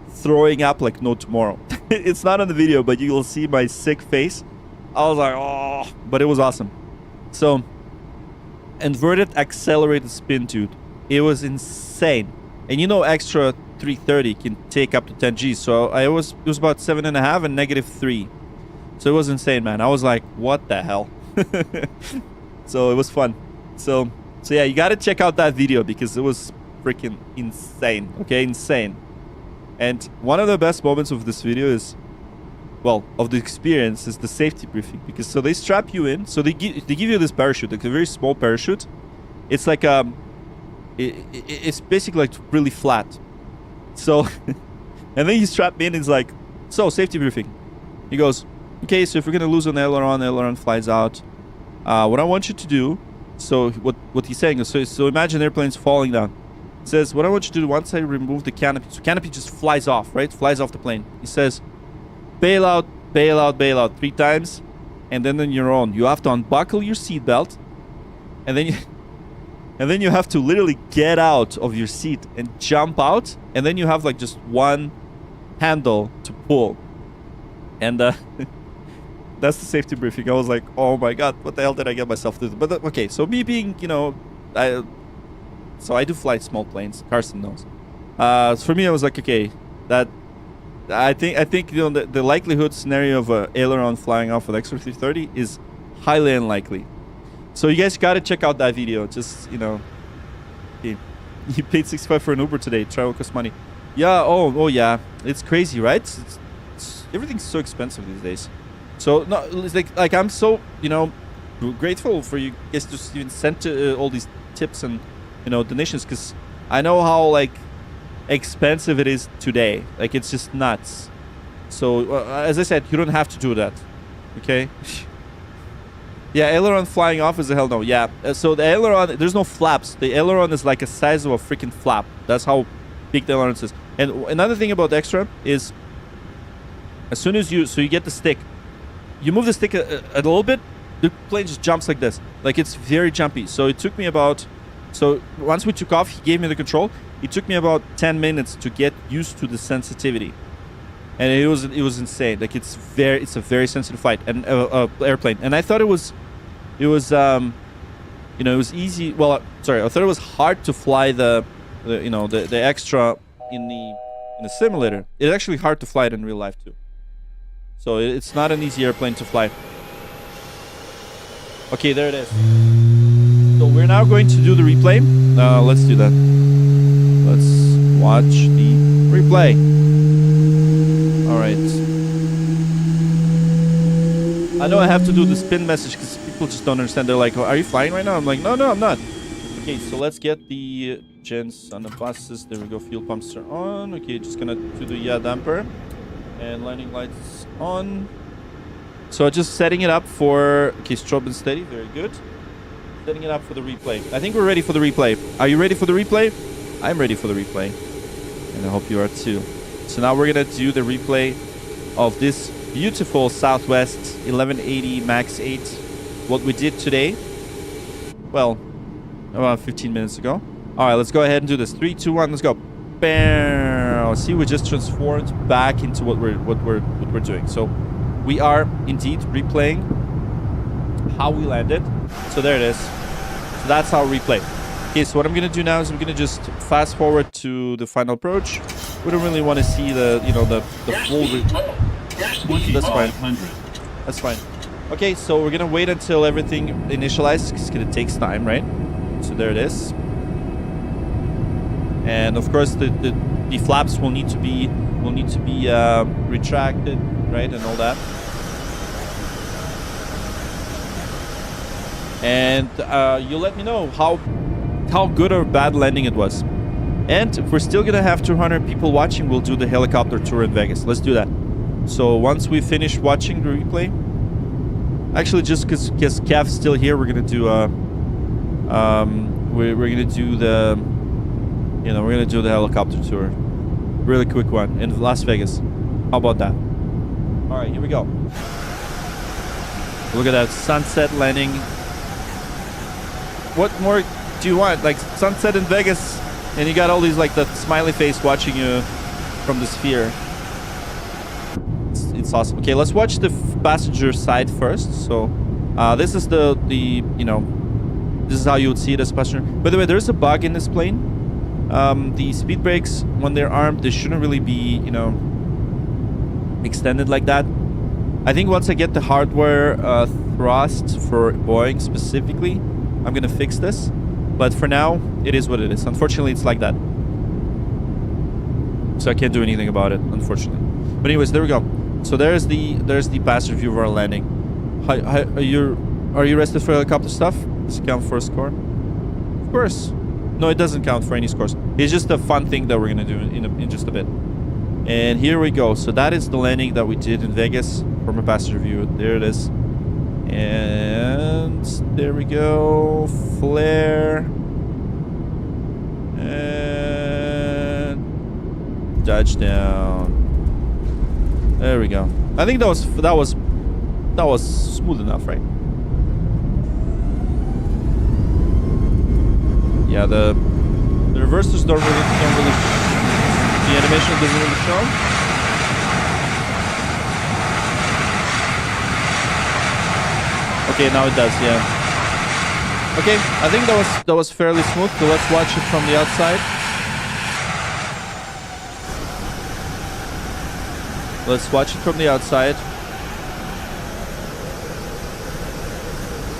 throwing up like no tomorrow. It's not on the video, but you'll see my sick face. I was like, oh, but it was awesome. So, inverted accelerated spin, dude. It was insane. And you know, extra 330 can take up to 10 Gs. So it was about 7.5 and -3. So it was insane, man. I was like, what the hell? So it was fun. So yeah, you got to check out that video because it was freaking insane. Okay, insane. And one of the best moments of this video is, well, of the experience, is the safety briefing. Because so they strap you in. So they give you this parachute, like a very small parachute. It's like it's basically like really flat. So and then you strap me in. It's like, so safety briefing. He goes, okay, so if we're gonna lose an aileron, the aileron flies out. What I want you to do. So what he's saying is, so imagine airplanes falling down. He says, what I want you to do once I remove the canopy. So canopy just flies off, right? Flies off the plane. He says, bail out, bail out, bail out 3 times, and then on your own, you have to unbuckle your seatbelt, and then you have to literally get out of your seat and jump out, and then you have like just one handle to pull, and that's the safety briefing. I was like, oh my god, what the hell did I get myself to do? But okay, so me being, you know, I do fly small planes. Carson knows. For me, I was like, okay, that I think you know the likelihood scenario of a aileron flying off with extra 330 is highly unlikely. So you guys gotta check out that video. Just, you know, you paid 65 for an Uber today. Travel costs money. Yeah. Oh yeah. It's crazy, right? Everything's so expensive these days. So no, it's like I'm so, you know, grateful for you guys to even send all these tips and, you know, donations, because I know how like expensive it is today. Like, it's just nuts. So as I said, you don't have to do that. Okay. Yeah, aileron flying off is a hell no. Yeah. So the aileron, there's no flaps. The aileron is like a size of a freaking flap. That's how big the aileron is. And another thing about extra is, as soon as you get the stick, you move the stick a little bit, the plane just jumps like this. Like, it's very jumpy. So it took me about, so once we took off, he gave me the control. It took me about 10 minutes to get used to the sensitivity, and it was insane. Like, it's a very sensitive flight and airplane. And I thought it was you know, it was easy. Well, sorry, I thought it was hard to fly the you know, the extra in the simulator. It's actually hard to fly it in real life too. So it's not an easy airplane to fly. Okay, there it is. So we're now going to do the replay. Let's do that. Let's watch the replay. All right. I know I have to do the spin message because people just don't understand. They're like, oh, are you flying right now? I'm like, no, I'm not. Okay, so let's get the gens on the buses. There we go. Fuel pumps are on. Okay, just gonna do the damper. And landing lights on. So just setting it up for, okay, strobe and steady, very good. Setting it up for the replay. I think we're ready for the replay. Are you ready for the replay? I'm ready for the replay, and I hope you are too. So now we're gonna do the replay of this beautiful Southwest 1180 Max 8. What we did today, well, about 15 minutes ago. All right, let's go ahead and do this. 3, 2, 1, let's go. Bam! See, we just transformed back into what we're doing. So we are indeed replaying how we landed. So there it is. So that's our replay. Okay, so what I'm gonna do now is I'm gonna just fast forward to the final approach. We don't really want to see the, you know, the full. That's fine. That's fine. Okay, so we're gonna wait until everything initializes because it takes time, right? So there it is. And of course the flaps will need to be retracted, right, and all that. And you let me know how good or bad landing it was. And if we're still gonna have 200 people watching, we'll do the helicopter tour in Vegas. Let's do that. So once we finish watching the replay, actually just because Kev's still here, we're gonna do we're gonna do the, you know, we're gonna do the helicopter tour, really quick one in Las Vegas. How about that? All right, here we go. Look at that sunset landing. What more do you want? Like, sunset in Vegas, and you got all these, like, the smiley face watching you from the sphere. It's awesome. Okay, let's watch the passenger side first. So this is the you know, This is how you would see it as passenger. By the way, there's a bug in this plane. The speed brakes, when they're armed, they shouldn't really be, you know, extended like that. I think once I get the hardware thrust for Boeing specifically, I'm gonna fix this. But for now, it is what it is. Unfortunately, it's like that. So I can't do anything about it, unfortunately. But anyways, there we go. So there's the passenger view of our landing. Are you rested for helicopter stuff? Does it count for a score? Of course. No, it doesn't count for any scores. It's just a fun thing that we're gonna do in just a bit. And here we go. So that is the landing that we did in Vegas from a passenger view. There it is. And there we go. Flare. And touchdown. There we go. I think that was smooth enough, right? Yeah, the reversers don't really the animation doesn't really show. Okay, now it does, yeah. Okay, I think that was fairly smooth. So let's watch it from the outside. Let's watch it from the outside.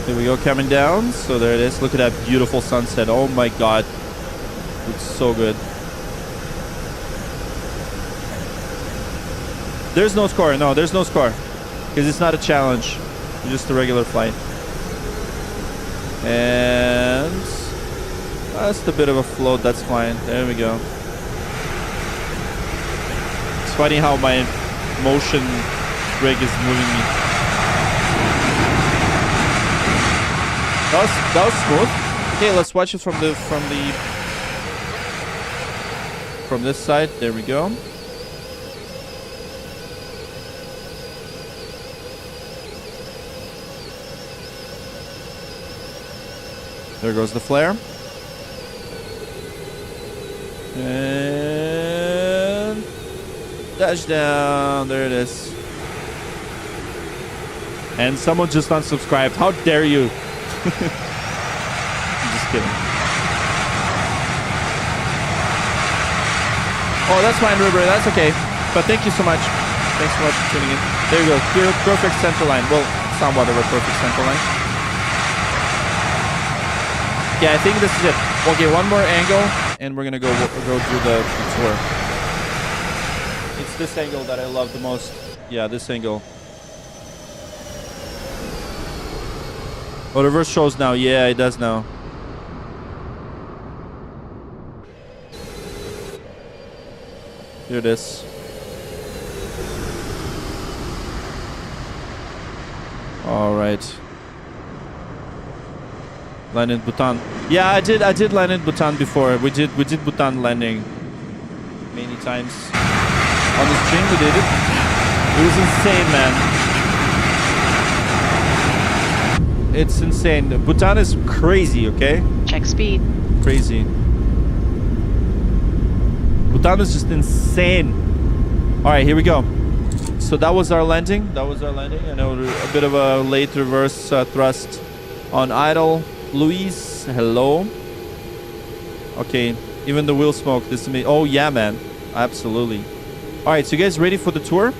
Here we go, coming down. So there it is. Look at that beautiful sunset. Oh my god. It's so good. There's no score. No, there's no score. Because it's not a challenge. It's just a regular flight. And that's a bit of a float. That's fine. There we go. It's funny how my motion rig is moving me. That was smooth. Okay, let's watch it from this side. There we go. There goes the flare. And touchdown. There it is. And someone just unsubscribed. How dare you? I'm just kidding. Oh, that's fine, River. That's okay. But thank you so much. Thanks so much for tuning in. There you go. Perfect center line. Well, somewhat of a perfect center line. Yeah, I think this is it. Okay, one more angle, and we're gonna go do the tour. It's this angle that I love the most. Yeah, this angle. Oh, the reverse shows now. Yeah, it does now. Here it is. All right. Land in Bhutan. Yeah, I did land in Bhutan before. We did Bhutan landing many times. On the stream we did it. It was insane, man. It's insane. Bhutan is crazy, okay? Check speed. Crazy. Bhutan is just insane. Alright, here we go. So that was our landing. I know a bit of a late reverse thrust on idle. Luis, hello. Okay, even the wheel smoke. This is me. Oh yeah, man. Absolutely. All right, so you guys ready for the tour?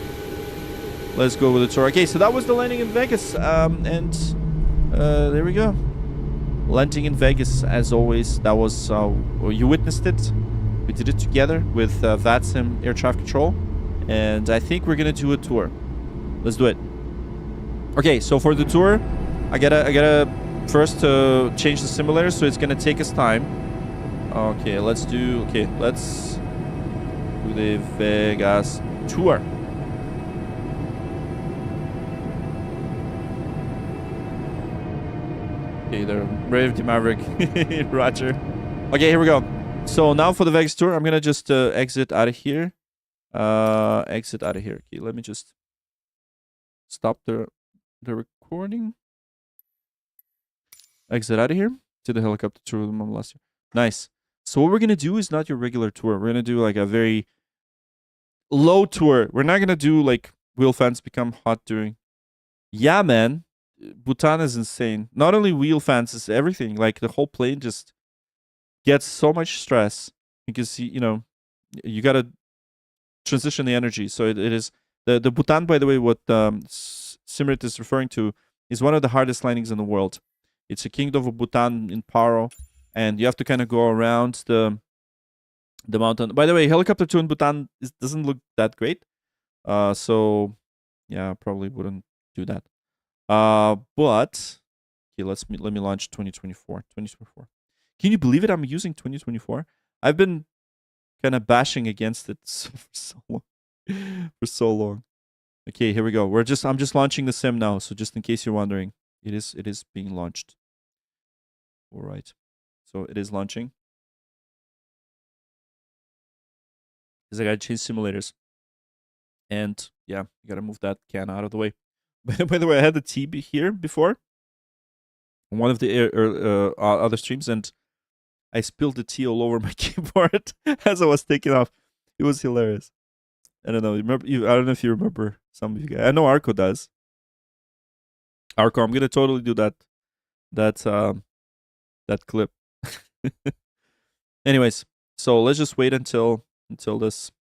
Let's go with the tour. Okay, so that was the landing in Vegas, and there we go. Landing in Vegas, as always. That was well, you witnessed it. We did it together with VATSIM air traffic control, and I think we're gonna do a tour. Let's do it. Okay, so for the tour, I gotta first change the simulator, so it's gonna take us time. Okay, let's do the Vegas tour. Okay, there, Brave the Maverick. Roger. Okay, here we go. So now for the Vegas tour, I'm gonna just exit out of here. Exit out of here. Okay, let me just stop the recording. Exit out of here to the helicopter tour with Mom last year. Nice. So what we're gonna do is not your regular tour. We're gonna do like a very low tour. We're not gonna do like wheel fans become hot during. Yeah, man. Bhutan is insane. Not only wheel fans, it's everything. Like the whole plane just gets so much stress because you know you gotta transition the energy. So it is the Bhutan, by the way, what Simrit is referring to is one of the hardest landings in the world. It's a kingdom of Bhutan in Paro, and you have to kind of go around the mountain. By the way, helicopter 2 in Bhutan doesn't look that great. So yeah, probably wouldn't do that. But okay, let me launch 2024. Can you believe it? I'm using 2024. I've been kind of bashing against it for so long. Okay, here we go. I'm just launching the sim now. So just in case you're wondering, it is being launched. All right. So it is launching. Because I gotta change simulators. And yeah, you gotta move that can out of the way. By the way, I had the tea here before on one of the other streams, and I spilled the tea all over my keyboard as I was taking off. It was hilarious. I don't know. I don't know if you remember, some of you guys. I know Arco does. Arco, I'm gonna totally do that clip. Anyways, so let's just wait until this.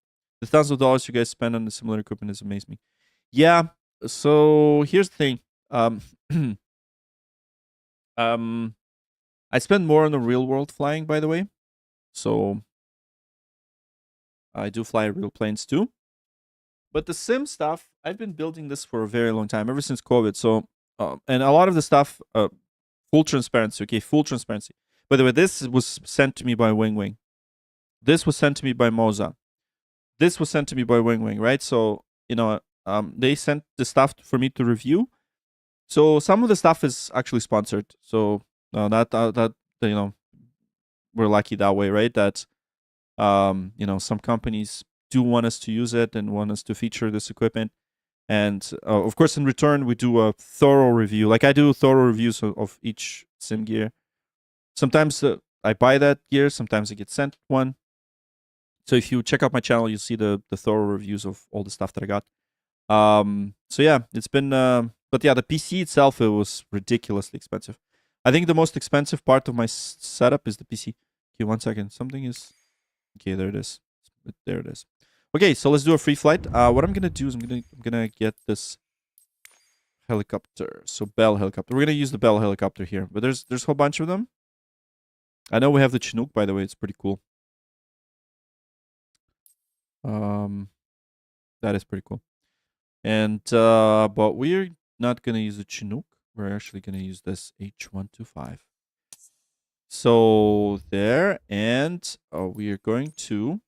The thousands of dollars you guys spend on the simulator equipment is amazing. Yeah. So here's the thing. I spend more on the real world flying, by the way. So I do fly real planes too. But the sim stuff, I've been building this for a very long time, ever since COVID. So and a lot of the stuff, full transparency. Okay, full transparency. By the way, this was sent to me by Wing Wing. This was sent to me by Moza. This was sent to me by Wing Wing, right? So, you know, they sent the stuff for me to review. So some of the stuff is actually sponsored. So that you know, we're lucky that way, right? That you know, some companies do want us to use it and want us to feature this equipment. And of course, in return, we do a thorough review. Like I do thorough reviews of each sim gear. Sometimes I buy that gear. Sometimes I get sent one. So if you check out my channel, you'll see the thorough reviews of all the stuff that I got. So yeah, it's been, but yeah, the PC itself, it was ridiculously expensive. I think the most expensive part of my setup is the PC. Okay, 1 second. Something is, okay, there it is. There it is. Okay, so let's do a free flight. What I'm gonna do is I'm gonna get this helicopter. So Bell helicopter. We're gonna use the Bell helicopter here, but there's a whole bunch of them. I know we have the Chinook, by the way. It's pretty cool. That is pretty cool. And but we're not gonna use the Chinook. We're actually gonna use this H125. So there, and we are going to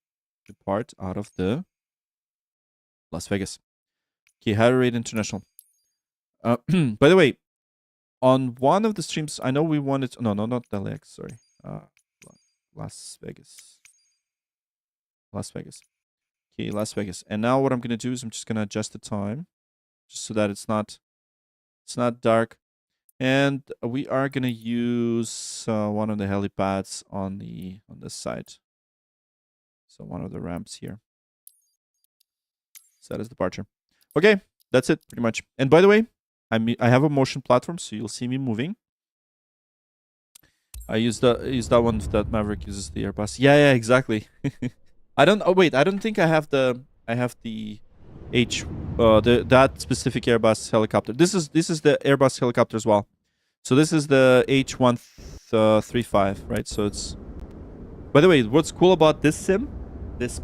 depart out of the Las Vegas. Okay, higher rate international. By the way, on one of the streams, I know we wanted to, no, not LAX, sorry. Las Vegas. Okay, Las Vegas. And now what I'm gonna do is I'm just gonna adjust the time, just so that it's not dark. And we are gonna use one of the helipads on this side. So one of the ramps here. Set as departure. Okay, that's it pretty much. And by the way, I have a motion platform, so you'll see me moving. I use that one that Maverick uses the Airbus. Yeah, exactly. I don't think I have the that specific Airbus helicopter. This is the Airbus helicopter as well. So this is the H135, right? So it's, by the way, what's cool about this sim is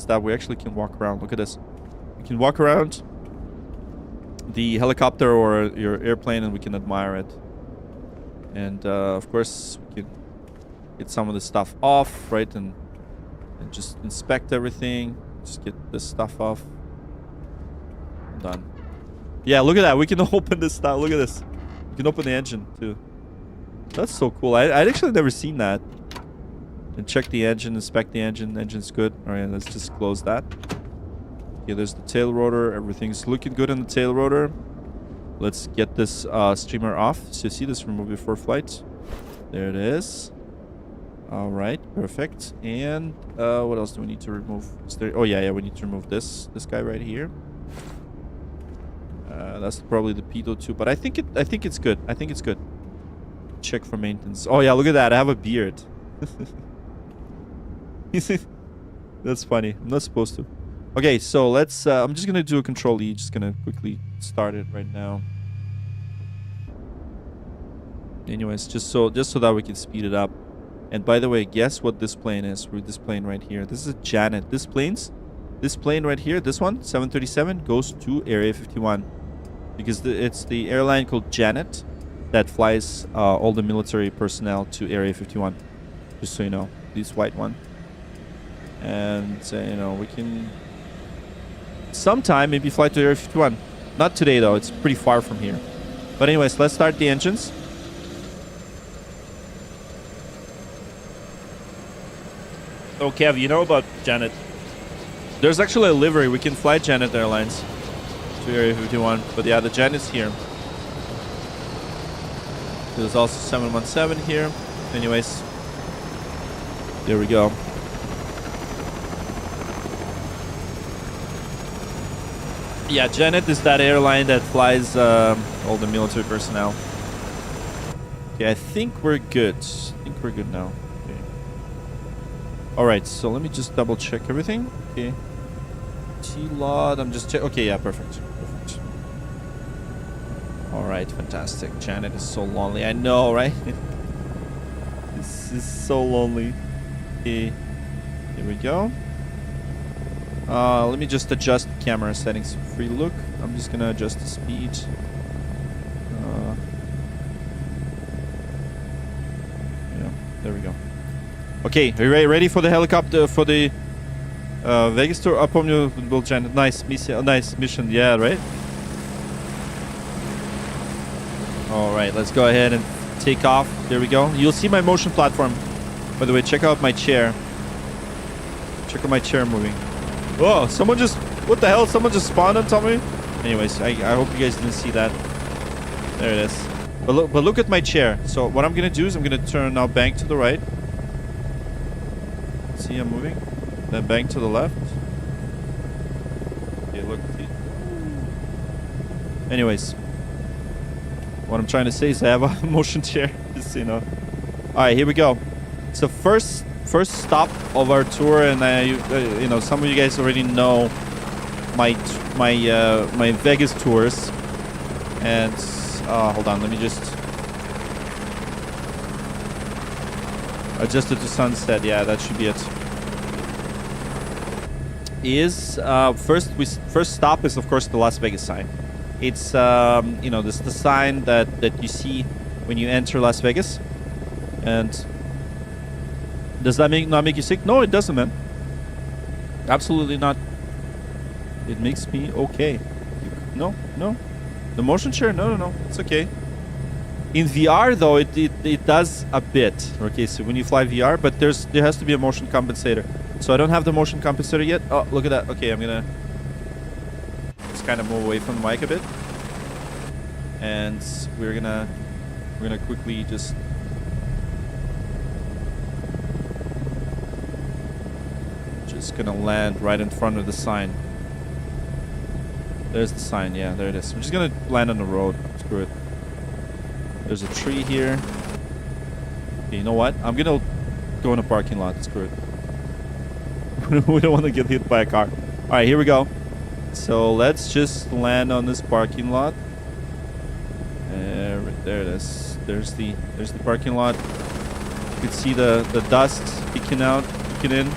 that we actually can walk around. Look at this. We can walk around the helicopter or your airplane and we can admire it. And of course we can get some of the stuff off, right? And just inspect everything. Just get this stuff off. Done. Yeah, look at that. We can open this stuff. Look at this. We can open the engine too. That's so cool. I'd actually never seen that. And check the engine, inspect the engine. Engine's good. All right, let's just close that. Okay, there's the tail rotor. Everything's looking good on the tail rotor. Let's get this streamer off. So you see this, remove before flight. There it is. All right, perfect. And what else do we need to remove? Is there, oh yeah, we need to remove this guy right here. That's probably the Pitot 2, but I think it's good. I think it's good. Check for maintenance. Oh yeah, look at that. I have a beard. That's funny. I'm not supposed to. Okay, so let's I'm just gonna do a control E, just gonna quickly start it right now. Anyways, just so that we can speed it up. And by the way, guess what this plane is? With this plane right here. This is a Janet. This plane right here, this one, 737, goes to Area 51. Because it's the airline called Janet that flies all the military personnel to Area 51. Just so you know, this white one. And, you know, we can sometime maybe fly to Area 51. Not today, though. It's pretty far from here. But anyways, let's start the engines. Oh, Kev, you know about Janet. There's actually a livery. We can fly Janet Airlines to Area 51. But yeah, the Janet's here. There's also 717 here. Anyways, there we go. Yeah, Janet is that airline that flies all the military personnel. Okay, I think we're good. I think we're good now. Okay. All right, so let me just double check everything. Okay. T-Lot, I'm just checking. Okay, yeah, perfect. Perfect. All right, fantastic. Janet is so lonely. I know, right? This is so lonely. Okay, here we go. Let me just adjust the camera settings. Free look. I'm just gonna adjust the speed. Yeah, there we go. Okay, are you ready for the helicopter, for the Vegas tour? Upon you, Bill Janet. Nice mission. Yeah, right? Alright, let's go ahead and take off. There we go. You'll see my motion platform. By the way, check out my chair. Check out my chair moving. Oh, someone just... What the hell? Someone just spawned on top of me? Anyways, I hope you guys didn't see that. There it is. But look at my chair. So what I'm going to do is I'm going to turn now bank to the right. See, I'm moving. Then bank to the left. Okay, look. Anyways. What I'm trying to say is I have a motion chair. Just so you know. Alright, here we go. So first stop of our tour, and you know, some of you guys already know my Vegas tours. And hold on, let me just adjust it to sunset. Yeah, that should be it. First stop is of course the Las Vegas sign. It's you know, this is the sign that you see when you enter Las Vegas. And does that not make you sick? No, it doesn't, man. Absolutely not. It makes me okay. No. The motion chair? No. It's okay. In VR, though, it does a bit. Okay, so when you fly VR, but there has to be a motion compensator. So I don't have the motion compensator yet. Oh, look at that. Okay, I'm gonna just kind of move away from the mic a bit, and we're gonna quickly just. Gonna land right in front of the sign. There's the sign. Yeah, there it is. I'm just gonna land on the road. Screw it. There's a tree here. Okay, you know what? I'm gonna go in a parking lot. Screw it. We don't want to get hit by a car. All right, here we go. So let's just land on this parking lot. There it is. There's the parking lot. You can see the dust peeking in.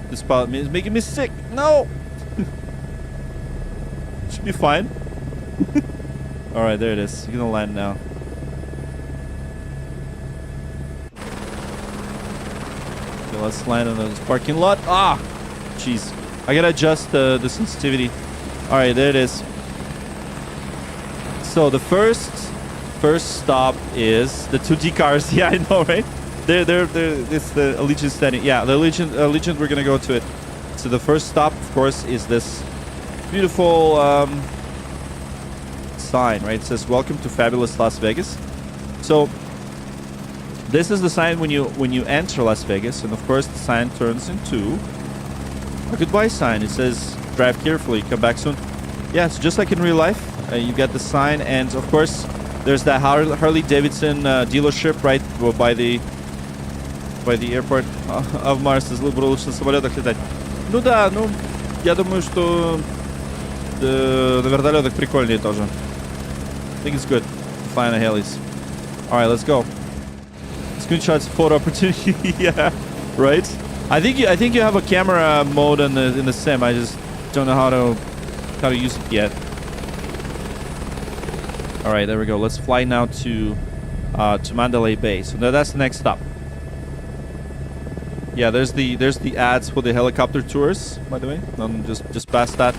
This spot is making me sick. No. Should be fine. All right, there it is. You're gonna land now. Okay, let's land on this parking lot. Ah, jeez. I gotta adjust the sensitivity. All right, there it is. So the first stop is the 2D cars. Yeah, I know, right? It's the Allegiant standing. Yeah, the Allegiant, we're gonna go to it. So the first stop, of course, is this beautiful sign, right? It says, "Welcome to fabulous Las Vegas." So this is the sign when you enter Las Vegas, and of course the sign turns into a goodbye sign. It says, "Drive carefully, come back soon." yeah, it's just like in real life. You get the sign, and of course, there's that Harley Davidson dealership right by the airport of Mars. Было лучше на самолетах летать. Ну да, ну, я думаю, что на вертолетах прикольнее тоже. I think it's good to fly on the helis. All right, let's go. Screenshots, photo opportunity. Yeah, right. I think you have a camera mode in the sim. I just don't know how to use it yet. All right, there we go. Let's fly now to Mandalay Bay. So that's the next stop. Yeah, there's the ads for the helicopter tours, by the way. Just past that.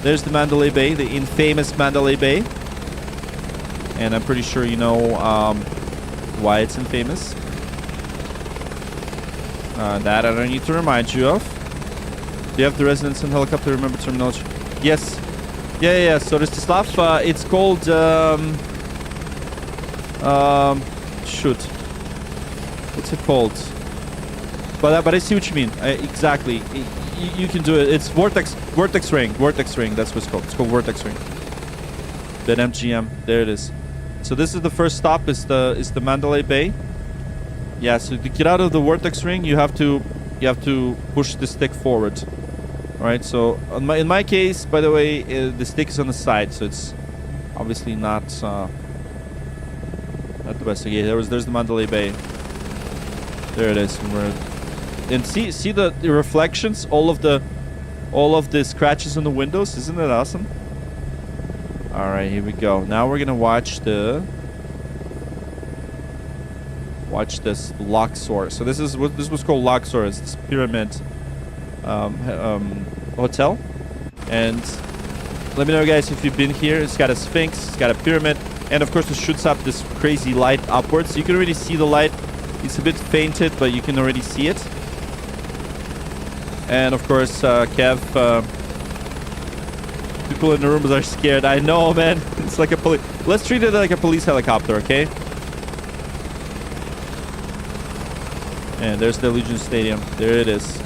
There's the Mandalay Bay, the infamous Mandalay Bay. And I'm pretty sure you know why it's infamous. That I don't need to remind you of. Do you have the residents and helicopter remember terminology? Yes. Yeah. So there's the stuff. It's called shoot. What's it called? But I see what you mean. Exactly. You can do it. It's vortex ring. Vortex ring. That's what it's called. It's called vortex ring. That MGM. There it is. So this is the first stop. Is the Mandalay Bay. Yeah. So to get out of the vortex ring, you have to push the stick forward. All right. So in my case, by the way, the stick is on the side, so it's obviously not the best. Okay. There's the Mandalay Bay. There it is. And see the reflections, all of the scratches on the windows. Isn't that awesome? All right, here we go. Now we're gonna watch this Luxor. So this was called Luxor. It's this pyramid hotel. And let me know, guys, if you've been here. It's got a sphinx. It's got a pyramid, and of course it shoots up this crazy light upwards. You can already see the light. It's a bit fainted, but you can already see it. And of course, Kev, people in the rooms are scared. I know, man. It's like a police. Let's treat it like a police helicopter, okay? And there's the Allegiant Stadium. There it is.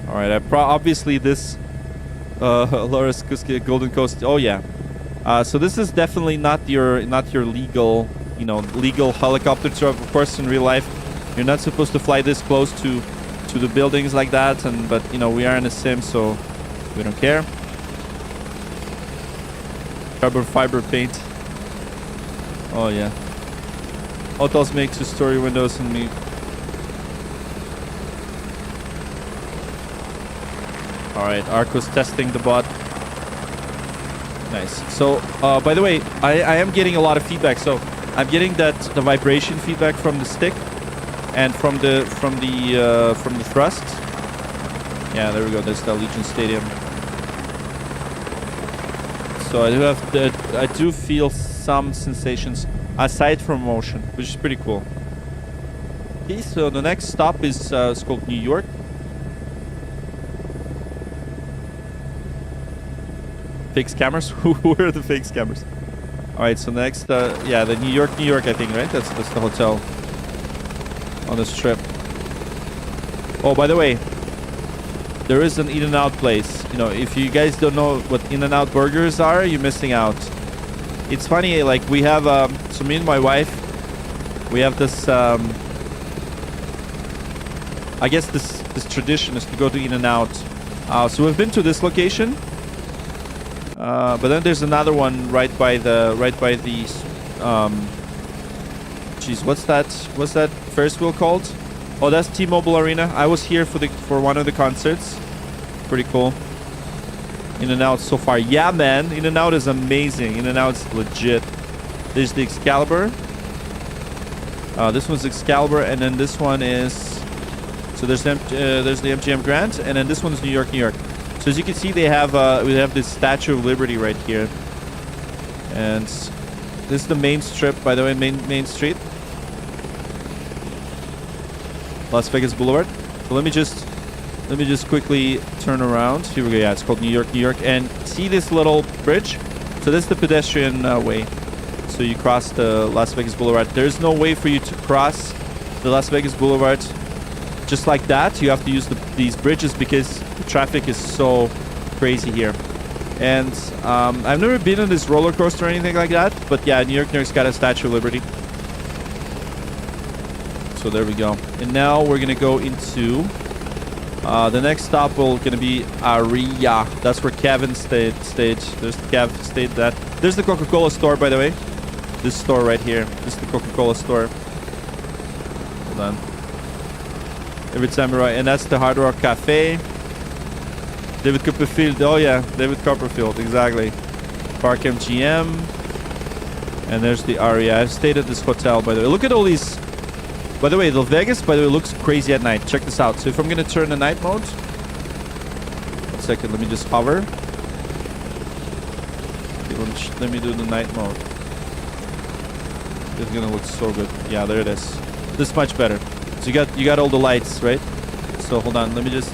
All right. Obviously this Loris Kuski Golden Coast. Oh yeah. So this is definitely not your legal, legal helicopter tour. Of course, in real life, you're not supposed to fly this close to the buildings like that. But we are in a sim, so we don't care. Carbon fiber paint. Oh yeah. Hotels make 2-story windows and me. All right, Arco's testing the bot. Nice. So, by the way, I am getting a lot of feedback. So, I'm getting the vibration feedback from the stick and from the thrust. Yeah, there we go. There's the Allegiant Stadium. So I do feel some sensations aside from motion, which is pretty cool. Okay, so the next stop is it's called New York. Fake scammers? Who are the fake scammers? All right, so next, yeah, the New York, I think, right? That's the hotel on this trip. Oh, by the way, there is an In-N-Out place. If you guys don't know what In-N-Out burgers are, you're missing out. It's funny, like we have, so me and my wife, we have this, I guess this tradition is to go to In-N-Out. So we've been to this location. But then there's another one right by the geez, what's that Ferris wheel called? Oh, that's T-Mobile Arena. I was here for one of the concerts. Pretty cool. In-N-Out so far. Yeah, man. In-N-Out is amazing. In-N-Out's legit. There's the Excalibur. This one's Excalibur, and then this one is, so there's the MGM Grand, and then this one's New York. So as you can see, we have this Statue of Liberty right here, and this is the main strip, by the way, main street, Las Vegas Boulevard. So let me just quickly turn around. Here we go. Yeah, it's called New York, and see this little bridge? So this is the pedestrian way. So you cross the Las Vegas Boulevard. There's no way for you to cross the Las Vegas Boulevard just like that. You have to use these bridges because the traffic is so crazy here. And I've never been on this roller coaster or anything like that, but yeah, New York's got a Statue of Liberty. So there we go. And now we're gonna go into the next stop. Will gonna be Aria. That's where Kevin stayed. There's Kev stayed. There's the Coca-Cola store, by the way. This store right here. This is the Coca-Cola store. Hold on. Every time we're right, and that's the Hard Rock Cafe. David Copperfield. Oh yeah, David Copperfield. Exactly. Park MGM. And there's the Aria. I've stayed at this hotel, by the way. Look at all these. By the way, the Vegas, by the way, looks crazy at night. Check this out. So if I'm going to turn the night mode. 1 second. Let me just hover. Let me do the night mode. It's going to look so good. Yeah, there it is. This is much better. So you got all the lights, right? So hold on. Let me just...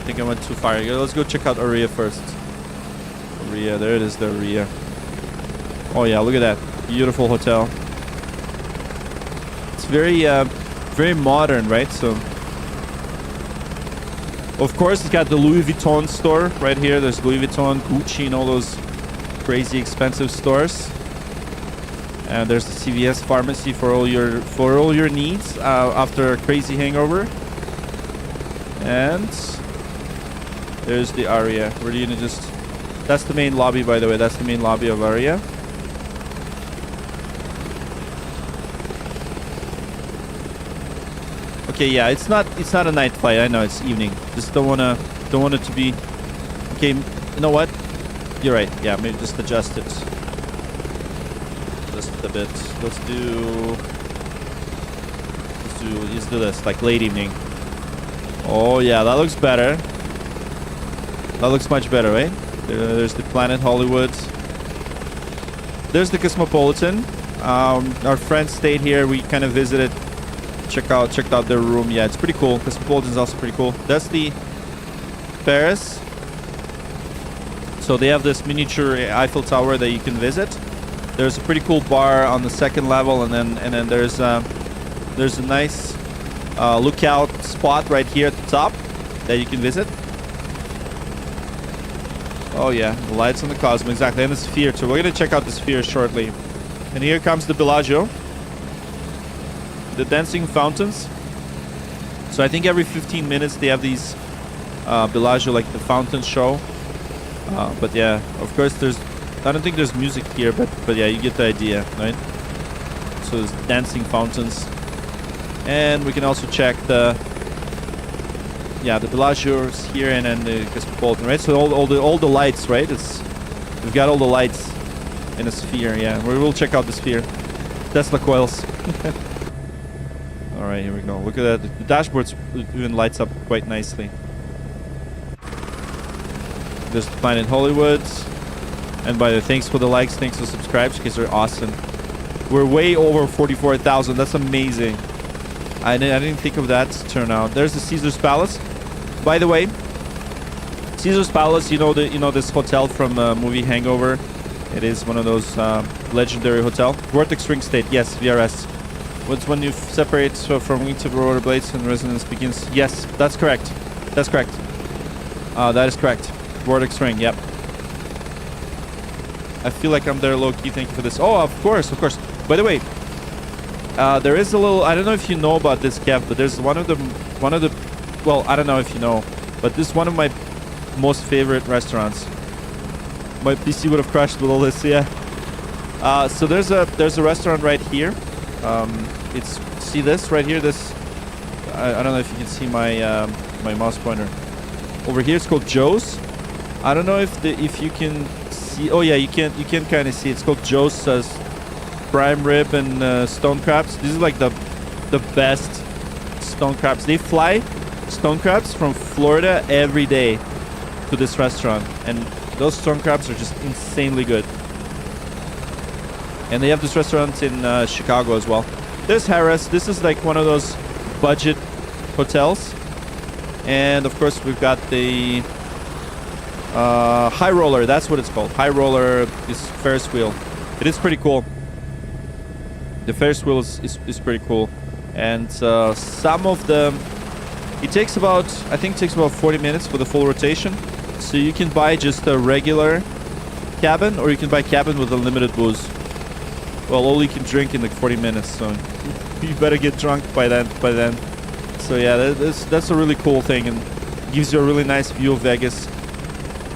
I think I went too far. Let's go check out Aria first. Aria. There it is, the Aria. Oh yeah, look at that. Beautiful hotel. It's very modern, right? So, of course, it's got the Louis Vuitton store right here. There's Louis Vuitton, Gucci, and all those crazy expensive stores. And there's the CVS pharmacy for all your needs after a crazy hangover. And there's the Aria. We're gonna just... That's the main lobby, by the way. That's the main lobby of Aria. Okay, yeah, it's not a night flight. I know it's evening. Just don't want it to be. Okay, you know what? You're right. Yeah, maybe just adjust it just a bit. Let's do this like late evening. Oh yeah, that looks better. That looks much better, right? There's the Planet Hollywood. There's the Cosmopolitan. Our friends stayed here. We kind of visited. Checked out their room. Yeah, it's pretty cool. Cosmopolitan is also pretty cool. That's the Paris. So they have this miniature Eiffel Tower that you can visit. There's a pretty cool bar on the second level, and then there's a nice lookout spot right here at the top that you can visit. Oh yeah, the lights on the Cosmo, exactly, and the Sphere too. We're gonna check out the Sphere shortly. And here comes the Bellagio. The dancing fountains. So I think every 15 minutes they have these Bellagio, like the fountain show. But yeah, of course I don't think there's music here, but yeah, you get the idea, right? So there's dancing fountains. And we can also check the Bellagio's here and then the Cosmopolitan, right? So all the lights, right? We've got all the lights in a Sphere, yeah. We will check out the Sphere. Tesla coils. Alright, here we go. Look at that. The dashboard even lights up quite nicely. There's the Planet Hollywood. And by the way, thanks for the likes, thanks for subscribes, because they're awesome. We're way over 44,000. That's amazing. I didn't think of that turnout. There's the Caesar's Palace. By the way, Caesar's Palace, you know this hotel from movie Hangover. It is one of those legendary hotel. Vortex Ring State, yes, VRS. What's when you separate from wing to rotor blades and resonance begins? Yes, that's correct. That's correct. That is correct. Vortex Ring, yep. I feel like I'm there low-key. Thank you for this. Oh, of course, of course. By the way, there is a little... I don't know if you know about this, Kev, but there's one of the... Well, I don't know if you know, but this is one of my most favorite restaurants. My PC would have crashed with all this, yeah. So there's a restaurant right here. See this right here? This I don't know if you can see my my mouse pointer over here. It's called Joe's. I don't know if you can see. Oh yeah, you can kind of see. It's called Joe's prime rib and stone crabs. This is like the best stone crabs. They fly stone crabs from Florida every day to this restaurant, and those stone crabs are just insanely good. And they have this restaurant in Chicago as well. There's Harris. This is like one of those budget hotels. And of course we've got the High Roller. That's what it's called. High Roller is Ferris wheel. It is pretty cool. The Ferris wheel is pretty cool. And some of them, it takes about, I think it takes about 40 minutes for the full rotation. So you can buy just a regular cabin, or you can buy cabin with unlimited booze. Well, all you can drink in like 40 minutes, so you better get drunk by then. So yeah, that's a really cool thing, and gives you a really nice view of Vegas.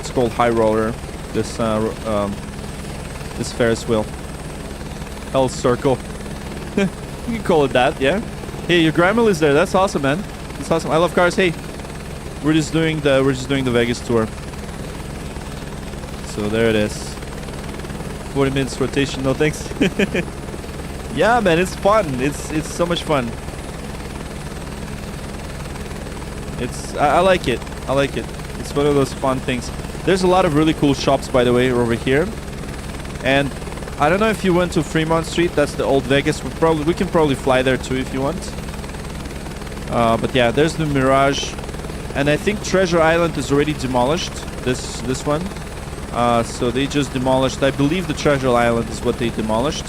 It's called High Roller, this Ferris wheel. Hell's Circle. You can call it that, yeah. Hey, your grandma is there. That's awesome, man. That's awesome. I love cars. Hey, we're just doing the Vegas tour. So there it is. 40 minutes rotation. No thanks. Yeah, man, it's fun. It's so much fun. I like it. I like it. It's one of those fun things. There's a lot of really cool shops, by the way, over here. And I don't know if you went to Fremont Street. That's the old Vegas. We can probably fly there too if you want. But yeah, there's the Mirage, and I think Treasure Island is already demolished. This one. So they just demolished. I believe the Treasure Island is what they demolished.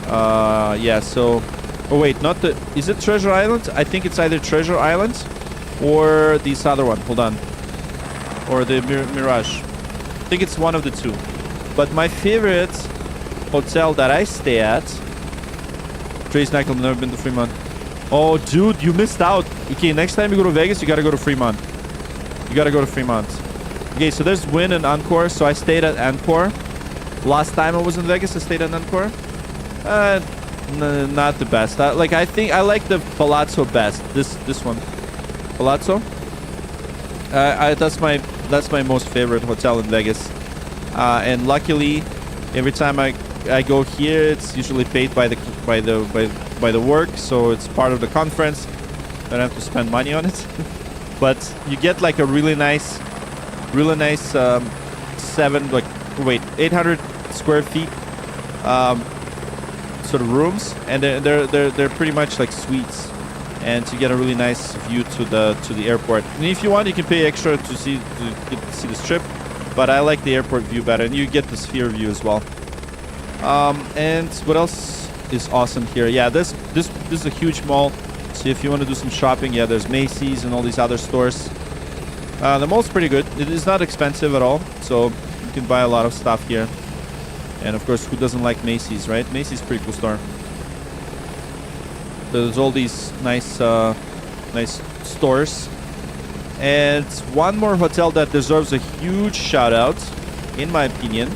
Yeah. So, oh wait, not the. Is it Treasure Island? I think it's either Treasure Island or this other one. Hold on. Or the Mirage. I think it's one of the two. But my favorite hotel that I stay at. Trace Knuckle, never been to Fremont. Oh, dude, you missed out. Okay, next time you go to Vegas, you gotta go to Fremont. You gotta go to Fremont. Okay, so there's Wynn and Encore. So I stayed at Encore. Last time I was in Vegas, I stayed at Encore. Not the best. I think I like the Palazzo best. This one, Palazzo. That's my most favorite hotel in Vegas. And luckily, every time I go here, it's usually paid by the work, so it's part of the conference. I don't have to spend money on it. But you get like a really nice 800 square feet sort of rooms, and they're pretty much like suites, and you get a really nice view to the airport. And if you want, you can pay extra to see the strip, but I like the airport view better, and you get the sphere view as well. And what else is awesome here? Yeah, this is a huge mall. So if you want to do some shopping, yeah, there's Macy's and all these other stores. The mall's pretty good. It is not expensive at all, so you can buy a lot of stuff here. And of course, who doesn't like Macy's, right? Macy's is a pretty cool store. There's all these nice stores. And one more hotel that deserves a huge shout out, in my opinion,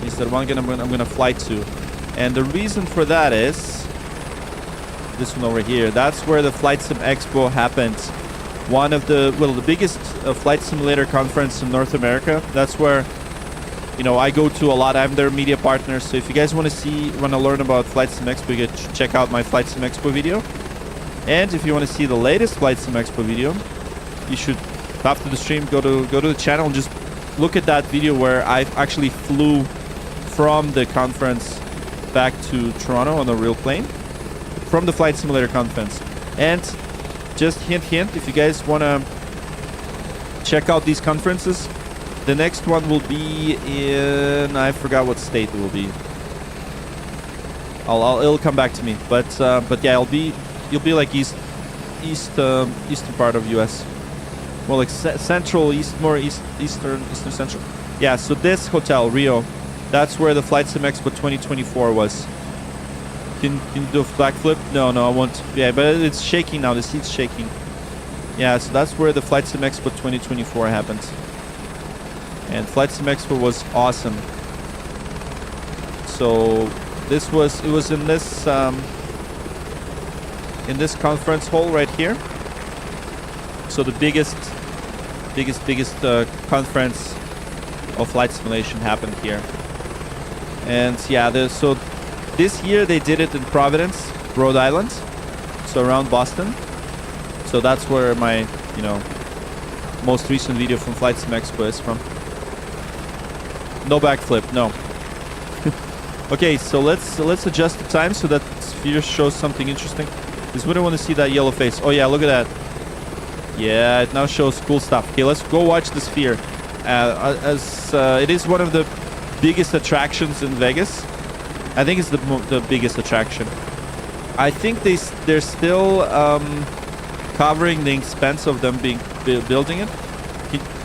is the one I'm gonna fly to. And the reason for that is this one over here. That's where the Flight Sim Expo happened. One of the biggest flight simulator conference in North America. That's where, you know, I go to a lot. I'm their media partner. So if you guys want to learn about Flight Sim Expo, you can check out my Flight Sim Expo video. And if you want to see the latest Flight Sim Expo video, you should, after the stream, go to the channel and just look at that video where I actually flew from the conference back to Toronto on a real plane from the Flight Simulator conference. And just hint, if you guys want to check out these conferences, the next one will be in, I forgot what state it will be. It'll come back to me. But yeah, you'll be like eastern part of US. Well, like central, eastern central. Yeah, so this hotel, Rio, that's where the Flight Sim Expo 2024 was. Can you do a backflip? No, I won't. Yeah, but it's shaking now. The seat's shaking. Yeah, so that's where the Flight Sim Expo 2024 happened. And Flight Sim Expo was awesome. So it was in this conference hall right here. So the biggest conference of flight simulation happened here. And yeah, so this year they did it in Providence, Rhode Island, so around Boston. So that's where my, most recent video from Flight Sim Expo is from. No backflip, no. Okay, so let's adjust the time so that sphere shows something interesting. Because we don't want to see that yellow face. Oh yeah, look at that. Yeah, it now shows cool stuff. Okay, let's go watch the sphere. It is one of the biggest attractions in Vegas. I think it's the biggest attraction. I think they're still covering the expense of them building it.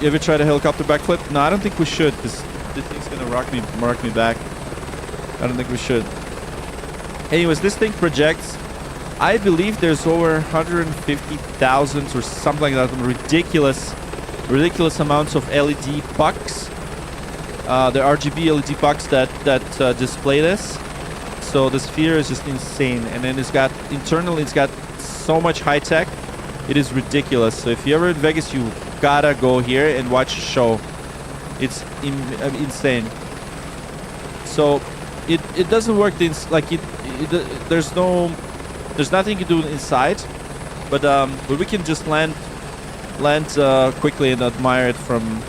You ever tried a helicopter backflip? No, I don't think we should, because this thing's gonna mark me back. I don't think we should. Anyways, this thing projects. I believe there's over 150,000 or something like that. Ridiculous amounts of LED pucks. The RGB LED pucks that display this. So the sphere is just insane. And then internally it's got so much high tech. It is ridiculous. So if you're ever in Vegas, you gotta go here and watch a show. It's insane. So it doesn't work there's nothing you do inside, but we can just land quickly and admire it from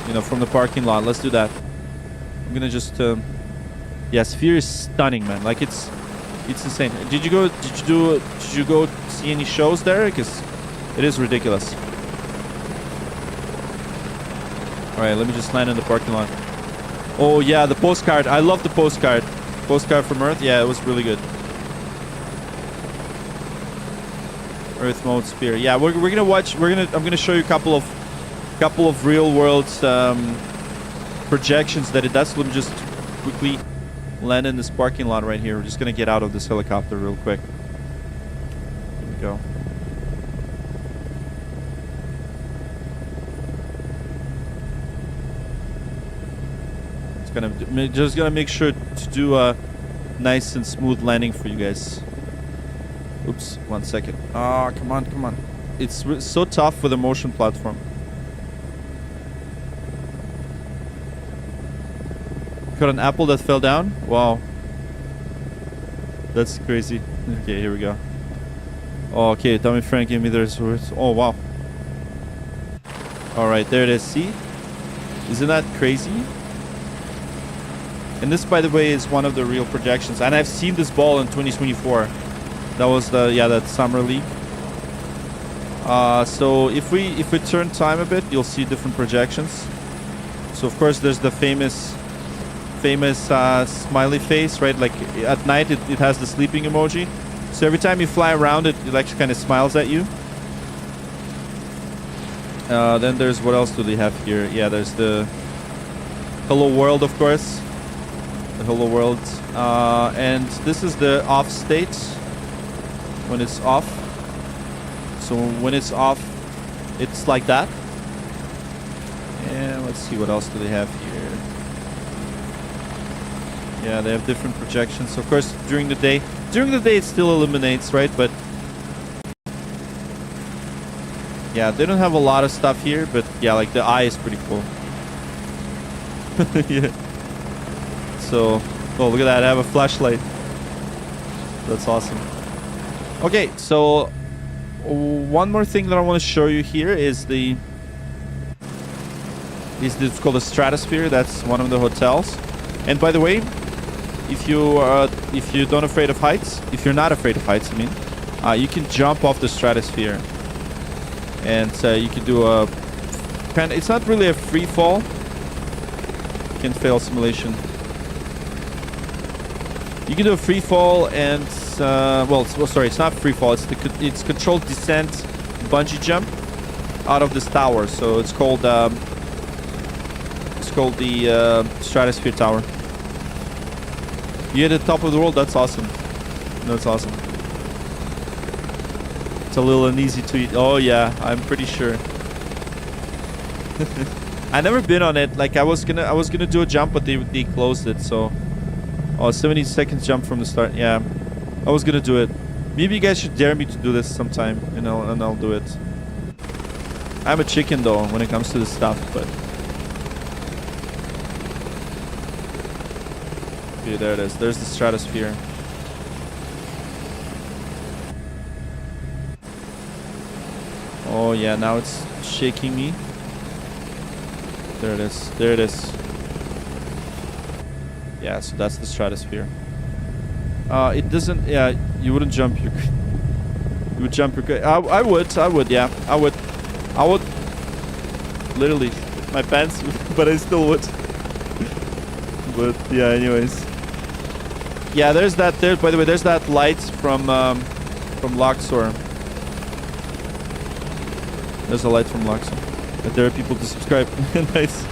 the parking lot. Let's do that. I'm gonna just yeah, sphere is stunning, man. Like it's insane. Did you go see any shows there? Because it is ridiculous. All right, let me just land in the parking lot. Oh yeah, the postcard. I love the postcard. Postcard from Earth. Yeah, it was really good. Earth mode sphere. Yeah, we're gonna watch. I'm gonna show you a couple of real world projections that it does. Let me just quickly land in this parking lot right here. We're just gonna get out of this helicopter real quick. Here we go. Just gonna make sure to do a nice and smooth landing for you guys. Oops, 1 second. Ah, come on. It's so tough with a motion platform. Got an apple that fell down? Wow. That's crazy. Okay, here we go. Oh, okay, Tommy Frank gave me those words. Oh, wow. Alright, there it is. See? Isn't that crazy? And this, by the way, is one of the real projections. And I've seen this ball in 2024. That was that summer league. So if we turn time a bit, you'll see different projections. So of course there's the famous smiley face, right? Like at night it has the sleeping emoji. So every time you fly around it actually kind of smiles at you. Then there's, what else do they have here? Yeah, there's the Hello World, of course. The Hello World. And this is the off state. When it's off. So when it's off, it's like that. And let's see, what else do they have here? Yeah, they have different projections. Of course, during the day it still illuminates, right? But yeah, they don't have a lot of stuff here, but yeah, like the eye is pretty cool. Yeah. So, oh, look at that, I have a flashlight. That's awesome. Okay, so one more thing that I want to show you here is it's called the Stratosphere. That's one of the hotels. And by the way, if you're not afraid of heights, I mean, you can jump off the Stratosphere, and you can do it's not really a free fall. You can fail simulation. You can do a free fall and it's not free fall. It's controlled descent, bungee jump out of this tower. So it's called the Stratosphere Tower. You're at the top of the world. That's awesome. That's awesome. It's a little uneasy to eat. Oh yeah, I'm pretty sure. I never been on it. Like I was gonna do a jump, but they closed it. So 70 seconds jump from the start. Yeah, I was gonna do it. Maybe you guys should dare me to do this sometime, and I'll do it. I'm a chicken though when it comes to this stuff, but okay, there it is. There's the Stratosphere. Oh yeah, now it's shaking me. There it is. There it is. Yeah, so that's the Stratosphere. It doesn't. Yeah, you wouldn't jump your. You would jump your. I would. Yeah, I would. Literally, my pants, but I still would. But yeah, anyways. Yeah, there's that. There, by the way, there's that light from Luxor. There's a light from Luxor. But there are people to subscribe. Nice.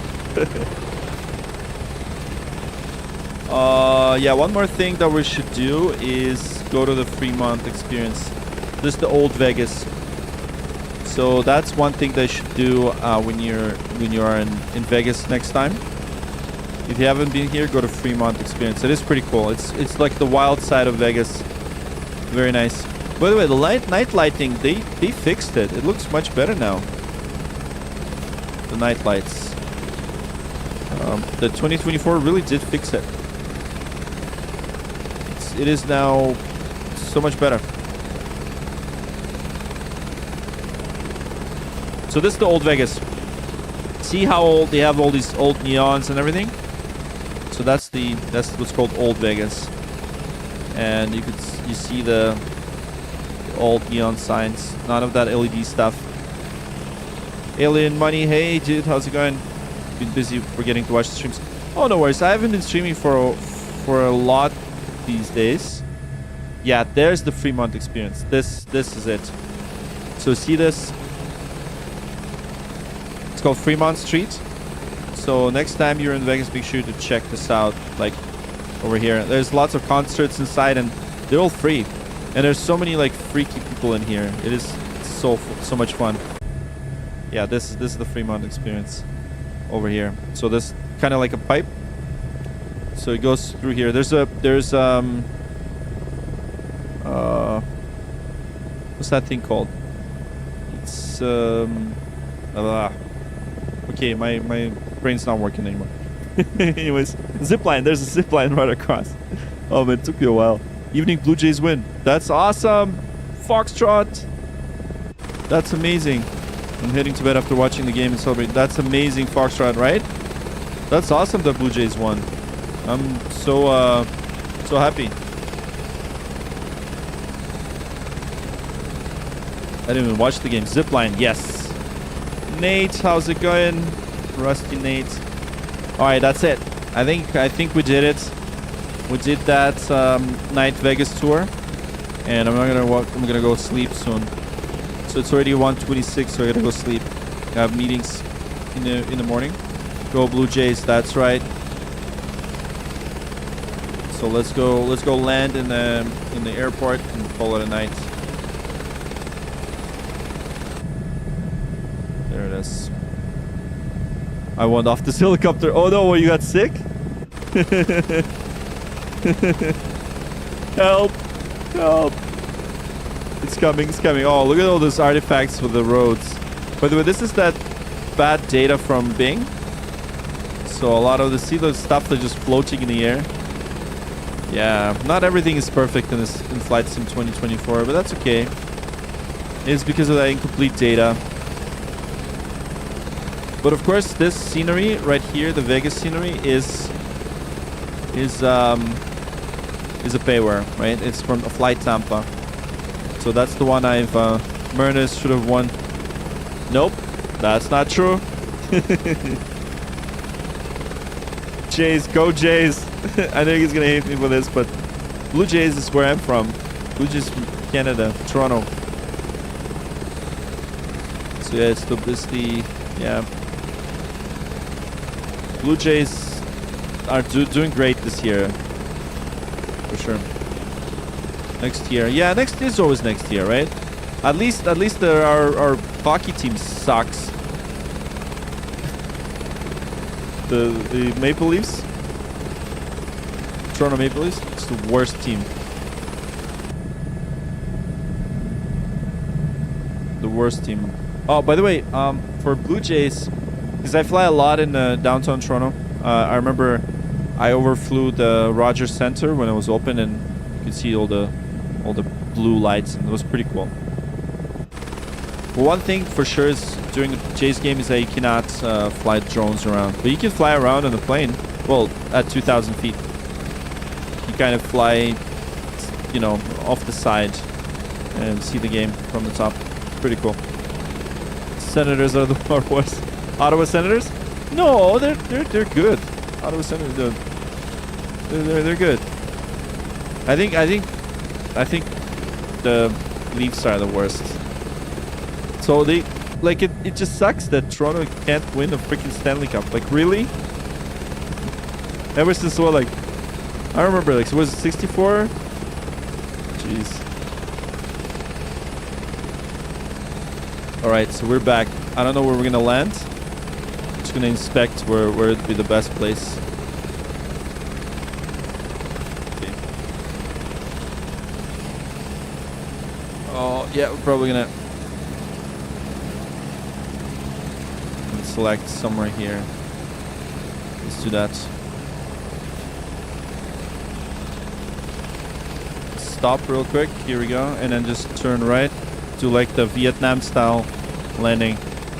Yeah, one more thing that we should do is go to the Fremont experience. This is the old Vegas. So that's one thing that you should do when you are in Vegas next time. If you haven't been here, go to Fremont experience. It is pretty cool. It's like the wild side of Vegas. Very nice. By the way, the night lighting, they fixed it. It looks much better now. The night lights. The 2024 really did fix it. It is now so much better. So this is the old Vegas. See how old they have all these old neons and everything? So that's what's called old Vegas. And you see the old neon signs. None of that LED stuff. Alien Money, hey dude, how's it going? Been busy forgetting to watch the streams. Oh, no worries. I haven't been streaming for a lot these days. Yeah, there's the Fremont experience. This is it. So see this? It's called Fremont Street. So next time you're in Vegas, make sure to check this out. Like over here, there's lots of concerts inside, and they're all free. And there's so many like freaky people in here. It is so much fun. Yeah, this is the Fremont experience over here. So this kind of like a pipe. So it goes through here. There's what's that thing called? It's okay, my brain's not working anymore. Anyways, zip line. There's a zip line right across. Oh man, it took me a while. Evening Blue Jays win. That's awesome. Foxtrot. That's amazing. I'm heading to bed after watching the game and celebrating. That's amazing, Foxtrot, right? That's awesome that Blue Jays won. I'm so happy. I didn't even watch the game. Zipline, yes. Nate, how's it going? Rusty Nate. All right, that's it. I think we did it. We did that night Vegas tour, and I'm gonna go sleep soon. So it's already 1:26, so I gotta go sleep. I have meetings in the morning. Go Blue Jays, that's right. So let's go land in the airport and call it a night. There it is. I went off this helicopter. Oh no, you got sick? Help! Help! It's coming, it's coming. Oh, look at all those artifacts for the roads. By the way, this is that bad data from Bing. So a lot of the stuff that's just floating in the air. Yeah, not everything is perfect in Flight Sim 2024, but that's okay. It's because of that incomplete data. But of course, this scenery right here, the Vegas scenery, is a payware, right? It's from a Flight Tampa. So that's the one I've Murnus should have won. Nope, that's not true. Jays, go Jays. I know he's gonna hate me for this, but Blue Jays is where I'm from. Blue Jays from Canada, Toronto. So yeah, it's the yeah. Blue Jays are doing great this year, for sure. Next year, yeah, next is always next year, right? At least our hockey team sucks. The Maple Leafs, Toronto Maple Leafs, it's the worst team. The worst team. Oh, by the way, for Blue Jays, because I fly a lot in downtown Toronto. I remember I overflew the Rogers Center when it was open, and you could see all the blue lights, and it was pretty cool. But one thing for sure is during the Jays game is that you cannot fly drones around, but you can fly around on the plane. Well, at 2,000 feet, you kind of fly, you know, off the side and see the game from the top. Pretty cool. Senators are the worst. Ottawa Senators? No, they're good. Ottawa Senators, they're good. I think the Leafs are the worst. So they, like, it just sucks that Toronto can't win a freaking Stanley Cup. Like, really? Ever since what, like, I remember, like, was it 64? Jeez. All right, so we're back. I don't know where we're gonna land. Just gonna inspect where it'd be the best place. Okay. Oh yeah, we're probably gonna select somewhere here. Let's do that. Stop real quick. Here we go, and then just turn right. Do like the Vietnam style landing.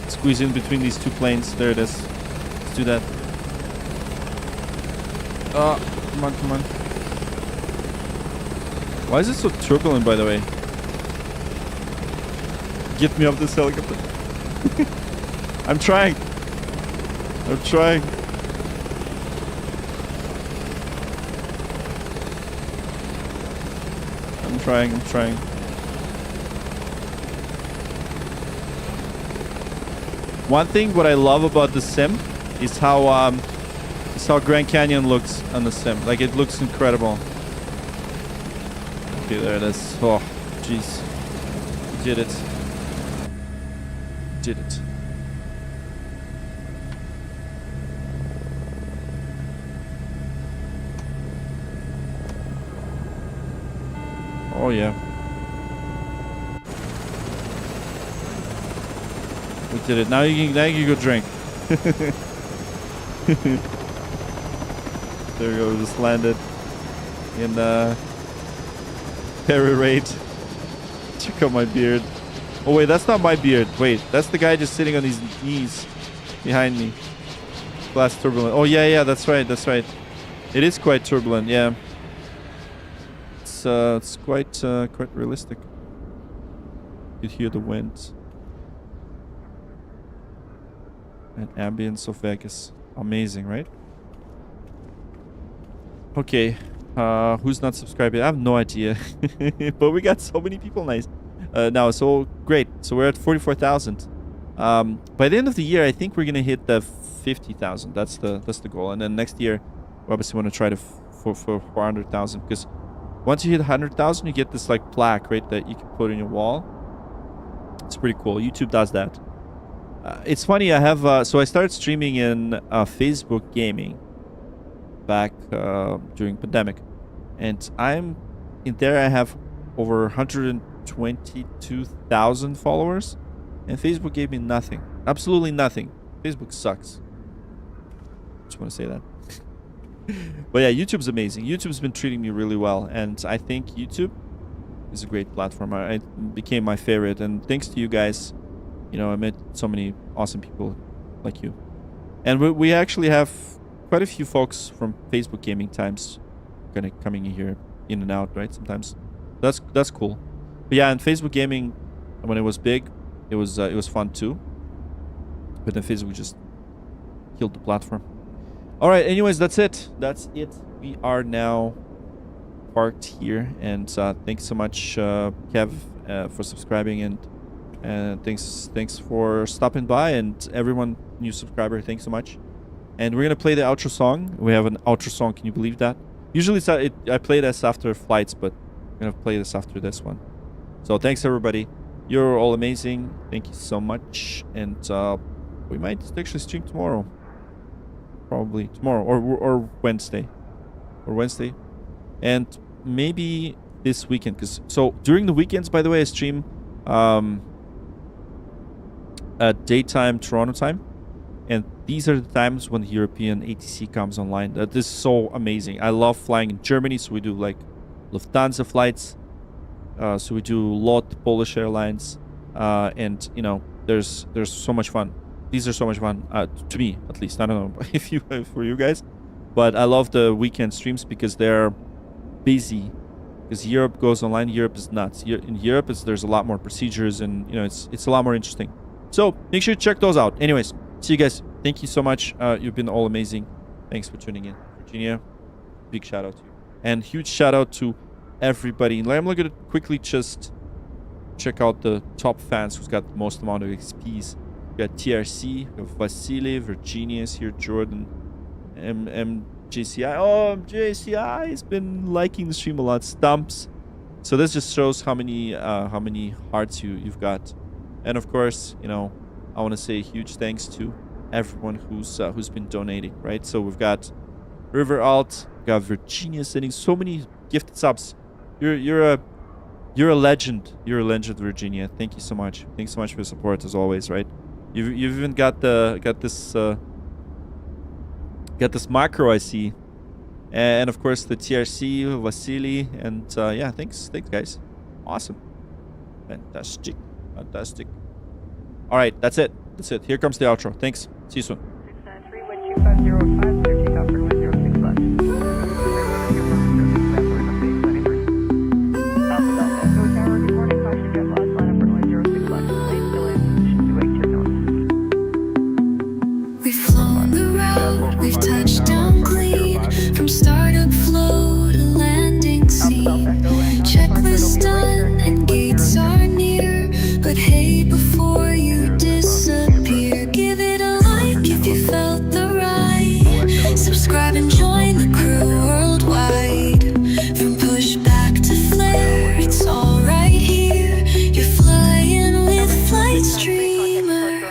Squeeze in between these two planes. There it is. Let's do that. Oh, come on, come on. Why is it so turbulent, by the way? Get me off this helicopter. I'm trying. I'm trying. I'm trying. One thing what I love about the sim is how Grand Canyon looks on the sim. Like, it looks incredible. Okay, there it is. Oh, jeez. Did it. Did it. Oh yeah. We did it. Now you can go drink. There we go. We just landed in Perry Raid. Check out my beard. Oh wait, that's not my beard. Wait, that's the guy just sitting on his knees behind me. Glass turbulent. Oh yeah, that's right. That's right. It is quite turbulent. Yeah. It's quite realistic. You hear the wind. And ambience of Vegas. Amazing, right? Okay. Who's not subscribing? I have no idea. But we got so many people now. So great. So we're at 44,000. By the end of the year, I think we're gonna hit the 50,000. That's the goal. And then next year, we obviously want to try to for 400,000, because once you hit 100,000, you get this like plaque, right, that you can put on your wall. It's pretty cool. YouTube does that. It's funny. I have so I started streaming in Facebook gaming back during pandemic, and I'm in there. I have over 122,000 followers, and Facebook gave me nothing, absolutely nothing. Facebook sucks. Just want to say that. But yeah, YouTube's amazing. YouTube's been treating me really well, and I think YouTube is a great platform. It became my favorite, and thanks to you guys, you know, I met so many awesome people like you. And we actually have quite a few folks from Facebook gaming times kind of coming in here, in and out, right? Sometimes that's cool. But yeah, and Facebook gaming, when it was big, it was fun too. But then Facebook just killed the platform. All right, anyways, that's it. We are now parked here, and thanks so much, Kev, for subscribing, and thanks for stopping by, and everyone, new subscriber, thanks so much. And we're gonna play the outro song. We have an outro song. Can you believe that? Usually I play this after flights, but I'm gonna play this after this one. So thanks everybody. You're all amazing. Thank you so much, and we might actually stream tomorrow. Probably tomorrow or Wednesday, and maybe this weekend. Because so during the weekends, by the way, I stream at daytime Toronto time, and these are the times when the European ATC comes online. This is so amazing. I love flying in Germany, so we do like Lufthansa flights. So we do LOT, Polish Airlines, and you know, there's so much fun. These are so much fun, to me at least. I don't know if for you guys, but I love the weekend streams because they're busy. Because Europe goes online, Europe is nuts. In Europe, there's a lot more procedures, and you know, it's a lot more interesting. So make sure to check those out. Anyways, see you guys. Thank you so much. You've been all amazing. Thanks for tuning in, Virginia. Big shout out to you, and huge shout out to everybody. I'm going to quickly just check out the top fans who's got the most amount of XPs. We got TRC, we have Vasily, Virginia is here, Jordan, MJCI. Oh, MJCI has been liking the stream a lot. Stumps. So this just shows how many hearts you've got. And of course, you know, I want to say a huge thanks to everyone who's been donating, right? So we've got River Alt, we've got Virginia sending so many gifted subs. You're a legend. You're a legend, Virginia. Thank you so much. Thanks so much for your support as always, right? You've even got this macro I see. And of course the TRC, Vasily, and yeah, thanks guys. Awesome. Fantastic. All right, that's it. Here comes the outro. Thanks. See you soon. 693-12505, clear takeoff for runway 06 left. Alpha Delta, Echo Tower, good morning. Caution jet loss, line up for runway 06 left. Lane delay, position 282 known. We've flown the route, we've touched down clean, from startup flow to landing scene. Checklist done and gates are near, but hey, before you disappear, give it a like if you felt the ride. Subscribe and join the crew worldwide. From pushback to flare, it's all right here. You're flying with Flight Streamer.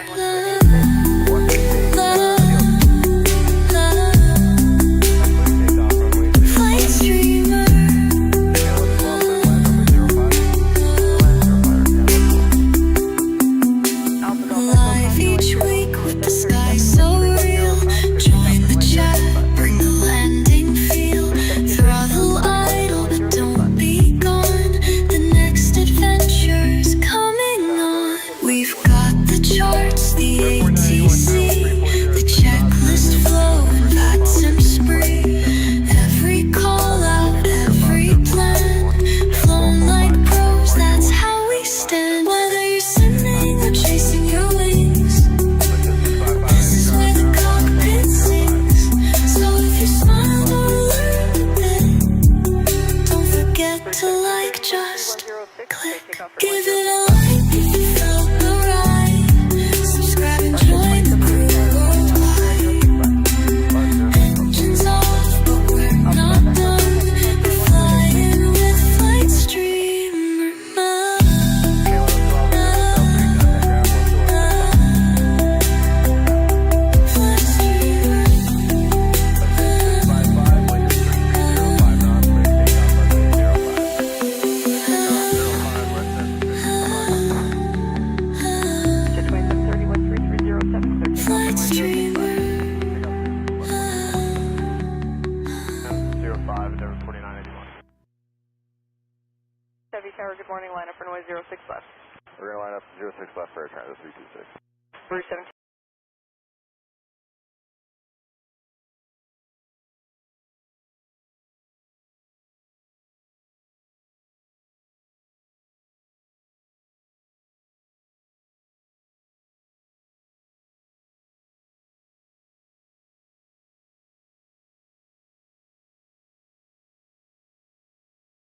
Flight Streamer. Live each week with the sky so real. Join the chat, bring the landing feel. Throttle idle, but don't be gone. The next adventure's coming on. We've got the charts, the ATC, the checklist flow and VATSIM spree. Every call out, every plan, flown like pros, that's how we stand. Whether you're sending or chasing your wings, this is where the cockpit sings. So if you smile or learn a bit, don't forget to like, just click. Give it a like if you felt the ride. Subscribe and join the crew worldwide. Engines off, but we're not done. We're flying with Flight Streamer. Flight Streamer. Flight Streamer. 05, Endeavor 4981. Chevy Tower, good morning. Line up for runway 06 left. We're going to line up 06 left for air turn. This is 326. Route 17.